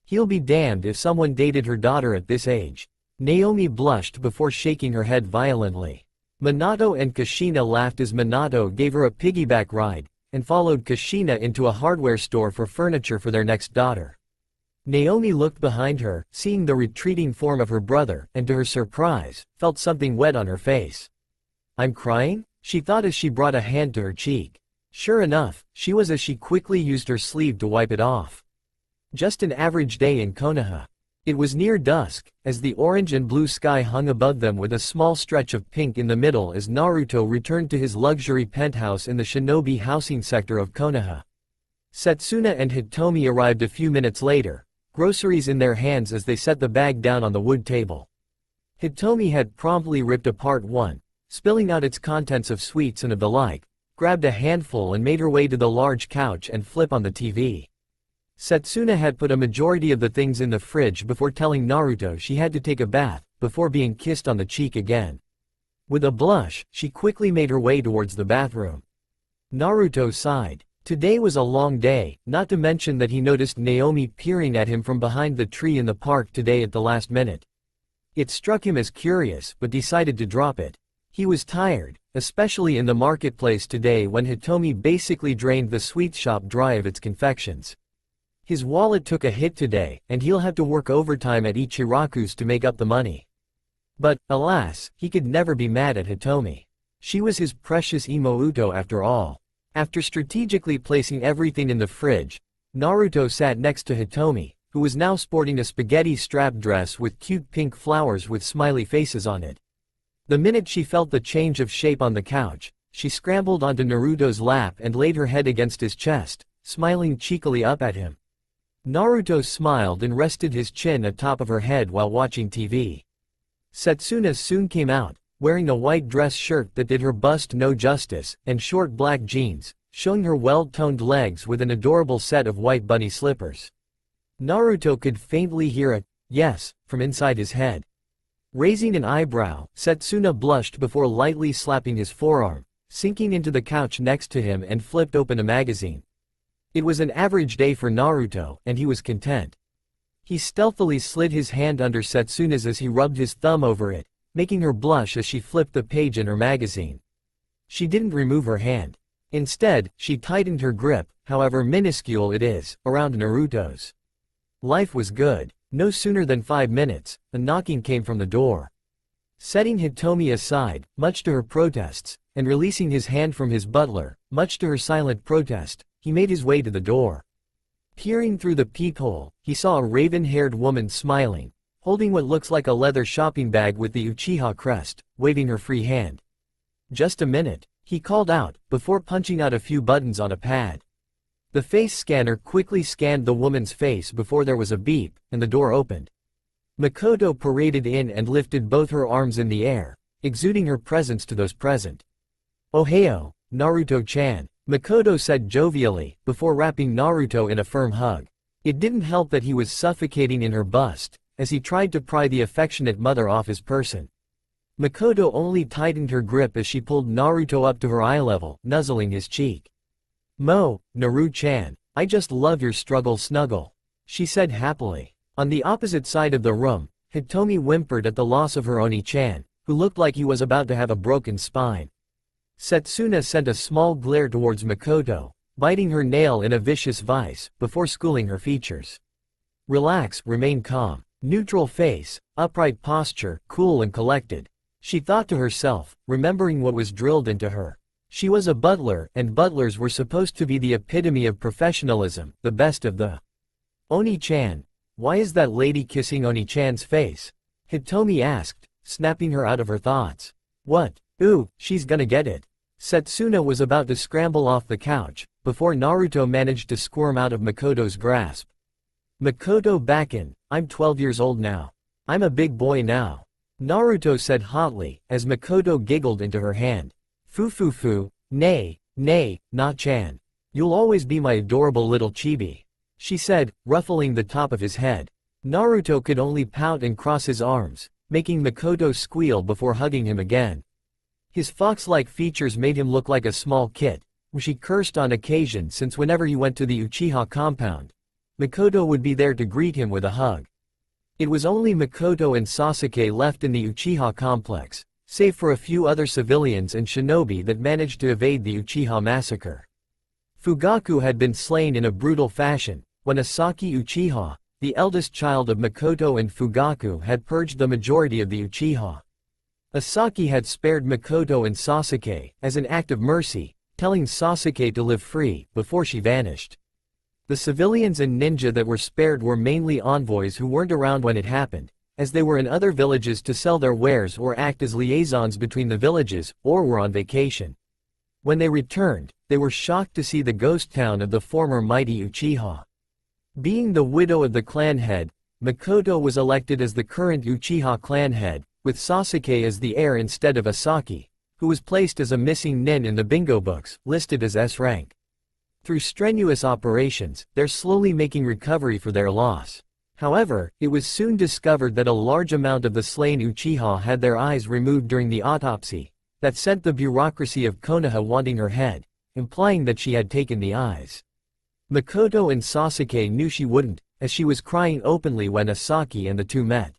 He'll be damned if someone dated her daughter at this age. Naomi blushed before shaking her head violently. Minato and Kushina laughed as Minato gave her a piggyback ride, and followed Kushina into a hardware store for furniture for their next daughter. Naomi looked behind her, seeing the retreating form of her brother, and to her surprise, felt something wet on her face. I'm crying? She thought as she brought a hand to her cheek. Sure enough, she was as she quickly used her sleeve to wipe it off. Just an average day in Konoha. It was near dusk, as the orange and blue sky hung above them with a small stretch of pink in the middle as Naruto returned to his luxury penthouse in the shinobi housing sector of Konoha. Setsuna and Hitomi arrived a few minutes later, groceries in their hands as they set the bag down on the wood table. Hitomi had promptly ripped apart one, spilling out its contents of sweets and of the like, grabbed a handful and made her way to the large couch and flip on the TV. Setsuna had put a majority of the things in the fridge before telling Naruto she had to take a bath, before being kissed on the cheek again. With a blush, she quickly made her way towards the bathroom. Naruto sighed. Today was a long day, not to mention that he noticed Naomi peering at him from behind the tree in the park today at the last minute. It struck him as curious, but decided to drop it. He was tired, especially in the marketplace today when Hitomi basically drained the sweet shop dry of its confections. His wallet took a hit today, and he'll have to work overtime at Ichiraku's to make up the money. But, alas, he could never be mad at Hitomi. She was his precious Imouto after all. After strategically placing everything in the fridge, Naruto sat next to Hitomi, who was now sporting a spaghetti strap dress with cute pink flowers with smiley faces on it. The minute she felt the change of shape on the couch, she scrambled onto Naruto's lap and laid her head against his chest, smiling cheekily up at him. Naruto smiled and rested his chin atop of her head while watching TV. Setsuna soon came out, wearing a white dress shirt that did her bust no justice, and short black jeans, showing her well-toned legs with an adorable set of white bunny slippers. Naruto could faintly hear a yes from inside his head. Raising an eyebrow, Setsuna blushed before lightly slapping his forearm, sinking into the couch next to him and flipped open a magazine. It was an average day for Naruto, and he was content. He stealthily slid his hand under Setsuna's as he rubbed his thumb over it, making her blush as she flipped the page in her magazine. She didn't remove her hand. Instead, she tightened her grip, however minuscule it is, around Naruto's. Life was good. No sooner than 5 minutes, a knocking came from the door. Setting Hitomi aside, much to her protests, and releasing his hand from his butler, much to her silent protest, he made his way to the door. Peering through the peephole, he saw a raven-haired woman smiling, holding what looks like a leather shopping bag with the Uchiha crest, waving her free hand. Just a minute, he called out, before punching out a few buttons on a pad. The face scanner quickly scanned the woman's face before there was a beep, and the door opened. Makoto paraded in and lifted both her arms in the air, exuding her presence to those present. "Ohio, Naruto-chan," Makoto said jovially, before wrapping Naruto in a firm hug. It didn't help that he was suffocating in her bust, as he tried to pry the affectionate mother off his person. Makoto only tightened her grip as she pulled Naruto up to her eye level, nuzzling his cheek. Naru-chan, I just love your struggle snuggle," she said happily. On the opposite side of the room, Hitomi whimpered at the loss of her Oni-chan, who looked like he was about to have a broken spine. Setsuna sent a small glare towards Makoto, biting her nail in a vicious vice, before schooling her features. Relax, remain calm. Neutral face, upright posture, cool and collected. She thought to herself, remembering what was drilled into her. She was a butler, and butlers were supposed to be the epitome of professionalism, the best of the. Oni-chan, why is that lady kissing Oni-chan's face? Hitomi asked, snapping her out of her thoughts. What? Ooh, she's gonna get it. Setsuna was about to scramble off the couch, before Naruto managed to squirm out of Makoto's grasp. Makoto Bakken, I'm 12 years old now. I'm a big boy now. Naruto said hotly, as Makoto giggled into her hand. Fu, nay, not Chan. You'll always be my adorable little chibi, she said, ruffling the top of his head. Naruto could only pout and cross his arms, making Makoto squeal before hugging him again. His fox-like features made him look like a small kid, which he cursed on occasion since whenever he went to the Uchiha compound, Makoto would be there to greet him with a hug. It was only Makoto and Sasuke left in the Uchiha complex, save for a few other civilians and shinobi that managed to evade the Uchiha massacre. Fugaku had been slain in a brutal fashion, when Asaki Uchiha, the eldest child of Makoto and Fugaku, had purged the majority of the Uchiha. Asaki had spared Makoto and Sasuke, as an act of mercy, telling Sasuke to live free, before she vanished. The civilians and ninja that were spared were mainly envoys who weren't around when it happened, as they were in other villages to sell their wares or act as liaisons between the villages, or were on vacation. When they returned, they were shocked to see the ghost town of the former mighty Uchiha. Being the widow of the clan head, Makoto was elected as the current Uchiha clan head, with Sasuke as the heir instead of Asaki, who was placed as a missing nin in the bingo books, listed as S rank. Through strenuous operations, they're slowly making recovery for their loss. However, it was soon discovered that a large amount of the slain Uchiha had their eyes removed during the autopsy, that sent the bureaucracy of Konoha wanting her head, implying that she had taken the eyes. Makoto and Sasuke knew she wouldn't, as she was crying openly when Asaki and the two met.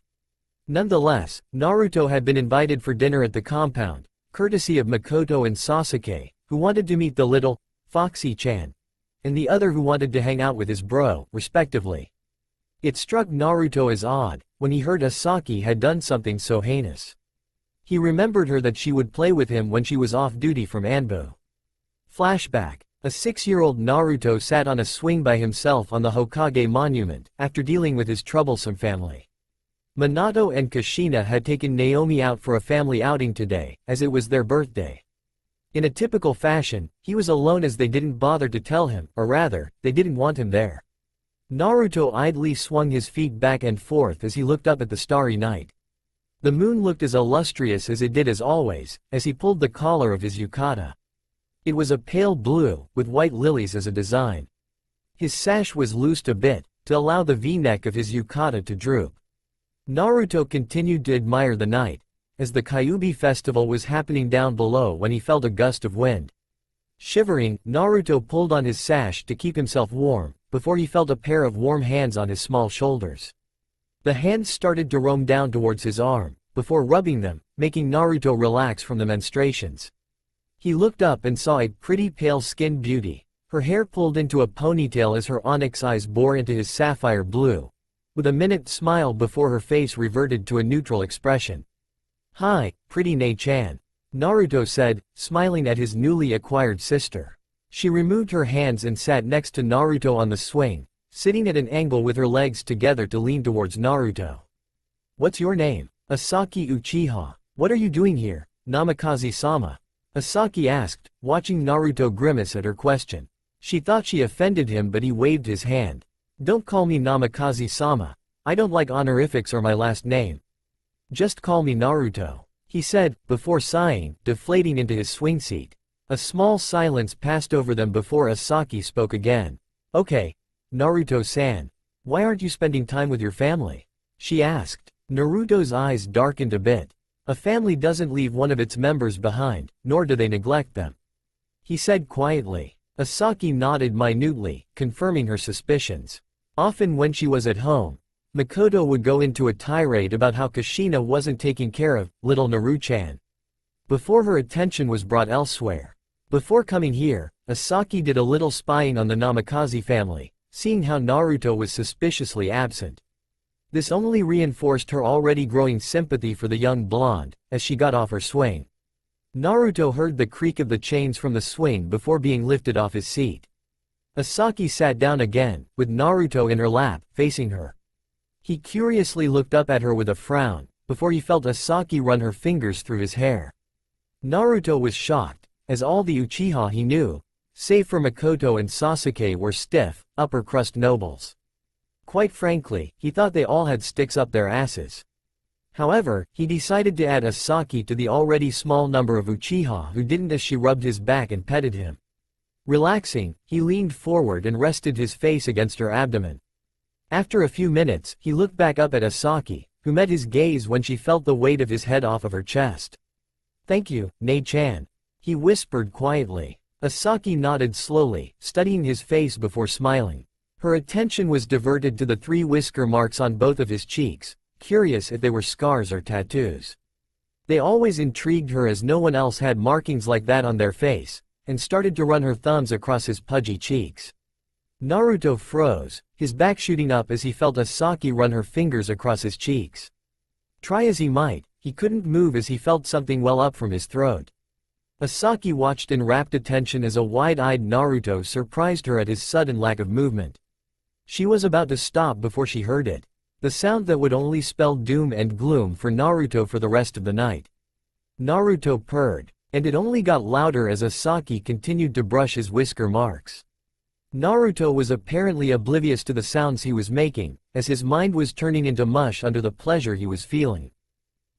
Nonetheless, Naruto had been invited for dinner at the compound, courtesy of Makoto and Sasuke, who wanted to meet the little, Foxy-chan, and the other who wanted to hang out with his bro, respectively. It struck Naruto as odd, when he heard Asaki had done something so heinous. He remembered her that she would play with him when she was off duty from Anbu. Flashback. A 6-year-old Naruto sat on a swing by himself on the Hokage monument, after dealing with his troublesome family. Minato and Kushina had taken Naomi out for a family outing today, as it was their birthday. In a typical fashion, he was alone as they didn't bother to tell him, or rather, they didn't want him there. Naruto idly swung his feet back and forth as he looked up at the starry night. The moon looked as illustrious as it did as always, as he pulled the collar of his yukata. It was a pale blue, with white lilies as a design. His sash was loosed a bit, to allow the V-neck of his yukata to droop. Naruto continued to admire the night, as the Kyuubi festival was happening down below when he felt a gust of wind. Shivering, Naruto pulled on his sash to keep himself warm, before he felt a pair of warm hands on his small shoulders. The hands started to roam down towards his arm, before rubbing them, making Naruto relax from the menstruations. He looked up and saw a pretty pale-skinned beauty, her hair pulled into a ponytail as her onyx eyes bore into his sapphire blue, with a minute smile before her face reverted to a neutral expression. "Hi, pretty Nei-chan," Naruto said, smiling at his newly acquired sister. She removed her hands and sat next to Naruto on the swing, sitting at an angle with her legs together to lean towards Naruto. "What's your name?" "Asaki Uchiha. What are you doing here, Namikaze-sama?" Asaki asked, watching Naruto grimace at her question. She thought she offended him, but he waved his hand. "Don't call me Namikaze-sama. I don't like honorifics or my last name. Just call me Naruto," he said, before sighing, deflating into his swing seat. A small silence passed over them before Asaki spoke again. "Okay, Naruto-san. Why aren't you spending time with your family?" she asked. Naruto's eyes darkened a bit. A family doesn't leave one of its members behind, nor do they neglect them, he said quietly. Asaki nodded minutely, confirming her suspicions. Often when she was at home, Makoto would go into a tirade about how Kushina wasn't taking care of little Naru-chan, before her attention was brought elsewhere. Before coming here, Asaki did a little spying on the Namikaze family, seeing how Naruto was suspiciously absent. This only reinforced her already growing sympathy for the young blonde, as she got off her swing. Naruto heard the creak of the chains from the swing before being lifted off his seat. Asaki sat down again, with Naruto in her lap, facing her. He curiously looked up at her with a frown, before he felt Asaki run her fingers through his hair. Naruto was shocked, as all the Uchiha he knew, save for Makoto and Sasuke, were stiff, upper-crust nobles. Quite frankly, he thought they all had sticks up their asses. However, he decided to add a Saki to the already small number of Uchiha who didn't as she rubbed his back and petted him. Relaxing, he leaned forward and rested his face against her abdomen. After a few minutes, he looked back up at Asaki, who met his gaze when she felt the weight of his head off of her chest. "Thank you, Nei-chan," he whispered quietly. Asaki nodded slowly, studying his face before smiling. Her attention was diverted to the 3 whisker marks on both of his cheeks, curious if they were scars or tattoos. They always intrigued her as no one else had markings like that on their face, and started to run her thumbs across his pudgy cheeks. Naruto froze, his back shooting up as he felt Asaki run her fingers across his cheeks. Try as he might, he couldn't move as he felt something well up from his throat. Asaki watched in rapt attention as a wide-eyed Naruto surprised her at his sudden lack of movement. She was about to stop before she heard it, the sound that would only spell doom and gloom for Naruto for the rest of the night. Naruto purred, and it only got louder as Asaki continued to brush his whisker marks. Naruto was apparently oblivious to the sounds he was making, as his mind was turning into mush under the pleasure he was feeling.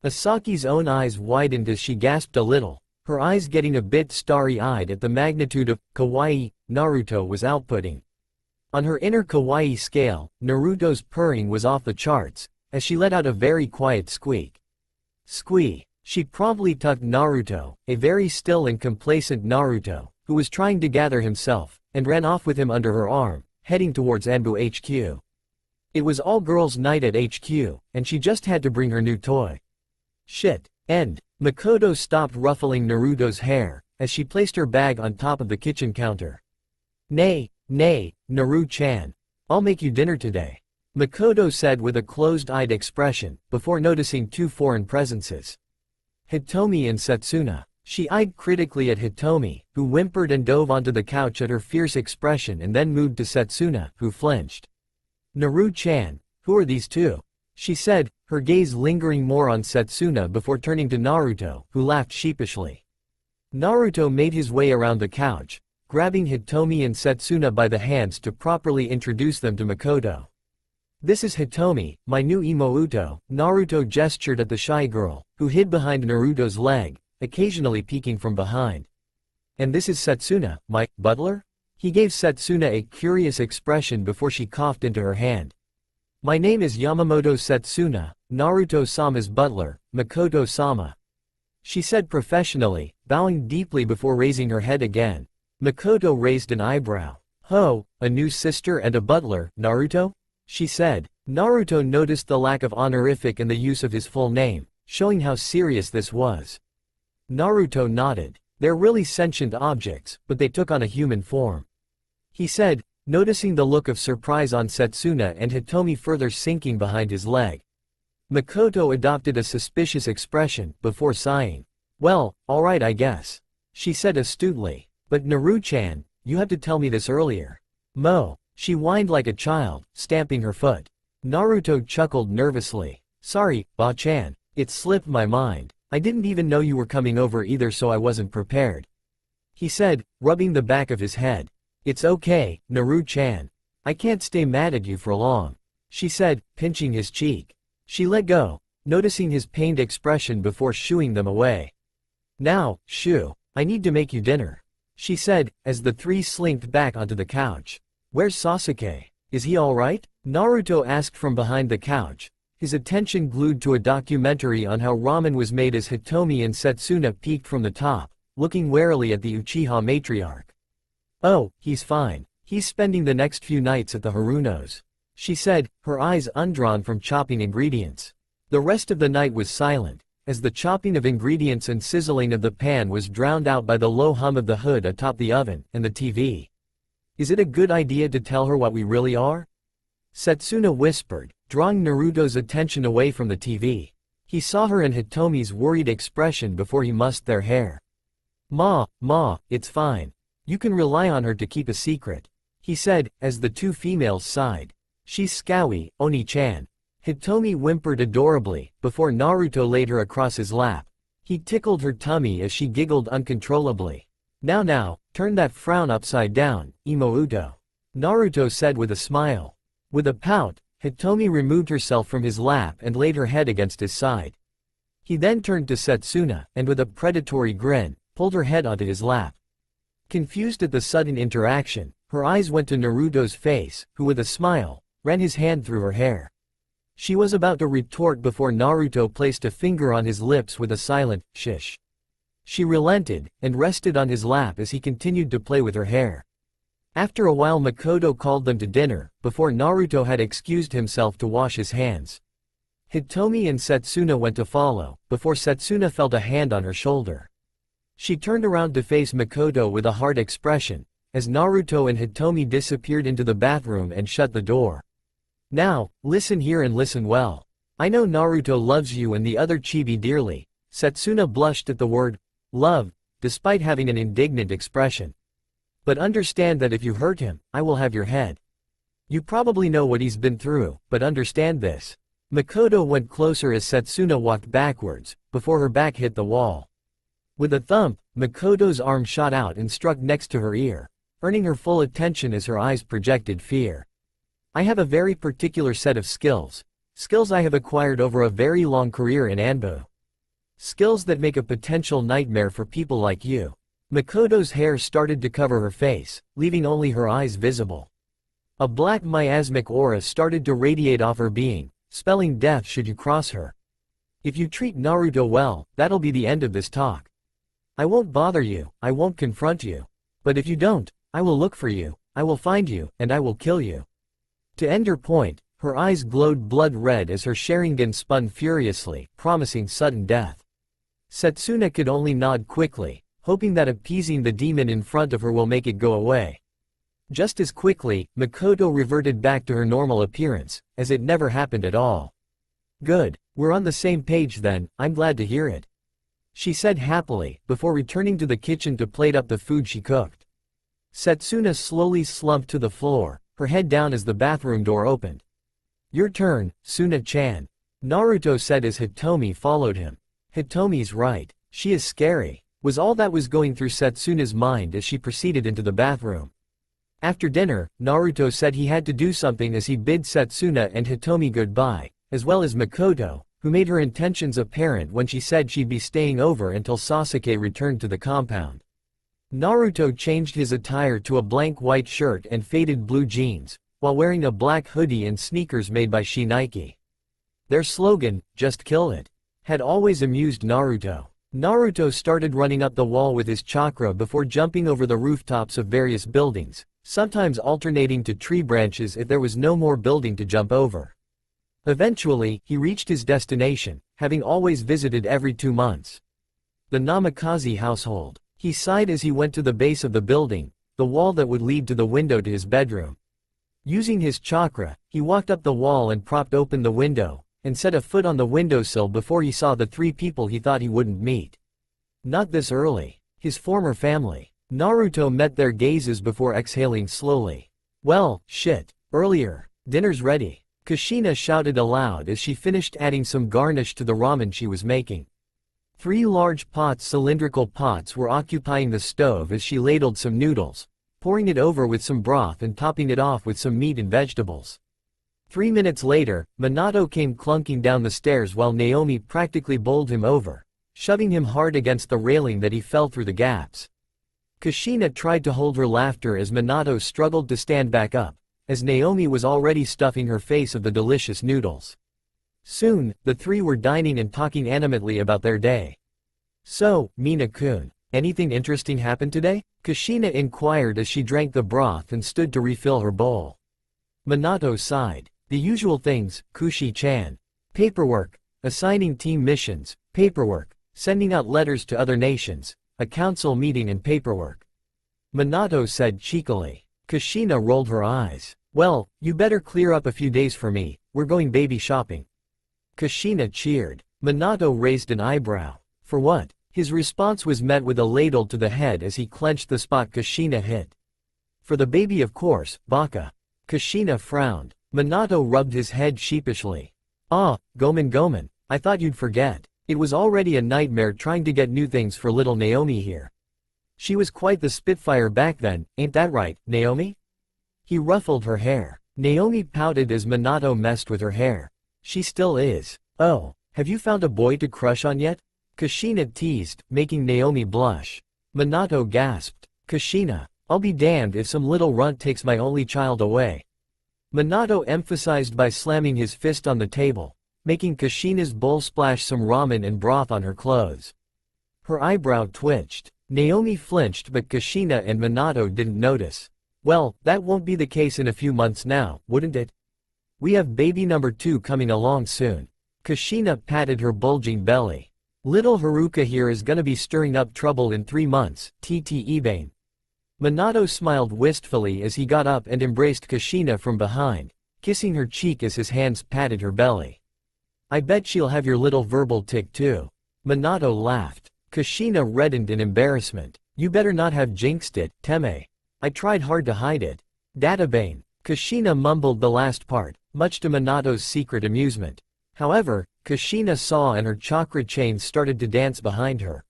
Asaki's own eyes widened as she gasped a little, her eyes getting a bit starry-eyed at the magnitude of kawaii Naruto was outputting. On her inner kawaii scale, Naruto's purring was off the charts, as she let out a very quiet squeak. Squee! She promptly tucked Naruto, a very still and complacent Naruto, who was trying to gather himself, and ran off with him under her arm, heading towards Anbu HQ. It was all girls' night at HQ, and she just had to bring her new toy. Shit. End. Makoto stopped ruffling Naruto's hair, as she placed her bag on top of the kitchen counter. Nay, Naru-chan. I'll make you dinner today, Makoto said with a closed-eyed expression, before noticing 2 foreign presences. Hitomi and Setsuna. She eyed critically at Hitomi, who whimpered and dove onto the couch at her fierce expression and then moved to Setsuna, who flinched. Naru-chan, who are these 2? She said, her gaze lingering more on Setsuna before turning to Naruto, who laughed sheepishly. Naruto made his way around the couch, grabbing Hitomi and Setsuna by the hands to properly introduce them to Makoto. This is Hitomi, my new imouto. Naruto gestured at the shy girl, who hid behind Naruto's leg, occasionally peeking from behind. And this is Setsuna, my butler? He gave Setsuna a curious expression before she coughed into her hand. My name is Yamamoto Setsuna, Naruto-sama's butler, Makoto-sama. She said professionally, bowing deeply before raising her head again. Makoto raised an eyebrow. Ho, a new sister and a butler, Naruto? She said. Naruto noticed the lack of honorific and the use of his full name, showing how serious this was. Naruto nodded. They're really sentient objects, but they took on a human form. He said, noticing the look of surprise on Setsuna and Hitomi further sinking behind his leg. Makoto adopted a suspicious expression, before sighing. Well, alright I guess. She said astutely. But Naru-chan, you had to tell me this earlier. She whined like a child, stamping her foot. Naruto chuckled nervously. Sorry, Ba-chan. It slipped my mind. I didn't even know you were coming over either, so I wasn't prepared. He said, rubbing the back of his head. It's okay, Naru-chan. I can't stay mad at you for long. She said, pinching his cheek. She let go, noticing his pained expression before shooing them away. Now, shoo, I need to make you dinner, she said, as the 3 slinked back onto the couch. Where's Sasuke? Is he alright? Naruto asked from behind the couch, his attention glued to a documentary on how ramen was made as Hitomi and Setsuna peeked from the top, looking warily at the Uchiha matriarch. Oh, he's fine. He's spending the next few nights at the Harunos, she said, her eyes undrawn from chopping ingredients. The rest of the night was silent, as the chopping of ingredients and sizzling of the pan was drowned out by the low hum of the hood atop the oven and the TV. Is it a good idea to tell her what we really are? Setsuna whispered, drawing Naruto's attention away from the TV. He saw her and Hitomi's worried expression before he mussed their hair. Ma, it's fine. You can rely on her to keep a secret, he said, as the 2 females sighed. She's scowy, Oni-chan. Hitomi whimpered adorably, before Naruto laid her across his lap. He tickled her tummy as she giggled uncontrollably. Now, turn that frown upside down, imouto, Naruto said with a smile. With a pout, Hitomi removed herself from his lap and laid her head against his side. He then turned to Setsuna, and with a predatory grin, pulled her head onto his lap. Confused at the sudden interaction, her eyes went to Naruto's face, who with a smile, ran his hand through her hair. She was about to retort before Naruto placed a finger on his lips with a silent, "Shish." She relented, and rested on his lap as he continued to play with her hair. After a while Makoto called them to dinner, before Naruto had excused himself to wash his hands. Hitomi and Setsuna went to follow, before Setsuna felt a hand on her shoulder. She turned around to face Makoto with a hard expression, as Naruto and Hitomi disappeared into the bathroom and shut the door. "Now, listen here and listen well. I know Naruto loves you and the other chibi dearly." Setsuna blushed at the word, love, despite having an indignant expression. "But understand that if you hurt him, I will have your head. You probably know what he's been through, but understand this." Makoto went closer as Setsuna walked backwards, before her back hit the wall. With a thump, Makoto's arm shot out and struck next to her ear, earning her full attention as her eyes projected fear. "I have a very particular set of skills. Skills I have acquired over a very long career in Anbu. Skills that make a potential nightmare for people like you." Makoto's hair started to cover her face, leaving only her eyes visible. A black miasmic aura started to radiate off her being, spelling death should you cross her. "If you treat Naruto well, that'll be the end of this talk. I won't bother you, I won't confront you. But if you don't, I will look for you, I will find you, and I will kill you." To end her point, her eyes glowed blood red as her Sharingan spun furiously, promising sudden death. Setsuna could only nod quickly, hoping that appeasing the demon in front of her will make it go away. Just as quickly, Makoto reverted back to her normal appearance, as it never happened at all. "Good, we're on the same page then, I'm glad to hear it," she said happily, before returning to the kitchen to plate up the food she cooked. Setsuna slowly slumped to the floor, her head down as the bathroom door opened. "Your turn, Suna-chan," Naruto said as Hitomi followed him. "Hitomi's right, she is scary," was all that was going through Setsuna's mind as she proceeded into the bathroom. After dinner, Naruto said he had to do something as he bid Setsuna and Hitomi goodbye, as well as Makoto, who made her intentions apparent when she said she'd be staying over until Sasuke returned to the compound. Naruto changed his attire to a blank white shirt and faded blue jeans, while wearing a black hoodie and sneakers made by Shiniki. Their slogan, "Just kill it," had always amused Naruto. Naruto started running up the wall with his chakra before jumping over the rooftops of various buildings, sometimes alternating to tree branches if there was no more building to jump over. Eventually, he reached his destination, having always visited every 2 months. The Namikaze household. He sighed as he went to the base of the building, the wall that would lead to the window to his bedroom. Using his chakra, he walked up the wall and propped open the window, and set a foot on the windowsill before he saw the 3 people he thought he wouldn't meet. Not this early. His former family. Naruto met their gazes before exhaling slowly. "Well, shit. Earlier. Dinner's ready," Kushina shouted aloud as she finished adding some garnish to the ramen she was making. 3 large cylindrical pots were occupying the stove as she ladled some noodles, pouring it over with some broth and topping it off with some meat and vegetables. 3 minutes later, Minato came clunking down the stairs while Naomi practically bowled him over, shoving him hard against the railing that he fell through the gaps. Kushina tried to hold her laughter as Minato struggled to stand back up, as Naomi was already stuffing her face of the delicious noodles. Soon, the 3 were dining and talking animately about their day. "So, Mina-kun, anything interesting happened today?" Kushina inquired as she drank the broth and stood to refill her bowl. Minato sighed. "The usual things, Kushi-chan. Paperwork, assigning team missions, paperwork, sending out letters to other nations, a council meeting and paperwork," Minato said cheekily. Kushina rolled her eyes. "Well, you better clear up a few days for me, we're going baby shopping." Kushina cheered. Minato raised an eyebrow. "For what?" His response was met with a ladle to the head as he clenched the spot Kushina hit. "For the baby of course, baka." Kushina frowned. Minato rubbed his head sheepishly. "Ah, Gomen, I thought you'd forget. It was already a nightmare trying to get new things for little Naomi here. She was quite the spitfire back then, ain't that right, Naomi?" He ruffled her hair. Naomi pouted as Minato messed with her hair. She still is. Oh, have you found a boy to crush on yet? Kushina teased, making Naomi blush. Minato gasped. Kushina, I'll be damned if some little runt takes my only child away. Minato emphasized by slamming his fist on the table, making Kushina's bowl splash some ramen and broth on her clothes. Her eyebrow twitched. Naomi flinched, but Kushina and Minato didn't notice. Well, that won't be the case in a few months now, wouldn't it? We have baby number 2 coming along soon. Kushina patted her bulging belly. Little Haruka here is gonna be stirring up trouble in 3 months, TT Ebane. Minato smiled wistfully as he got up and embraced Kushina from behind, kissing her cheek as his hands patted her belly. I bet she'll have your little verbal tick too. Minato laughed. Kushina reddened in embarrassment. You better not have jinxed it, Teme. I tried hard to hide it. Databane. Kushina mumbled the last part, much to Minato's secret amusement. However, Kushina saw and her chakra chains started to dance behind her.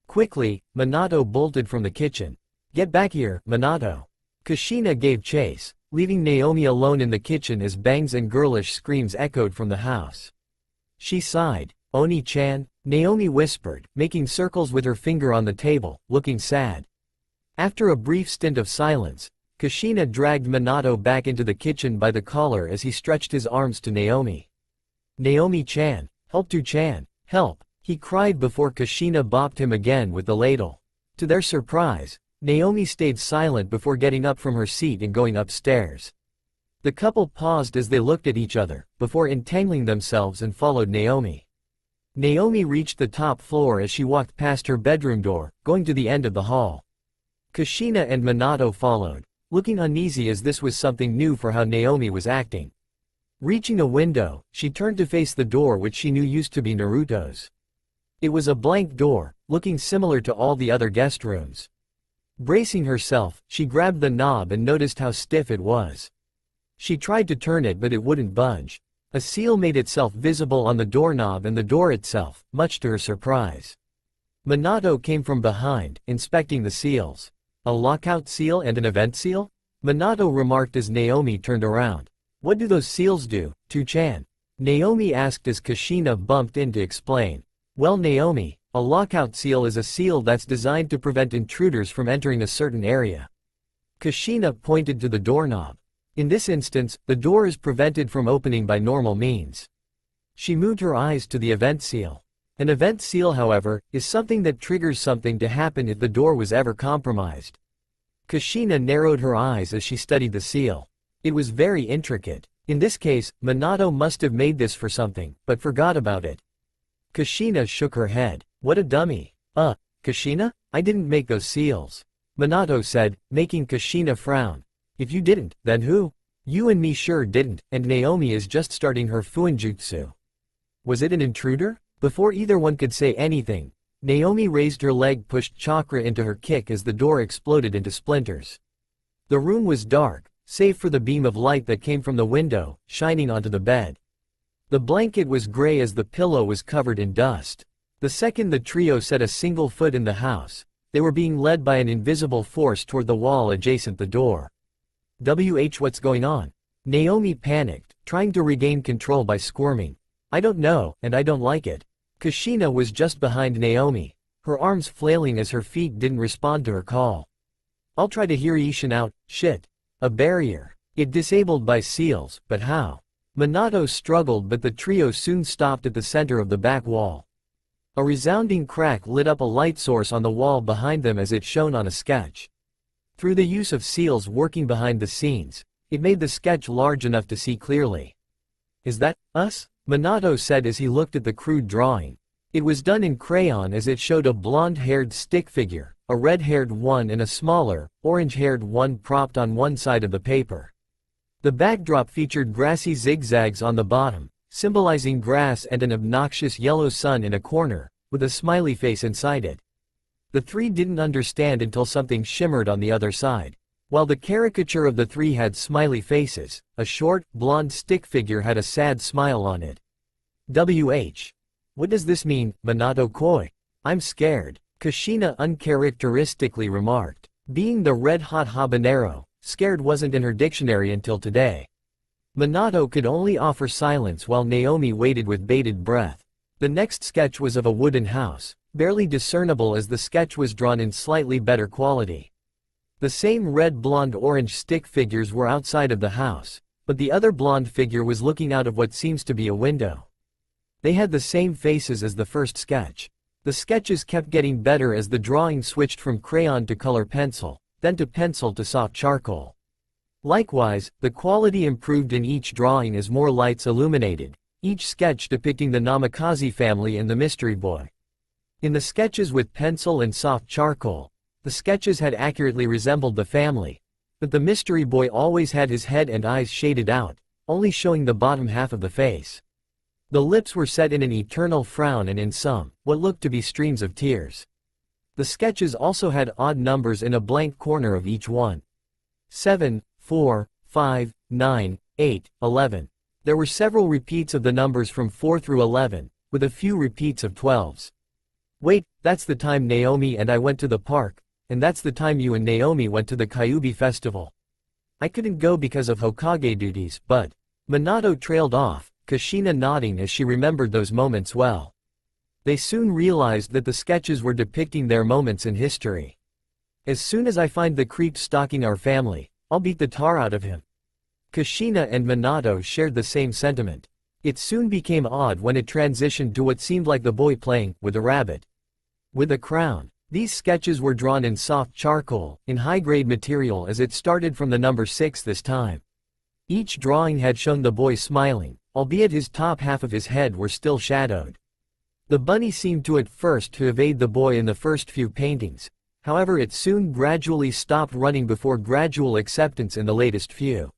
Quickly, Minato bolted from the kitchen. Get back here, Minato. Kushina gave chase, leaving Naomi alone in the kitchen as bangs and girlish screams echoed from the house. She sighed. Oni-chan, Naomi whispered, making circles with her finger on the table, looking sad. After a brief stint of silence, Kushina dragged Minato back into the kitchen by the collar as he stretched his arms to Naomi. Naomi-chan, help to-chan, help, he cried before Kushina bopped him again with the ladle. To their surprise, Naomi stayed silent before getting up from her seat and going upstairs. The couple paused as they looked at each other, before entangling themselves and followed Naomi. Naomi reached the top floor as she walked past her bedroom door, going to the end of the hall. Kushina and Minato followed, looking uneasy as this was something new for how Naomi was acting. Reaching a window, she turned to face the door which she knew used to be Naruto's. It was a blank door, looking similar to all the other guest rooms. Bracing herself, she grabbed the knob and noticed how stiff it was. She tried to turn it but it wouldn't budge. A seal made itself visible on the doorknob and the door itself, much to her surprise. Minato came from behind, inspecting the seals. A lockout seal and an event seal? Minato remarked as Naomi turned around. What do those seals do, to-chan? Naomi asked as Kushina bumped in to explain. Well Naomi, a lockout seal is a seal that's designed to prevent intruders from entering a certain area. Kushina pointed to the doorknob. In this instance, the door is prevented from opening by normal means. She moved her eyes to the event seal. An event seal, however, is something that triggers something to happen if the door was ever compromised. Kushina narrowed her eyes as she studied the seal. It was very intricate. In this case, Minato must have made this for something, but forgot about it. Kushina shook her head. What a dummy. Kushina? I didn't make those seals. Minato said, making Kushina frown. If you didn't, then who? You and me sure didn't, and Naomi is just starting her fuinjutsu. Was it an intruder? Before either one could say anything, Naomi raised her leg, pushed chakra into her kick as the door exploded into splinters. The room was dark, save for the beam of light that came from the window, shining onto the bed. The blanket was gray as the pillow was covered in dust. The second the trio set a single foot in the house, they were being led by an invisible force toward the wall adjacent the door. What's going on? Naomi panicked, trying to regain control by squirming. I don't know, and I don't like it. Kushina was just behind Naomi, her arms flailing as her feet didn't respond to her call. I'll try to hear Ishin out. Shit. A barrier. It disabled by seals, but how? Minato struggled but the trio soon stopped at the center of the back wall. A resounding crack lit up a light source on the wall behind them as it shone on a sketch. Through the use of seals working behind the scenes, it made the sketch large enough to see clearly. Is that us? Minato said as he looked at the crude drawing. It was done in crayon as it showed a blonde-haired stick figure, a red-haired one and a smaller, orange-haired one propped on one side of the paper. The backdrop featured grassy zigzags on the bottom, symbolizing grass and an obnoxious yellow sun in a corner, with a smiley face inside it. The three didn't understand until something shimmered on the other side. While the caricature of the three had smiley faces, a short, blonde stick figure had a sad smile on it. What does this mean, Minato-koi? I'm scared, Kushina uncharacteristically remarked. Being the red-hot habanero, scared wasn't in her dictionary until today. Minato could only offer silence while Naomi waited with bated breath. The next sketch was of a wooden house, barely discernible as the sketch was drawn in slightly better quality. The same red blonde orange stick figures were outside of the house, but the other blonde figure was looking out of what seems to be a window. They had the same faces as the first sketch. The sketches kept getting better as the drawing switched from crayon to color pencil, then to pencil to soft charcoal. Likewise, the quality improved in each drawing as more lights illuminated, each sketch depicting the Namikaze family and the mystery boy. In the sketches with pencil and soft charcoal, the sketches had accurately resembled the family, but the mystery boy always had his head and eyes shaded out, only showing the bottom half of the face. The lips were set in an eternal frown and in some, what looked to be streams of tears. The sketches also had odd numbers in a blank corner of each one. 7, 4, 5, 9, 8, 11. There were several repeats of the numbers from 4 through 11, with a few repeats of 12s. Wait, that's the time Naomi and I went to the park, and that's the time you and Naomi went to the Kyuubi festival. I couldn't go because of Hokage duties, but... Minato trailed off, Kushina nodding as she remembered those moments well. They soon realized that the sketches were depicting their moments in history. As soon as I find the creep stalking our family, I'll beat the tar out of him. Kushina and Minato shared the same sentiment. It soon became odd when it transitioned to what seemed like the boy playing with a rabbit. With a crown. These sketches were drawn in soft charcoal, in high-grade material as it started from the number 6 this time. Each drawing had shown the boy smiling, albeit his top half of his head were still shadowed. The bunny seemed to at first to evade the boy in the first few paintings, however it soon gradually stopped running before gradual acceptance in the latest few.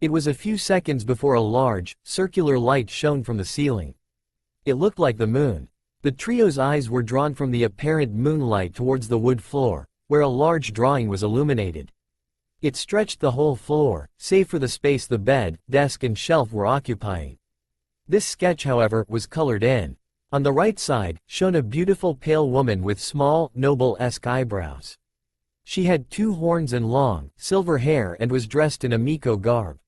It was a few seconds before a large, circular light shone from the ceiling. It looked like the moon. The trio's eyes were drawn from the apparent moonlight towards the wood floor, where a large drawing was illuminated. It stretched the whole floor, save for the space the bed, desk and shelf were occupying. This sketch, however, was colored in. On the right side, shone a beautiful pale woman with small, noble-esque eyebrows. She had 2 horns and long, silver hair and was dressed in a Miko garb.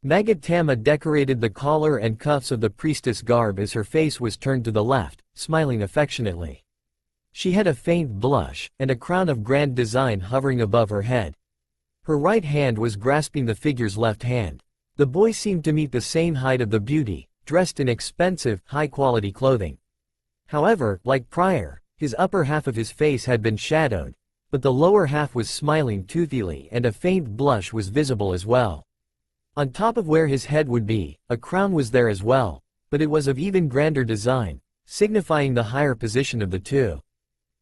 Magatama decorated the collar and cuffs of the priestess garb as her face was turned to the left, smiling affectionately. She had a faint blush, and a crown of grand design hovering above her head. Her right hand was grasping the figure's left hand. The boy seemed to meet the same height of the beauty, dressed in expensive, high-quality clothing. However, like prior, his upper half of his face had been shadowed, but the lower half was smiling toothily and a faint blush was visible as well. On top of where his head would be, a crown was there as well, but it was of even grander design, signifying the higher position of the two.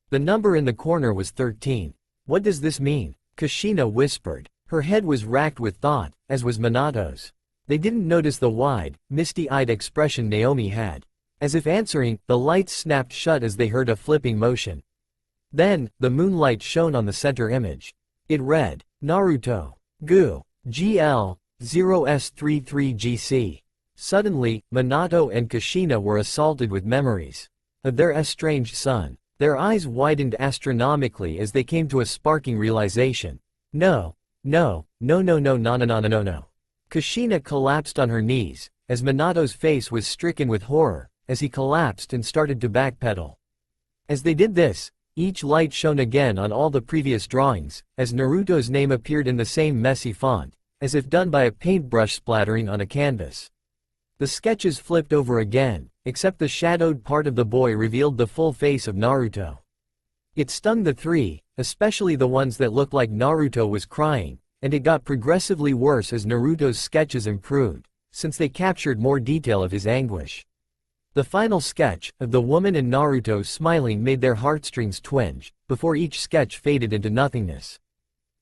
The number in the corner was 13. What does this mean? Kushina whispered. Her head was racked with thought, as was Minato's. They didn't notice the wide, misty-eyed expression Naomi had. As if answering, the lights snapped shut as they heard a flipping motion. Then, the moonlight shone on the center image. It read, Naruto. Gu. GL. 0S33GC. Suddenly, Minato and Kushina were assaulted with memories of their estranged son. Their eyes widened astronomically as they came to a sparking realization. No. Kushina collapsed on her knees, as Minato's face was stricken with horror, as he collapsed and started to backpedal. As they did this, each light shone again on all the previous drawings, as Naruto's name appeared in the same messy font, as if done by a paintbrush splattering on a canvas. The sketches flipped over again, except the shadowed part of the boy revealed the full face of Naruto. It stung the three, especially the ones that looked like Naruto was crying, and it got progressively worse as Naruto's sketches improved, since they captured more detail of his anguish. The final sketch, of the woman and Naruto smiling made their heartstrings twinge, before each sketch faded into nothingness.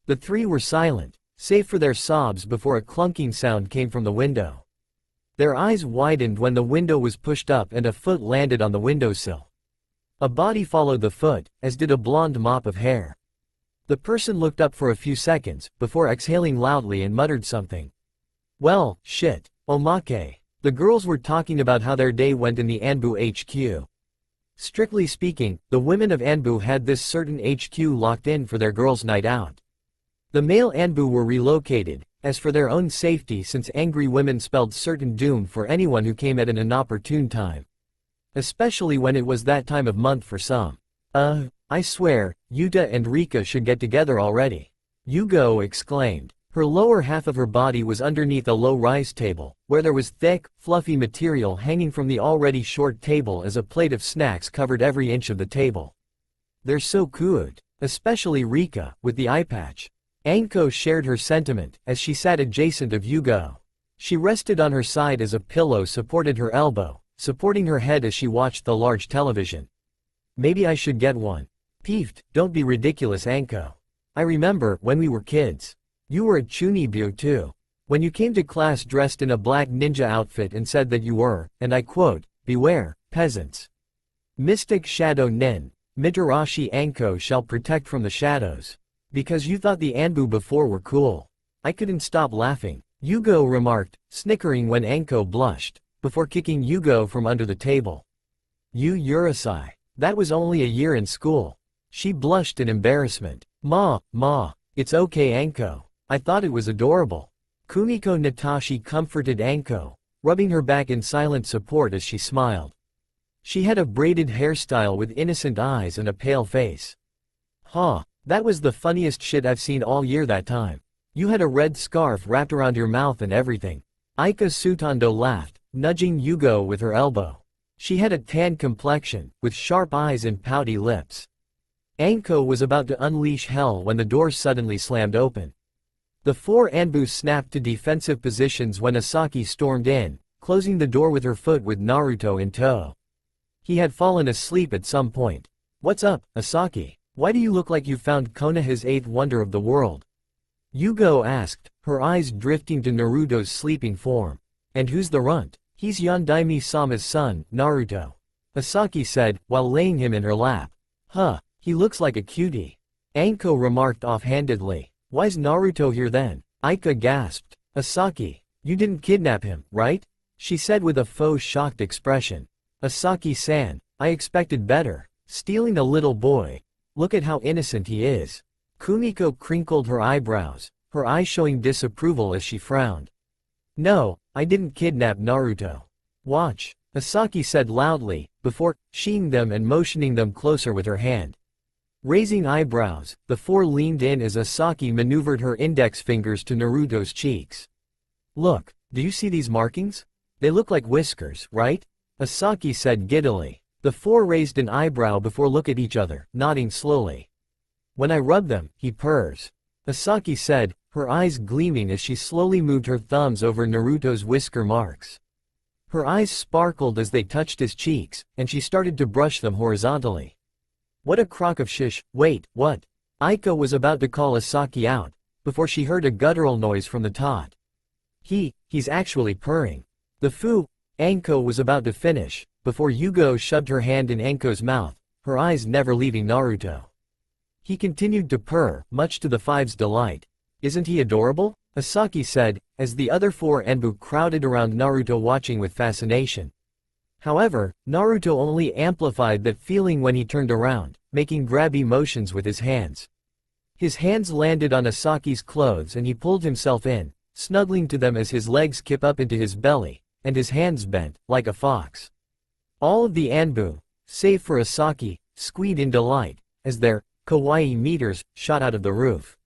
The three were silent, save for their sobs before a clunking sound came from the window. Their eyes widened when the window was pushed up and a foot landed on the windowsill. A body followed the foot, as did a blonde mop of hair. The person looked up for a few seconds, before exhaling loudly and muttered something. Well, shit, omake. The girls were talking about how their day went in the Anbu HQ. Strictly speaking, the women of Anbu had this certain HQ locked in for their girls' night out. The male Anbu were relocated, as for their own safety, since angry women spelled certain doom for anyone who came at an inopportune time. Especially when it was that time of month for some. I swear, Yuta and Rika should get together already. Yugo exclaimed. Her lower half of her body was underneath a low-rise table, where there was thick, fluffy material hanging from the already short table as a plate of snacks covered every inch of the table. They're so cute, especially Rika, with the eye patch. Anko shared her sentiment, as she sat adjacent of Yugo. She rested on her side as a pillow supported her elbow, supporting her head as she watched the large television. Maybe I should get one. Peeved, don't be ridiculous, Anko. I remember, when we were kids. You were a chunibyo too. When you came to class dressed in a black ninja outfit and said that you were, and I quote, beware, peasants. Mystic shadow nin, Mitarashi Anko shall protect from the shadows. Because you thought the Anbu before were cool. I couldn't stop laughing, Yugo remarked, snickering when Anko blushed, before kicking Yugo from under the table. You Urusai. That was only a year in school. She blushed in embarrassment. Ma, it's okay Anko. I thought it was adorable. Kumiko Natashi comforted Anko, rubbing her back in silent support as she smiled. She had a braided hairstyle with innocent eyes and a pale face. That was the funniest shit I've seen all year that time. You had a red scarf wrapped around your mouth and everything. Aika Sutando laughed, nudging Yugo with her elbow. She had a tan complexion, with sharp eyes and pouty lips. Anko was about to unleash hell when the door suddenly slammed open. The four Anbu snapped to defensive positions when Asaki stormed in, closing the door with her foot with Naruto in tow. He had fallen asleep at some point. What's up, Asaki? Why do you look like you found Konoha's eighth wonder of the world? Yugo asked, her eyes drifting to Naruto's sleeping form. And who's the runt? He's Yondaime-sama's son, Naruto. Asaki said, while laying him in her lap. He looks like a cutie. Anko remarked offhandedly. Why's Naruto here then? Aika gasped. Asaki, you didn't kidnap him, right? She said with a faux shocked expression. Asaki-san, I expected better. Stealing a little boy. Look at how innocent he is. Kumiko crinkled her eyebrows, her eyes showing disapproval as she frowned. No, I didn't kidnap Naruto. Watch, Asaki said loudly, before sheeing them and motioning them closer with her hand. Raising eyebrows, the four leaned in as Asaki maneuvered her index fingers to Naruto's cheeks. Look, do you see these markings? They look like whiskers, right? Asaki said giddily. The four raised an eyebrow before look at each other, nodding slowly. When I rub them, he purrs. Asaki said, her eyes gleaming as she slowly moved her thumbs over Naruto's whisker marks. Her eyes sparkled as they touched his cheeks, and she started to brush them horizontally. What a crock of shish, wait, what? Aika was about to call Asaki out, before she heard a guttural noise from the tot. He's actually purring. The foo, Anko was about to finish, before Yugo shoved her hand in Anko's mouth, her eyes never leaving Naruto. He continued to purr, much to the five's delight. Isn't he adorable? Asaki said, as the other four Anbu crowded around Naruto watching with fascination. However, Naruto only amplified that feeling when he turned around, making grabby motions with his hands. His hands landed on Asaki's clothes and he pulled himself in, snuggling to them as his legs kip up into his belly, and his hands bent, like a fox. All of the Anbu, save for Asaki, squeaked in delight, as their kawaii meters shot out of the roof.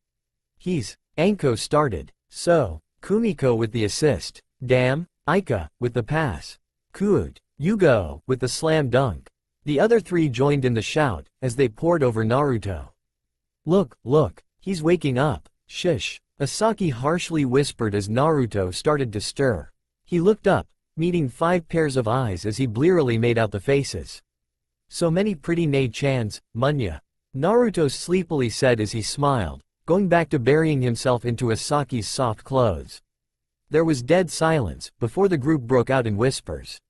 Anko started. So, Kumiko with the assist. Damn, Aika, with the pass. Good. Yugo, with the slam dunk. The other three joined in the shout, as they poured over Naruto. Look, he's waking up. Shush. Asaki harshly whispered as Naruto started to stir. He looked up, meeting 5 pairs of eyes as he blearily made out the faces. So many pretty Nei-chans, Munya. Naruto sleepily said as he smiled, going back to burying himself into Asaki's soft clothes. There was dead silence, before the group broke out in whispers.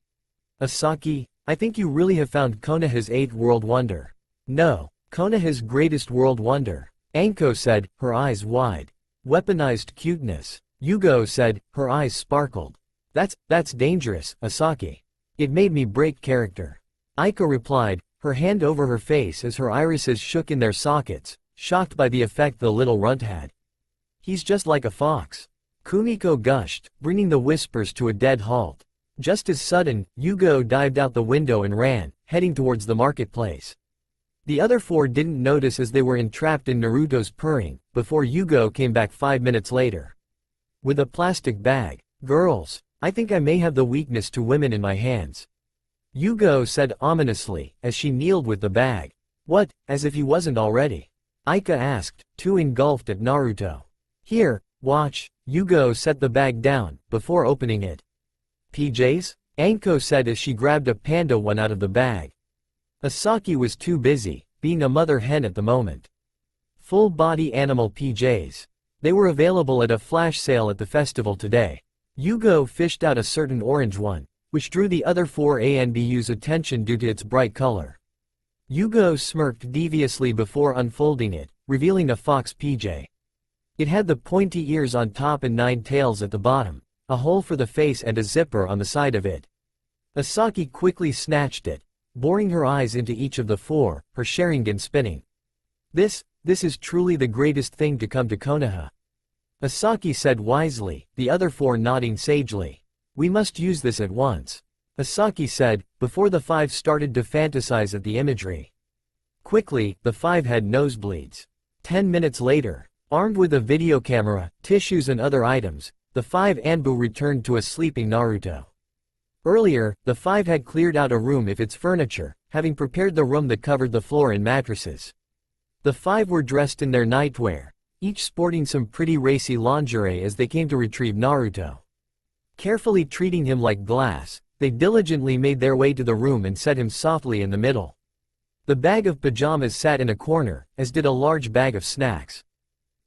Asaki, I think you really have found Konoha's 8th world wonder. No, Konoha's greatest world wonder. Anko said, her eyes wide. Weaponized cuteness. Yugo said, her eyes sparkled. That's dangerous, Asaki. It made me break character. Aika replied, her hand over her face as her irises shook in their sockets, shocked by the effect the little runt had. He's just like a fox. Kumiko gushed, bringing the whispers to a dead halt. Just as sudden, Yugo dived out the window and ran, heading towards the marketplace. The other four didn't notice as they were entrapped in Naruto's purring, before Yugo came back 5 minutes later. With a plastic bag. "Girls, I think I may have the weakness to women in my hands," Yugo said ominously, as she kneeled with the bag. "What, as if he wasn't already?" Aika asked, too engulfed at Naruto. "Here, watch," Yugo set the bag down, before opening it. "PJs?" Anko said as she grabbed a panda one out of the bag. Asaki was too busy, being a mother hen at the moment. Full-body animal PJs. They were available at a flash sale at the festival today. Yugo fished out a certain orange one, which drew the other four ANBU's attention due to its bright color. Yugo smirked deviously before unfolding it, revealing a fox PJ. It had the pointy ears on top and 9 tails at the bottom, a hole for the face and a zipper on the side of it. Asaki quickly snatched it, boring her eyes into each of the four, her Sharingan spinning. This is truly the greatest thing to come to Konoha," Asaki said wisely, the other four nodding sagely. "We must use this at once," Asaki said, before the 5 started to fantasize at the imagery. Quickly, the 5 had nosebleeds. 10 minutes later, armed with a video camera, tissues and other items, the 5 Anbu returned to a sleeping Naruto. Earlier, the 5 had cleared out a room of its furniture, having prepared the room that covered the floor in mattresses. The 5 were dressed in their nightwear, each sporting some pretty racy lingerie as they came to retrieve Naruto. Carefully treating him like glass, they diligently made their way to the room and set him softly in the middle. The bag of pajamas sat in a corner, as did a large bag of snacks.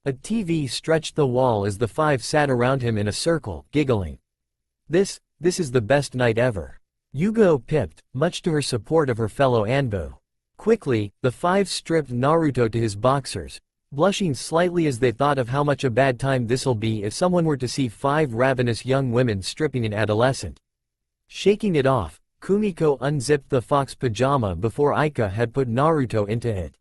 A TV stretched the wall as the 5 sat around him in a circle, giggling. This is the best night ever," Yugo pipped, much to her support of her fellow Anbu. Quickly, the 5 stripped Naruto to his boxers, blushing slightly as they thought of how much a bad time this'll be if someone were to see 5 ravenous young women stripping an adolescent. Shaking it off, Kumiko unzipped the fox pajama before Aika had put Naruto into it.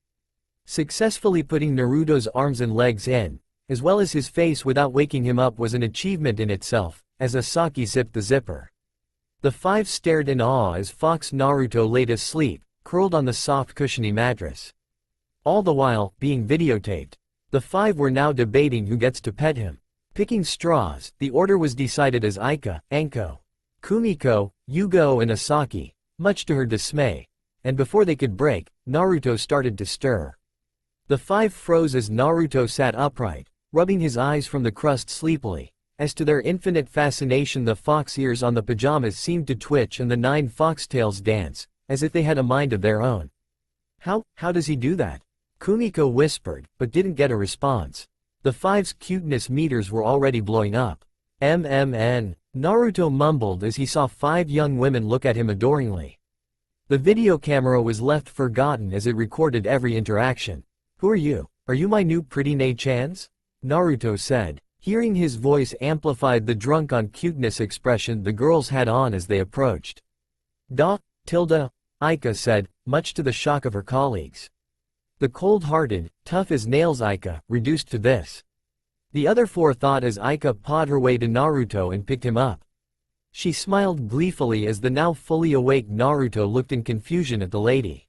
Successfully putting Naruto's arms and legs in, as well as his face without waking him up was an achievement in itself, as Asaki zipped the zipper. The 5 stared in awe as Fox Naruto laid asleep, curled on the soft cushiony mattress. All the while, being videotaped. The 5 were now debating who gets to pet him. Picking straws, the order was decided as Aika, Anko, Kumiko, Yugo and Asaki, much to her dismay, and before they could break, Naruto started to stir. The 5 froze as Naruto sat upright, rubbing his eyes from the crust sleepily. As to their infinite fascination, the fox ears on the pajamas seemed to twitch and the 9 foxtails dance, as if they had a mind of their own. How does he do that?" Kumiko whispered, but didn't get a response. The 5's cuteness meters were already blowing up. Naruto mumbled as he saw 5 young women look at him adoringly. The video camera was left forgotten as it recorded every interaction. "Who are you? Are you my new pretty Nei-chans?" Naruto said. Hearing his voice amplified the drunk on cuteness expression the girls had on as they approached. Aika said, much to the shock of her colleagues. The cold-hearted, tough as nails Aika, reduced to this. The other 4 thought as Aika pawed her way to Naruto and picked him up. She smiled gleefully as the now fully awake Naruto looked in confusion at the lady.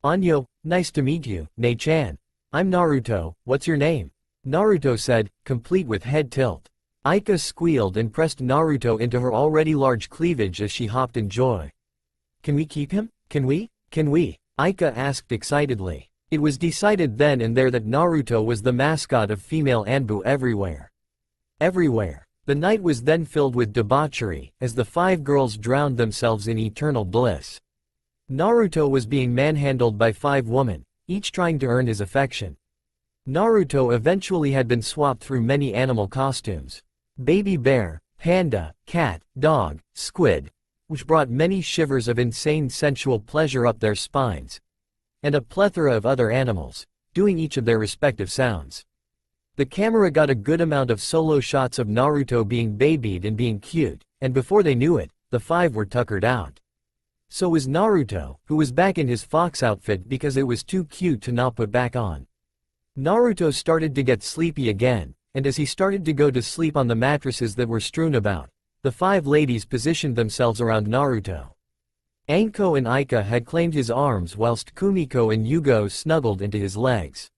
"Anyo, nice to meet you, Nei-chan. I'm Naruto, what's your name?" Naruto said, complete with head tilt. Aika squealed and pressed Naruto into her already large cleavage as she hopped in joy. "Can we keep him? Can we? Aika asked excitedly. It was decided then and there that Naruto was the mascot of female Anbu everywhere. The night was then filled with debauchery, as the 5 girls drowned themselves in eternal bliss. Naruto was being manhandled by 5 women, each trying to earn his affection. Naruto eventually had been swapped through many animal costumes. Baby bear, panda, cat, dog, squid, which brought many shivers of insane sensual pleasure up their spines. And a plethora of other animals, doing each of their respective sounds. The camera got a good amount of solo shots of Naruto being babied and being cute, and before they knew it, the 5 were tuckered out. So was Naruto, who was back in his fox outfit because it was too cute to not put back on. Naruto started to get sleepy again, and as he started to go to sleep on the mattresses that were strewn about, the 5 ladies positioned themselves around Naruto. Anko and Aika had claimed his arms whilst Kumiko and Yugo snuggled into his legs.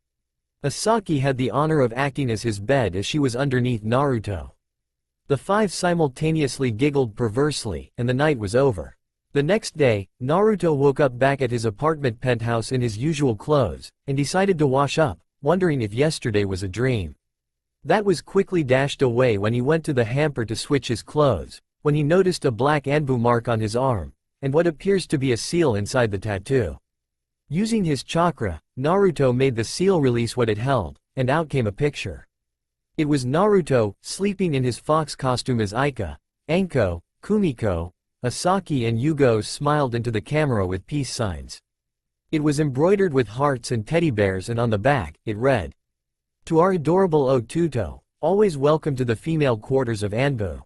Asaki had the honor of acting as his bed as she was underneath Naruto. The 5 simultaneously giggled perversely, and the night was over. The next day, Naruto woke up back at his apartment penthouse in his usual clothes, and decided to wash up, wondering if yesterday was a dream. That was quickly dashed away when he went to the hamper to switch his clothes, when he noticed a black Anbu mark on his arm, and what appears to be a seal inside the tattoo. Using his chakra, Naruto made the seal release what it held, and out came a picture. It was Naruto, sleeping in his fox costume as Aika, Anko, Kumiko, Asaki and Yugo smiled into the camera with peace signs. It was embroidered with hearts and teddy bears, and on the back, it read, "To our adorable Otuto, always welcome to the female quarters of Anbu."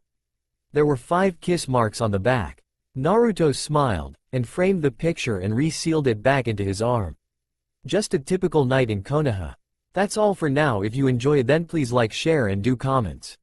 There were 5 kiss marks on the back. Naruto smiled, and framed the picture and re-sealed it back into his arm. Just a typical night in Konoha. That's all for now. If you enjoy, then please like, share and do comments.